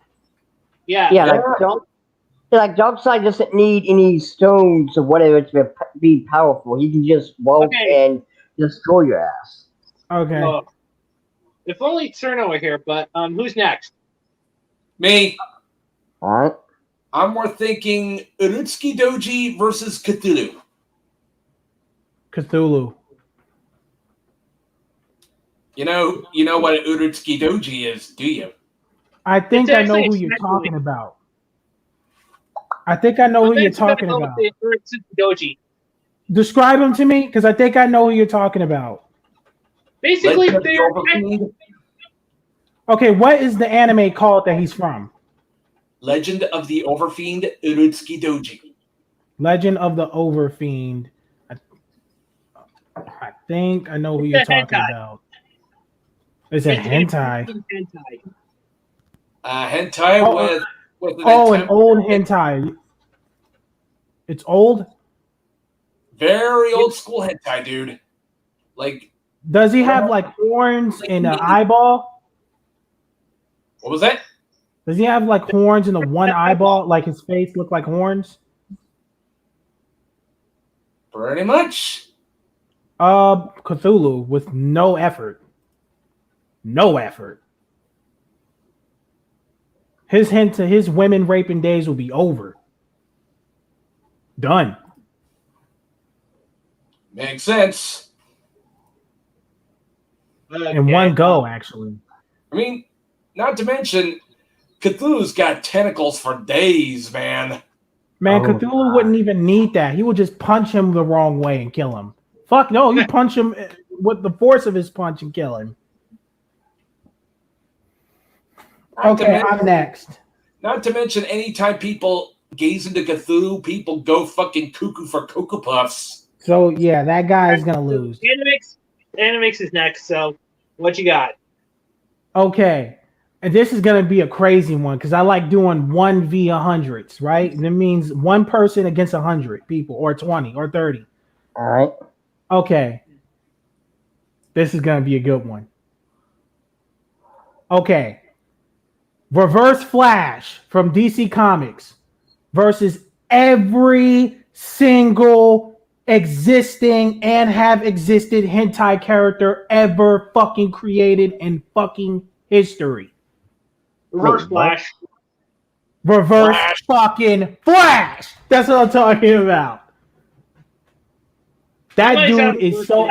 Speaker 1: Yeah.
Speaker 4: like Darkseid doesn't need any stones or whatever to be powerful. He can just walk and destroy your ass.
Speaker 5: Okay.
Speaker 1: If only Cerno were here, but who's next?
Speaker 7: Me.
Speaker 4: All right.
Speaker 7: I'm more thinking Urutsuki Doji versus Cthulhu.
Speaker 5: Cthulhu.
Speaker 7: You know what Urutsuki Doji is, do you?
Speaker 5: I think I know who you're talking about. I think I know who you're talking about.
Speaker 1: Doji.
Speaker 5: Describe him to me, because I think I know who you're talking about.
Speaker 1: Basically,
Speaker 5: okay, what is the anime called that he's from?
Speaker 7: Legend of the Overfiend Urutsuki Doji.
Speaker 5: Legend of the Overfiend. I think I know who you're talking about. It's a hentai.
Speaker 7: Hentai with
Speaker 5: an old hentai. It's old?
Speaker 7: Very old school hentai, dude. Like,
Speaker 5: does he have like horns in an eyeball?
Speaker 7: What was that?
Speaker 5: Does he have like horns in the one eyeball? Like his face look like horns?
Speaker 7: Pretty much.
Speaker 5: Cthulhu with no effort. No effort. His women raping days will be over. Done.
Speaker 7: Makes sense.
Speaker 5: In one go, actually.
Speaker 7: I mean, not to mention, Cthulhu's got tentacles for days, man.
Speaker 5: Man, Cthulhu wouldn't even need that. He would just punch him the wrong way and kill him. Fuck no, you punch him with the force of his punch and kill him. Okay, I'm next.
Speaker 7: Not to mention, anytime people gaze into Cthulhu, people go fucking cuckoo for Cocoa Puffs.
Speaker 5: So, yeah, that guy is going to lose.
Speaker 1: Animix is next, so what you got?
Speaker 5: Okay, and this is going to be a crazy one because I like doing 1v100s, right? And it means one person against 100 people, or 20, or 30.
Speaker 4: All right.
Speaker 5: Okay. This is going to be a good one. Okay. Reverse Flash from DC Comics versus every single existing and have existed hentai character ever fucking created in fucking history.
Speaker 1: Reverse Flash.
Speaker 5: Reverse fucking Flash. That's what I'm talking about. That dude is so...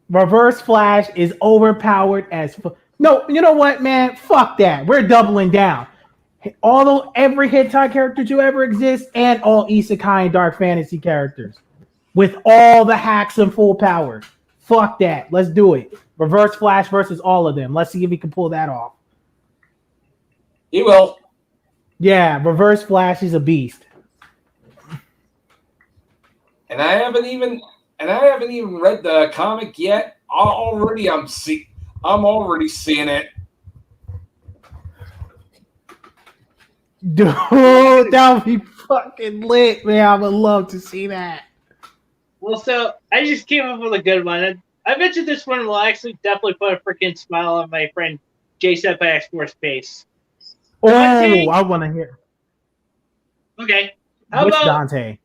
Speaker 5: Reverse Flash is overpowered as fuck. No, you know what, man? Fuck that. We're doubling down. Every hentai character to ever exist, and all isekai and dark fantasy characters, with all the hacks and full power. Fuck that. Let's do it. Reverse Flash versus all of them. Let's see if he can pull that off.
Speaker 7: He will.
Speaker 5: Yeah, Reverse Flash is a beast.
Speaker 7: And I haven't even read the comic yet. I'm already seeing it.
Speaker 5: Dude, that would be fucking lit, man. I would love to see that.
Speaker 1: Well, so I just came up with a good one. I mentioned this one will actually definitely put a freaking smile on my friend J7 by X4's face.
Speaker 5: Oh, Dante, I want to hear.
Speaker 1: Okay. How
Speaker 5: Which
Speaker 1: about
Speaker 5: Dante?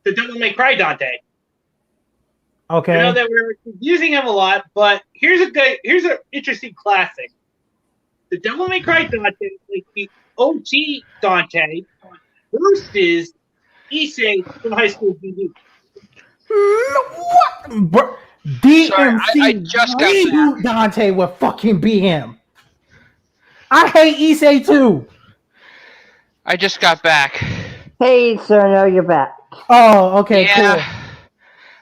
Speaker 1: The Devil May Cry Dante. I know
Speaker 5: Okay.
Speaker 1: that we're using him a lot, but here's an interesting classic. The Devil May Cry Dante, like the OG Dante, versus Issei from High School DD.
Speaker 5: What?
Speaker 3: Sorry, I
Speaker 5: DMC
Speaker 3: just got
Speaker 5: reboot Dante with fucking BM. I hate Issei too.
Speaker 3: I just got back.
Speaker 4: Hey, Cerno, you're back.
Speaker 5: Oh, okay,
Speaker 3: Yeah.
Speaker 5: cool.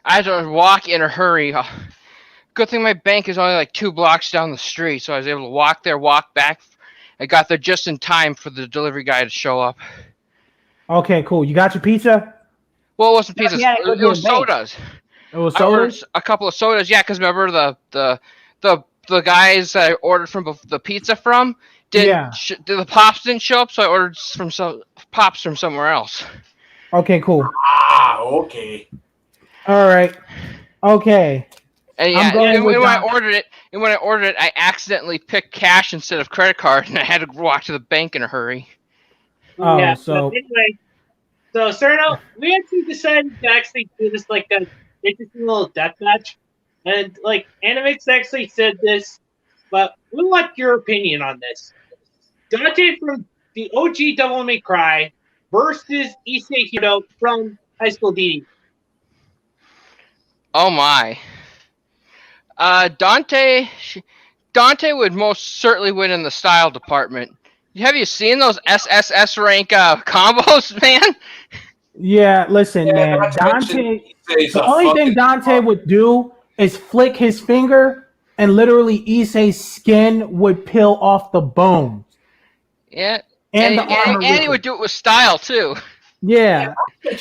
Speaker 3: I had to walk in a hurry. Good thing my bank is only like 2 blocks down the street, so I was able to walk there, walk back. I got there just in time for the delivery guy to show up.
Speaker 5: Okay, cool. You got your pizza?
Speaker 3: Well, it wasn't pizzas.
Speaker 4: Yeah, go to
Speaker 3: It was
Speaker 4: the bank.
Speaker 3: sodas.
Speaker 5: It was
Speaker 3: I ordered
Speaker 5: sodas?
Speaker 3: a couple of sodas. Yeah, because remember the guys that I ordered from the pizza from
Speaker 5: Yeah.
Speaker 3: the pops didn't show up, so I ordered pops from somewhere else.
Speaker 5: Okay, cool.
Speaker 7: Okay.
Speaker 5: All right. Okay.
Speaker 3: And
Speaker 5: I'm
Speaker 3: yeah,
Speaker 5: going
Speaker 3: and
Speaker 5: with
Speaker 3: when I
Speaker 5: Don-
Speaker 3: ordered it, I accidentally picked cash instead of credit card, and I had to walk to the bank in a hurry.
Speaker 5: Oh,
Speaker 1: Yeah.
Speaker 5: so
Speaker 1: But anyway, so Cerno, we actually decided to actually do this like a interesting little death match, and like Animix actually said this, but we want your opinion on this. Dante from the OG Devil May Cry versus Issei Hiro from High School DD.
Speaker 3: Oh my. Dante would most certainly win in the style department. Have you seen those SSS rank combos, man?
Speaker 5: yeah, listen,
Speaker 7: Yeah,
Speaker 5: man.
Speaker 7: not to mention,
Speaker 5: Dante,
Speaker 7: Issei's
Speaker 5: the
Speaker 7: a
Speaker 5: only thing
Speaker 7: fucking
Speaker 5: Dante would do is flick his finger, and literally Issei's skin would peel off the bones
Speaker 3: Yeah.
Speaker 5: and the armor.
Speaker 3: And
Speaker 5: with
Speaker 3: he
Speaker 5: it.
Speaker 3: would do it with style too.
Speaker 5: Yeah,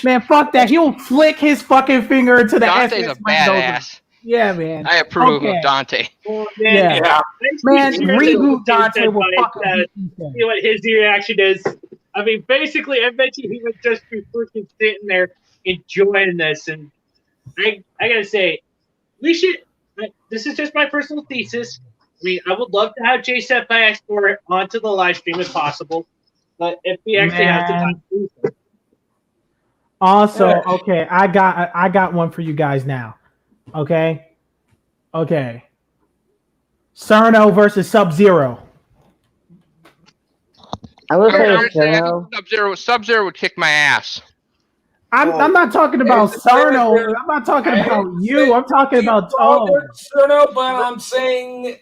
Speaker 5: man, fuck that. He'll flick his fucking finger into the
Speaker 3: Dante's
Speaker 5: SS
Speaker 3: a
Speaker 5: windows.
Speaker 3: badass.
Speaker 5: Yeah, man.
Speaker 3: I approve
Speaker 5: Okay.
Speaker 3: of Dante.
Speaker 1: Well,
Speaker 5: Yeah.
Speaker 7: Yeah.
Speaker 5: Man,
Speaker 1: Here's
Speaker 5: reboot
Speaker 1: what
Speaker 5: Dante
Speaker 1: said
Speaker 5: will
Speaker 1: by
Speaker 5: fucking
Speaker 1: it,
Speaker 5: beat Issei.
Speaker 1: see what his reaction is. I mean, basically, I bet you he would just be freaking sitting there enjoying this. And I gotta say, we should. This is just my personal thesis. I mean, I would love to have JSF by Export onto the live stream if possible, but if we actually have the time to do so.
Speaker 5: Also, okay, I got one for you guys now. Okay. Cerno versus Sub-Zero.
Speaker 4: I will say
Speaker 3: I'm
Speaker 4: it's
Speaker 3: saying
Speaker 4: Cerno.
Speaker 3: Sub-Zero would kick my ass.
Speaker 5: I'm not talking about
Speaker 7: It's
Speaker 5: Cerno. I'm not talking about you. I'm talking about Tone.
Speaker 7: Cerno, but I'm saying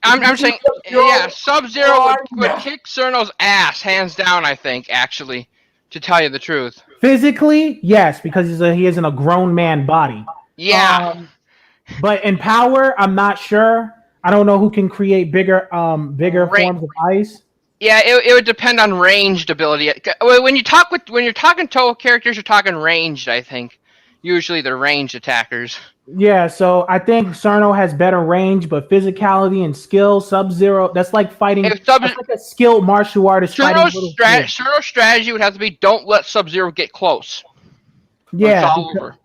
Speaker 3: I'm saying, yeah, Sub-Zero would
Speaker 7: Yeah.
Speaker 3: kick Cerno's ass, hands down, I think, actually, to tell you the truth.
Speaker 5: Physically, yes, because he is in a grown man body.
Speaker 3: Yeah.
Speaker 5: But in power, I'm not sure. I don't know who can create bigger forms of ice.
Speaker 3: Yeah, it would depend on ranged ability. When you're talking total characters, you're talking ranged, I think. Usually they're ranged attackers.
Speaker 5: Yeah, so I think Cerno has better range, but physicality and skill, Sub-Zero, that's like fighting.
Speaker 3: If
Speaker 5: That's like a skilled martial artist fighting little kids.
Speaker 3: Cerno's strategy would have to be don't let Sub-Zero get close.
Speaker 5: Yeah,
Speaker 3: It's all over.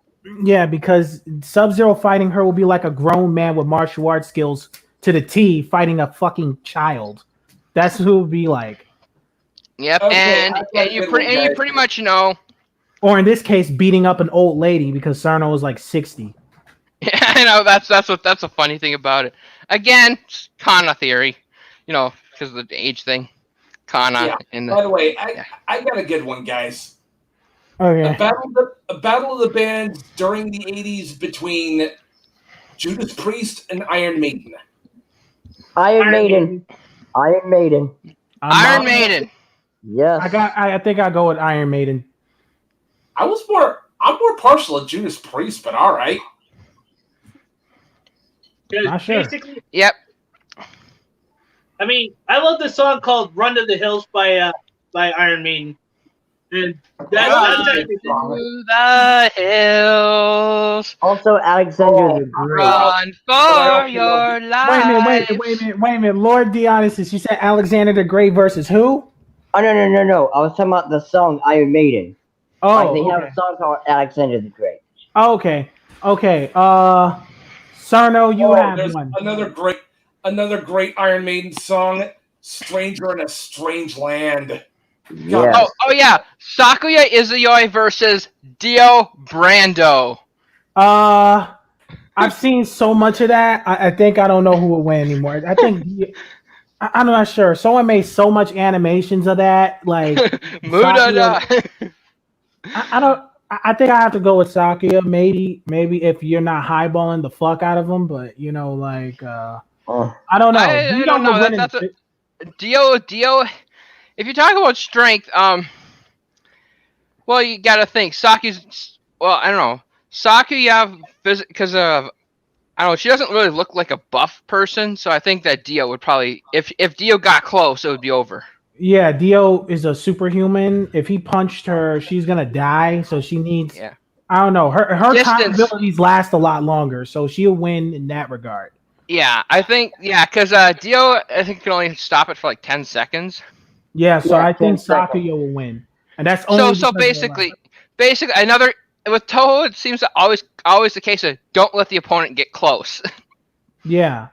Speaker 5: yeah, because Sub-Zero fighting her will be like a grown man with martial arts skills to the T fighting a fucking child. That's who it would be like.
Speaker 3: Yep,
Speaker 7: Okay,
Speaker 3: and
Speaker 7: I've got
Speaker 3: you
Speaker 7: a good one, guys.
Speaker 3: pretty much know.
Speaker 5: Or in this case, beating up an old lady because Cerno was like 60.
Speaker 3: Yeah, I know that's a funny thing about it. Again, it's Kana theory, because of the age thing. Kana
Speaker 7: Yeah.
Speaker 3: and
Speaker 7: By the way, I got a good one, guys.
Speaker 5: Okay.
Speaker 7: A battle of the bands during the 80s between Judas Priest and Iron Maiden.
Speaker 4: Iron Maiden. Iron Maiden.
Speaker 3: Iron Maiden.
Speaker 4: Yes.
Speaker 5: I think I go with Iron Maiden.
Speaker 7: I'm more partial to Judas Priest, but all right.
Speaker 5: Not sure.
Speaker 1: Basically,
Speaker 3: Yep.
Speaker 1: I mean, I love the song called "Run to the Hills" by Iron Maiden, and that's actually
Speaker 3: To the hills,
Speaker 4: Also, Alexander the Great.
Speaker 3: run for your life.
Speaker 5: Wait a minute. Lord Dionysus, you said Alexander the Great versus who?
Speaker 4: Oh, no. I was talking about the song Iron Maiden.
Speaker 5: Oh,
Speaker 4: Like, they have
Speaker 5: okay.
Speaker 4: a song called Alexander the Great.
Speaker 5: Oh, okay. Cerno, you have
Speaker 7: There's
Speaker 5: one.
Speaker 7: another great Iron Maiden song, "Stranger in a Strange Land."
Speaker 4: Yes.
Speaker 3: Oh yeah, Sakuya Izuyoi versus Dio Brando.
Speaker 5: I've seen so much of that. I think I don't know who will win anymore. I think I'm not sure. Someone made so much animations of that, like
Speaker 3: Muda.
Speaker 5: Sakuya. I don't. I think I have to go with Sakuya. Maybe if you're not highballing the fuck out of them, but like
Speaker 4: Oh.
Speaker 5: I don't know.
Speaker 3: I don't know. That's a Dio. If you talk about strength, well, you gotta think. Saku's. Well, I don't know. Sakuya, because I don't know. She doesn't really look like a buff person, so I think that Dio would probably, if Dio got close, it would be over.
Speaker 5: Yeah, Dio is a superhuman. If he punched her, she's gonna die. So she needs.
Speaker 3: Yeah.
Speaker 5: I don't know. Her time
Speaker 3: Distance.
Speaker 5: abilities last a lot longer, so she'll win in that regard.
Speaker 3: Yeah, I think because Dio, I think can only stop it for like 10 seconds.
Speaker 5: Yeah, so
Speaker 4: Yeah,
Speaker 5: I think
Speaker 4: 10 seconds.
Speaker 5: Sakuya will win, and that's only
Speaker 3: So
Speaker 5: because of the life.
Speaker 3: basically another with Toho, it seems that always the case of don't let the opponent get close.
Speaker 5: Yeah,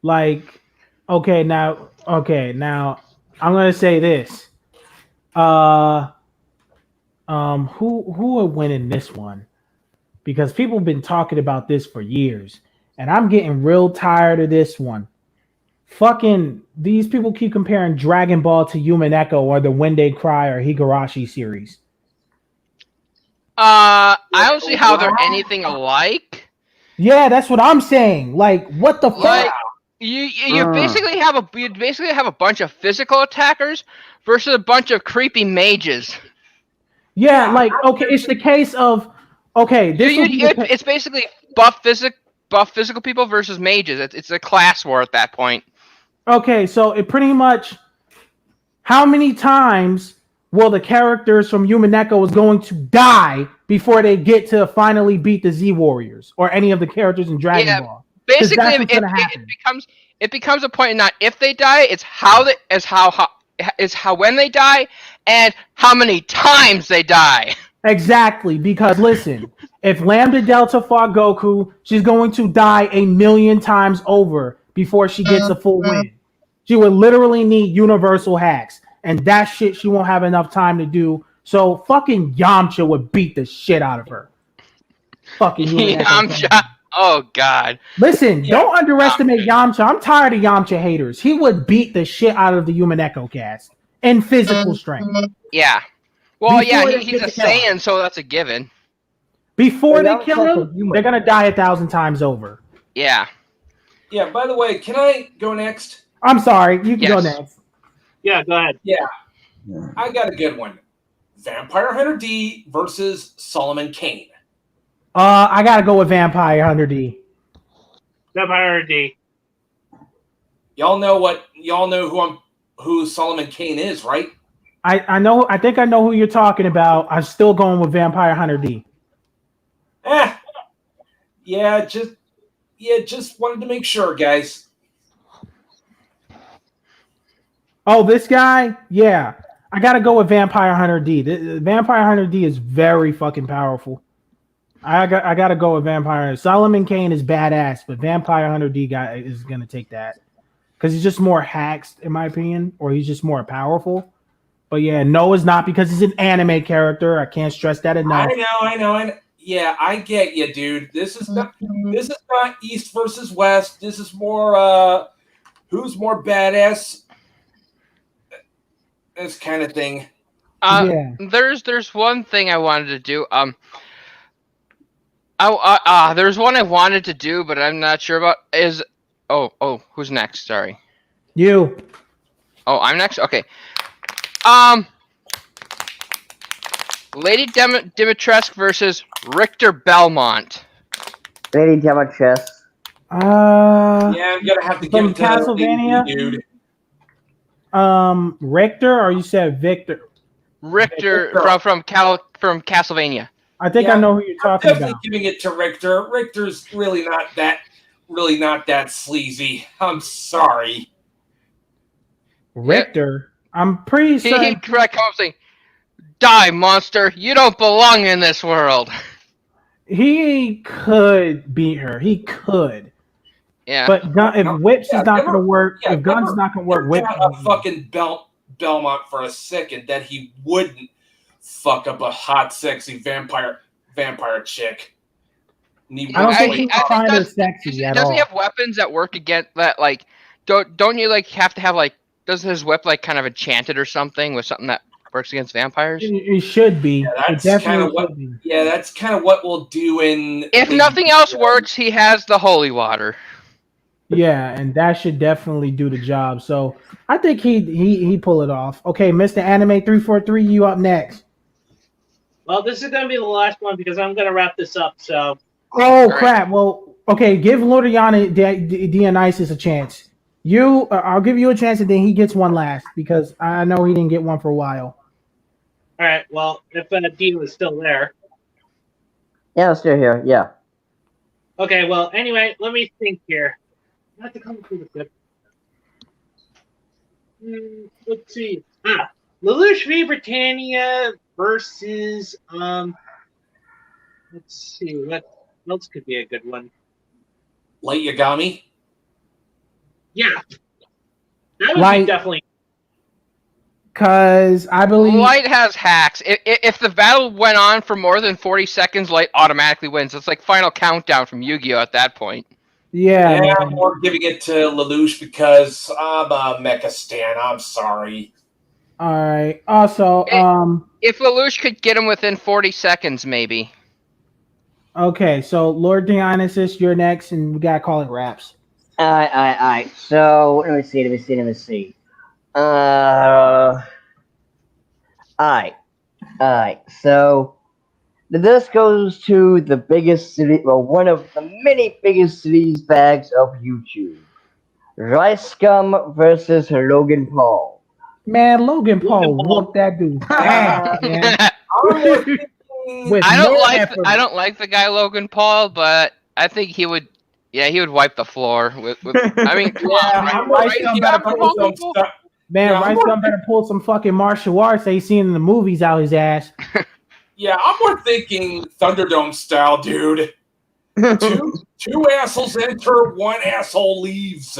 Speaker 5: like now I'm gonna say this. Who would win in this one? Because people have been talking about this for years, and I'm getting real tired of this one. Fucking these people keep comparing Dragon Ball to Human Echo or the When They Cry or Higurashi series.
Speaker 3: I don't see how they're anything alike.
Speaker 5: Yeah, that's what I'm saying. Like, what the fuck?
Speaker 3: Like you basically have a bunch of physical attackers versus a bunch of creepy mages.
Speaker 5: Yeah, like okay, it's the case of okay.
Speaker 3: It's basically buff physical people versus mages. It's a class war at that point.
Speaker 5: Okay, so it pretty much. How many times will the characters from Human Echo is going to die before they get to finally beat the Z Warriors or any of the characters in Dragon Ball?
Speaker 3: Basically, it becomes a point not if they die, it's how when they die and how many times they die.
Speaker 5: Exactly, because listen, if Lambda Delta fought Goku, she's going to die 1,000,000 times over before she gets a full win. She would literally need universal hacks, and that shit she won't have enough time to do. So fucking Yamcha would beat the shit out of her. Fucking
Speaker 3: Yamcha. Oh god.
Speaker 5: Listen, don't underestimate Yamcha. I'm tired of Yamcha haters. He would beat the shit out of the Human Echo cast in physical strength.
Speaker 3: Yeah. Well,
Speaker 5: Before
Speaker 3: he's a Saiyan, so that's a given.
Speaker 5: Before they kill him, they're gonna die 1,000 times over.
Speaker 3: Yeah.
Speaker 7: Yeah, by the way, can I go next?
Speaker 5: I'm sorry, you can go next.
Speaker 1: Yeah, go ahead.
Speaker 7: Yeah. I got a good one. Vampire Hunter D versus Solomon Kane.
Speaker 5: I gotta go with Vampire Hunter D.
Speaker 1: Vampire D.
Speaker 7: Y'all know who Solomon Kane is, right?
Speaker 5: I know. I think I know who you're talking about. I'm still going with Vampire Hunter D.
Speaker 7: Just wanted to make sure, guys.
Speaker 5: Oh, this guy? Yeah. I gotta go with Vampire Hunter D. Vampire Hunter D is very fucking powerful. I gotta go with Vampire. Solomon Kane is badass, but Vampire Hunter D guy is gonna take that because he's just more hacks, in my opinion, or he's just more powerful. But yeah, Noah's not because he's an anime character. I can't stress that enough.
Speaker 7: I know. Yeah, I get you, dude. This is not East versus West. This is more who's more badass. This kind of thing.
Speaker 5: Yeah.
Speaker 3: There's one thing I wanted to do. There's one I wanted to do, but I'm not sure about. Who's next? Sorry.
Speaker 5: You.
Speaker 3: Oh, I'm next. Okay. Lady Dimitrescu versus Richter Belmont.
Speaker 4: Lady Dimitrescu.
Speaker 7: Yeah, I'm gonna have to give
Speaker 5: from
Speaker 7: it to
Speaker 5: Castlevania,
Speaker 7: dude.
Speaker 5: Richter, or you said Victor?
Speaker 3: Richter from Castlevania.
Speaker 5: I think I know who you're talking
Speaker 7: Definitely
Speaker 5: about.
Speaker 7: giving it to Richter. Richter's really not that sleazy. I'm sorry.
Speaker 5: Richter? I'm pretty certain.
Speaker 3: He comes saying, "Die, monster! You don't belong in this world."
Speaker 5: He could beat her. He could.
Speaker 3: Yeah.
Speaker 5: But if whips is not going to work, if guns not going to work, whips.
Speaker 7: A fucking Belmont for a second that he wouldn't fuck up a hot, sexy vampire chick. Need
Speaker 5: I don't think
Speaker 7: weapons.
Speaker 5: he's trying to sexy at
Speaker 3: doesn't he
Speaker 5: all.
Speaker 3: have weapons that work against that? Like, don't you like have to have like? Doesn't his whip like kind of enchanted or something with something that works against vampires?
Speaker 5: It should be.
Speaker 7: Yeah,
Speaker 5: It
Speaker 7: that's kind
Speaker 5: definitely
Speaker 7: of what.
Speaker 5: should be.
Speaker 7: Yeah, that's kind of what we'll do in.
Speaker 3: If nothing else works, he has the holy water.
Speaker 5: Yeah, and that should definitely do the job. So I think he pull it off. Okay, Mr. Anime 343, you up next.
Speaker 1: Well, this is going to be the last one because I'm going to wrap this up. So,
Speaker 5: Oh
Speaker 3: right.
Speaker 5: crap! Well, okay, give Lordiana Dionysus a chance. I'll give you a chance, and then he gets one last because I know he didn't get one for a while.
Speaker 1: all right. Well, if Dean was still there.
Speaker 4: Yeah, I'm still here. Yeah.
Speaker 1: Okay. Well, anyway, let me think here. I have to come up with a good. Let's see. Lelouch v. Britannia versus Let's see. What else could be a good one?
Speaker 7: Light Yagami.
Speaker 1: Yeah, that would
Speaker 5: Light.
Speaker 1: be definitely.
Speaker 5: Because I believe
Speaker 3: Light has hacks. If the battle went on for more than 40 seconds, Light automatically wins. It's like Final Countdown from Yu-Gi-Oh! At that point.
Speaker 5: Yeah,
Speaker 7: Yeah,
Speaker 5: man.
Speaker 7: I'm more giving it to Lelouch because I'm a Mecha Stan. I'm sorry.
Speaker 5: All right. Also,
Speaker 3: If Lelouch could get him within 40 seconds, maybe.
Speaker 5: okay. So Lord Dionysus, you're next, and we gotta call it wraps.
Speaker 4: Alright. So let me see. Alright. So this goes to the biggest city, well, one of the many biggest cities bags of YouTube. Rice Scum versus Logan Paul.
Speaker 5: Man, Logan Paul
Speaker 1: Logan Paul.
Speaker 5: whooped that dude's ass, man.
Speaker 7: I'm more thinking-
Speaker 5: With
Speaker 3: I
Speaker 5: no
Speaker 3: don't
Speaker 5: effort.
Speaker 3: like the guy Logan Paul, but I think he would. Yeah, he would wipe the floor with I mean, come
Speaker 7: Yeah,
Speaker 3: on,
Speaker 7: I'm
Speaker 3: right?
Speaker 7: more thinking
Speaker 5: better
Speaker 7: I'm
Speaker 5: pull
Speaker 7: doing some stuff.
Speaker 5: Man,
Speaker 7: Yeah, I'm
Speaker 5: Rice
Speaker 7: more
Speaker 5: Gum better pull some fucking martial arts they seen in the movies out his ass.
Speaker 7: Yeah, I'm more thinking Thunderdome style, dude. Two assholes enter, one asshole leaves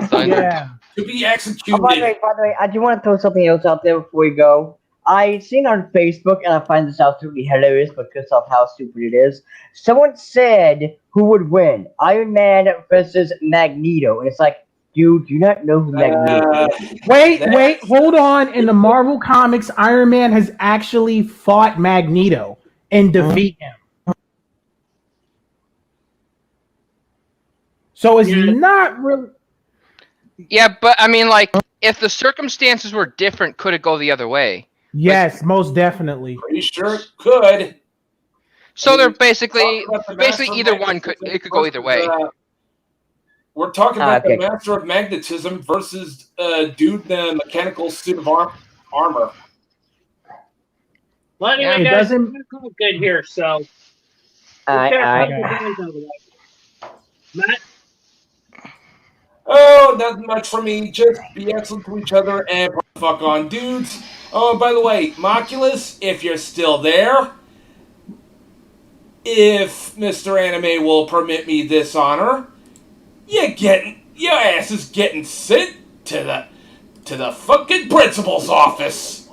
Speaker 5: Yeah.
Speaker 7: to be
Speaker 4: Oh,
Speaker 7: executed.
Speaker 4: by the way, I do want to throw something else out there before we go. I seen on Facebook, and I find this absolutely hilarious because of how stupid it is. Someone said who would win, Iron Man versus Magneto, and it's like, dude, do you not know who Magneto is?
Speaker 5: Wait, hold on. In the Marvel comics, Iron Man has actually fought Magneto and defeat him. So it's
Speaker 1: Yeah.
Speaker 5: not really.
Speaker 3: Yeah, but I mean, like, if the circumstances were different, could it go the other way?
Speaker 5: Yes, most definitely.
Speaker 7: Pretty sure it could.
Speaker 3: So
Speaker 7: I mean,
Speaker 3: they're basically
Speaker 7: talk about the Master of
Speaker 3: either one could
Speaker 7: Magnetism
Speaker 3: it could go either way.
Speaker 7: versus, we're talking about
Speaker 4: Okay.
Speaker 7: the Master of Magnetism versus dude in the mechanical suit of armor.
Speaker 1: Well, anyway,
Speaker 3: Yeah,
Speaker 5: it
Speaker 1: guys,
Speaker 5: doesn't-
Speaker 1: I'm gonna call it good here. So,
Speaker 4: Alright.
Speaker 1: Matt,
Speaker 7: Oh, nothing much for me. Just be excellent to each other and fuck on dudes. Oh, by the way, Moculus, if you're still there, if Mr. Anime will permit me this honor, your ass is getting sent to the fucking principal's office.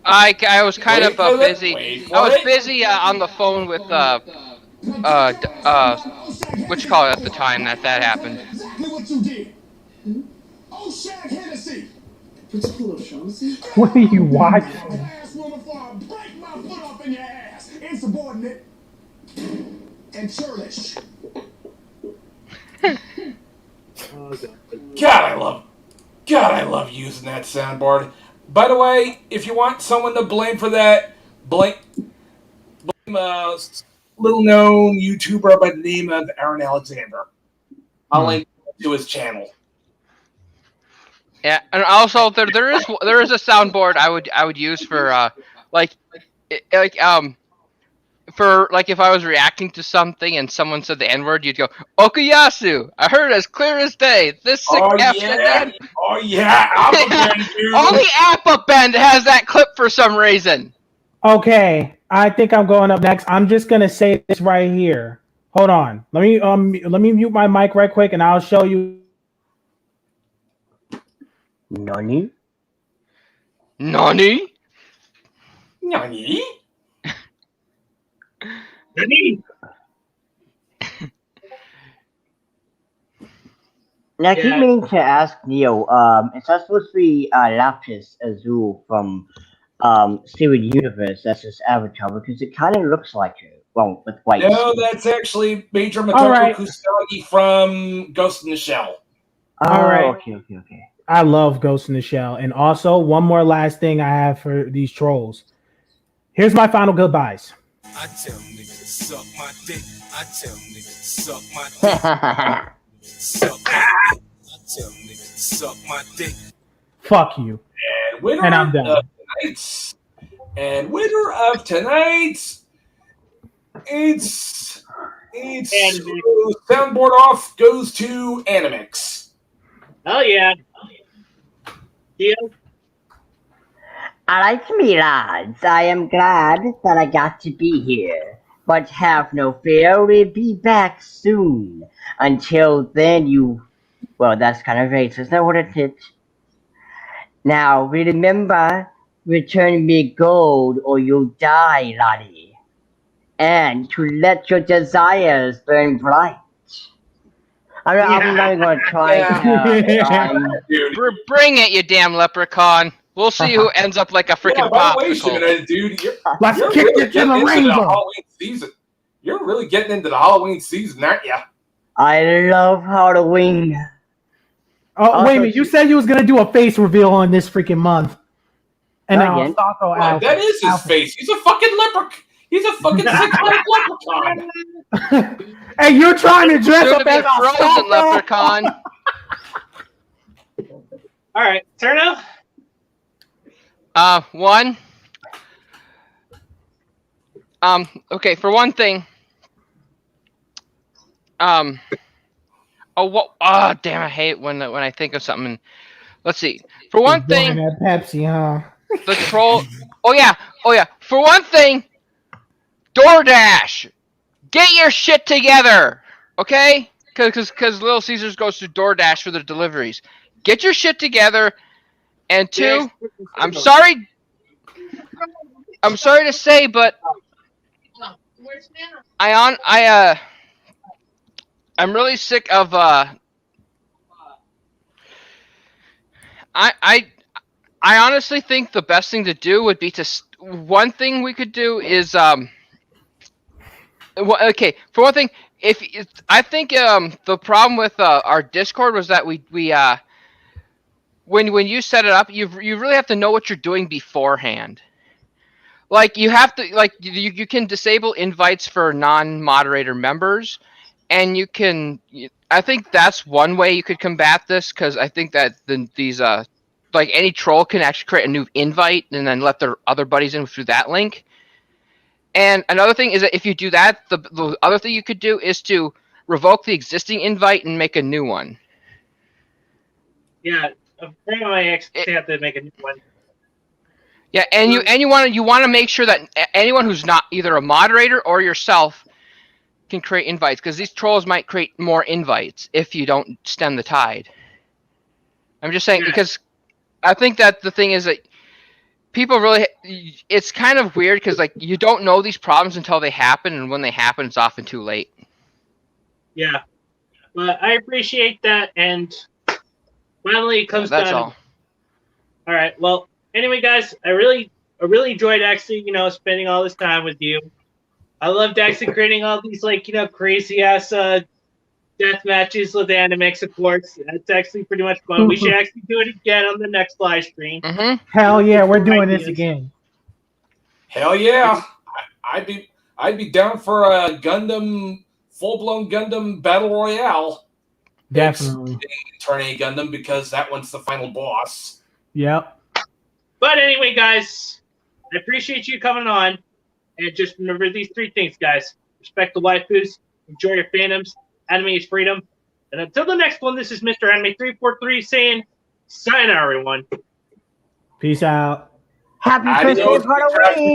Speaker 3: I was kind
Speaker 7: Wait
Speaker 3: of
Speaker 7: for it,
Speaker 3: busy.
Speaker 7: wait for
Speaker 3: I was
Speaker 7: it.
Speaker 3: busy on the phone with what you call it at the time that happened.
Speaker 8: Exactly what you did. O'Shag Hennessy. Principal O'Shaughnessy?
Speaker 5: What are you watching?
Speaker 8: Ass woman before I break my foot off in your ass. Insubordinate. And churlish.
Speaker 7: God, I love using that soundboard. By the way, if you want someone to blame for that, blame a little-known YouTuber by the name of Aaron Alexander. I'll link to his channel.
Speaker 3: Yeah, and also there is a soundboard I would use for for like if I was reacting to something and someone said the N-word, you'd go, Okuyasu, I heard it as clear as day. This sick again.
Speaker 7: Oh yeah, Alpha dude.
Speaker 3: Only Appa Bend has that clip for some reason.
Speaker 5: Okay, I think I'm going up next. I'm just gonna say this right here. Hold on. Let me mute my mic right quick, and I'll show you.
Speaker 4: Nani?
Speaker 3: Nani?
Speaker 7: Nani?
Speaker 4: Now, I keep
Speaker 1: Yeah.
Speaker 4: meaning to ask Neo, is that supposed to be Lapis Azul from Steven Universe? That's his avatar because it kind of looks like it. Well, with white
Speaker 7: No,
Speaker 4: skin.
Speaker 7: that's actually Major
Speaker 5: All
Speaker 7: Motoko
Speaker 5: right.
Speaker 7: Kusagi from Ghost in the Shell.
Speaker 4: Oh,
Speaker 5: All right.
Speaker 4: okay.
Speaker 5: I love Ghost in the Shell. And also, one more last thing I have for these trolls. Here's my final goodbyes.
Speaker 8: I tell niggas suck my dick. I tell niggas suck my dick. Suck my dick. I tell niggas suck my dick.
Speaker 5: Fuck you.
Speaker 7: And winner
Speaker 5: And I'm done.
Speaker 7: of tonight's it's soundboard off goes to Animix.
Speaker 1: Oh yeah. Yeah.
Speaker 4: I like me, lads. I am glad that I got to be here. But have no fear, we'll be back soon. Until then, well, that's kind of racist, now what it is. Now, remember, return me gold or you'll die, laddie. And to let your desires burn bright. I'm not even gonna try to.
Speaker 7: Dude.
Speaker 3: Bring it, you damn leprechaun. We'll see who ends up like a freaking
Speaker 7: By the way,
Speaker 3: popsicle.
Speaker 7: dude,
Speaker 5: Let's
Speaker 7: you're
Speaker 5: kick
Speaker 7: really
Speaker 5: it to
Speaker 7: getting
Speaker 5: the
Speaker 7: into
Speaker 5: rainbow.
Speaker 7: Halloween season. You're really getting into the Halloween season, aren't you?
Speaker 4: I love Halloween.
Speaker 5: Oh,
Speaker 4: Also,
Speaker 5: wait a minute. You said you was going to do a face reveal on this freaking month. And
Speaker 4: Not
Speaker 5: now
Speaker 4: yet.
Speaker 5: Socko
Speaker 7: What?
Speaker 5: Alpha.
Speaker 7: That is his face. He's a fucking leprechaun. He's a fucking six-legged leprechaun.
Speaker 5: Hey, you're trying to dress
Speaker 3: Soon
Speaker 5: up
Speaker 3: to be
Speaker 5: as
Speaker 3: a
Speaker 5: a
Speaker 3: frozen
Speaker 5: Socko?
Speaker 3: leprechaun.
Speaker 1: All right, Turno.
Speaker 3: One. Okay, for one thing. Oh, what? Ah, damn! I hate when I think of something. Let's see. For one
Speaker 5: He's doing
Speaker 3: thing,
Speaker 5: that Pepsi, huh?
Speaker 3: the troll. Oh yeah. For one thing, DoorDash, get your shit together, okay? Because Little Caesars goes through DoorDash for their deliveries. Get your shit together. And two, I'm sorry to say, but I'm really sick of I honestly think the best thing to do would be one thing we could do is okay, for one thing, I think the problem with our Discord was that we when you set it up, you really have to know what you're doing beforehand. Like you have to you can disable invites for non-moderator members, and you can. I think that's one way you could combat this, because I think that these like any troll can actually create a new invite and then let their other buddies in through that link. And another thing is that if you do that, the other thing you could do is to revoke the existing invite and make a new one.
Speaker 1: Yeah, apparently my ex have to make a new one.
Speaker 3: Yeah, and you want to make sure that anyone who's not either a moderator or yourself can create invites, because these trolls might create more invites if you don't stem the tide. I'm just saying, because I think that the thing is that people really, it's kind of weird because like you don't know these problems until they happen, and when they happen, it's often too late.
Speaker 1: Yeah, but I appreciate that, and finally it comes
Speaker 3: that's
Speaker 1: down.
Speaker 3: all.
Speaker 1: All right. Well, anyway, guys, I really enjoyed actually, spending all this time with you. I loved actually creating all these crazy ass death matches with Animex, of course. That's actually pretty much fun. We should actually do it again on the next live stream.
Speaker 3: Mm-hmm.
Speaker 5: Hell yeah, we're doing this again.
Speaker 7: Hell yeah. I'd be down for a full-blown Gundam battle royale.
Speaker 5: Definitely.
Speaker 7: Turn A Gundam, because that one's the final boss.
Speaker 5: Yep.
Speaker 1: But anyway, guys, I appreciate you coming on. And just remember these three things, guys. Respect the waifus, enjoy your fandoms, anime is freedom. And until the next one, this is Mr. Anime 343 saying, sayonara, everyone.
Speaker 5: Peace out.
Speaker 4: Happy Christmas, Halloween!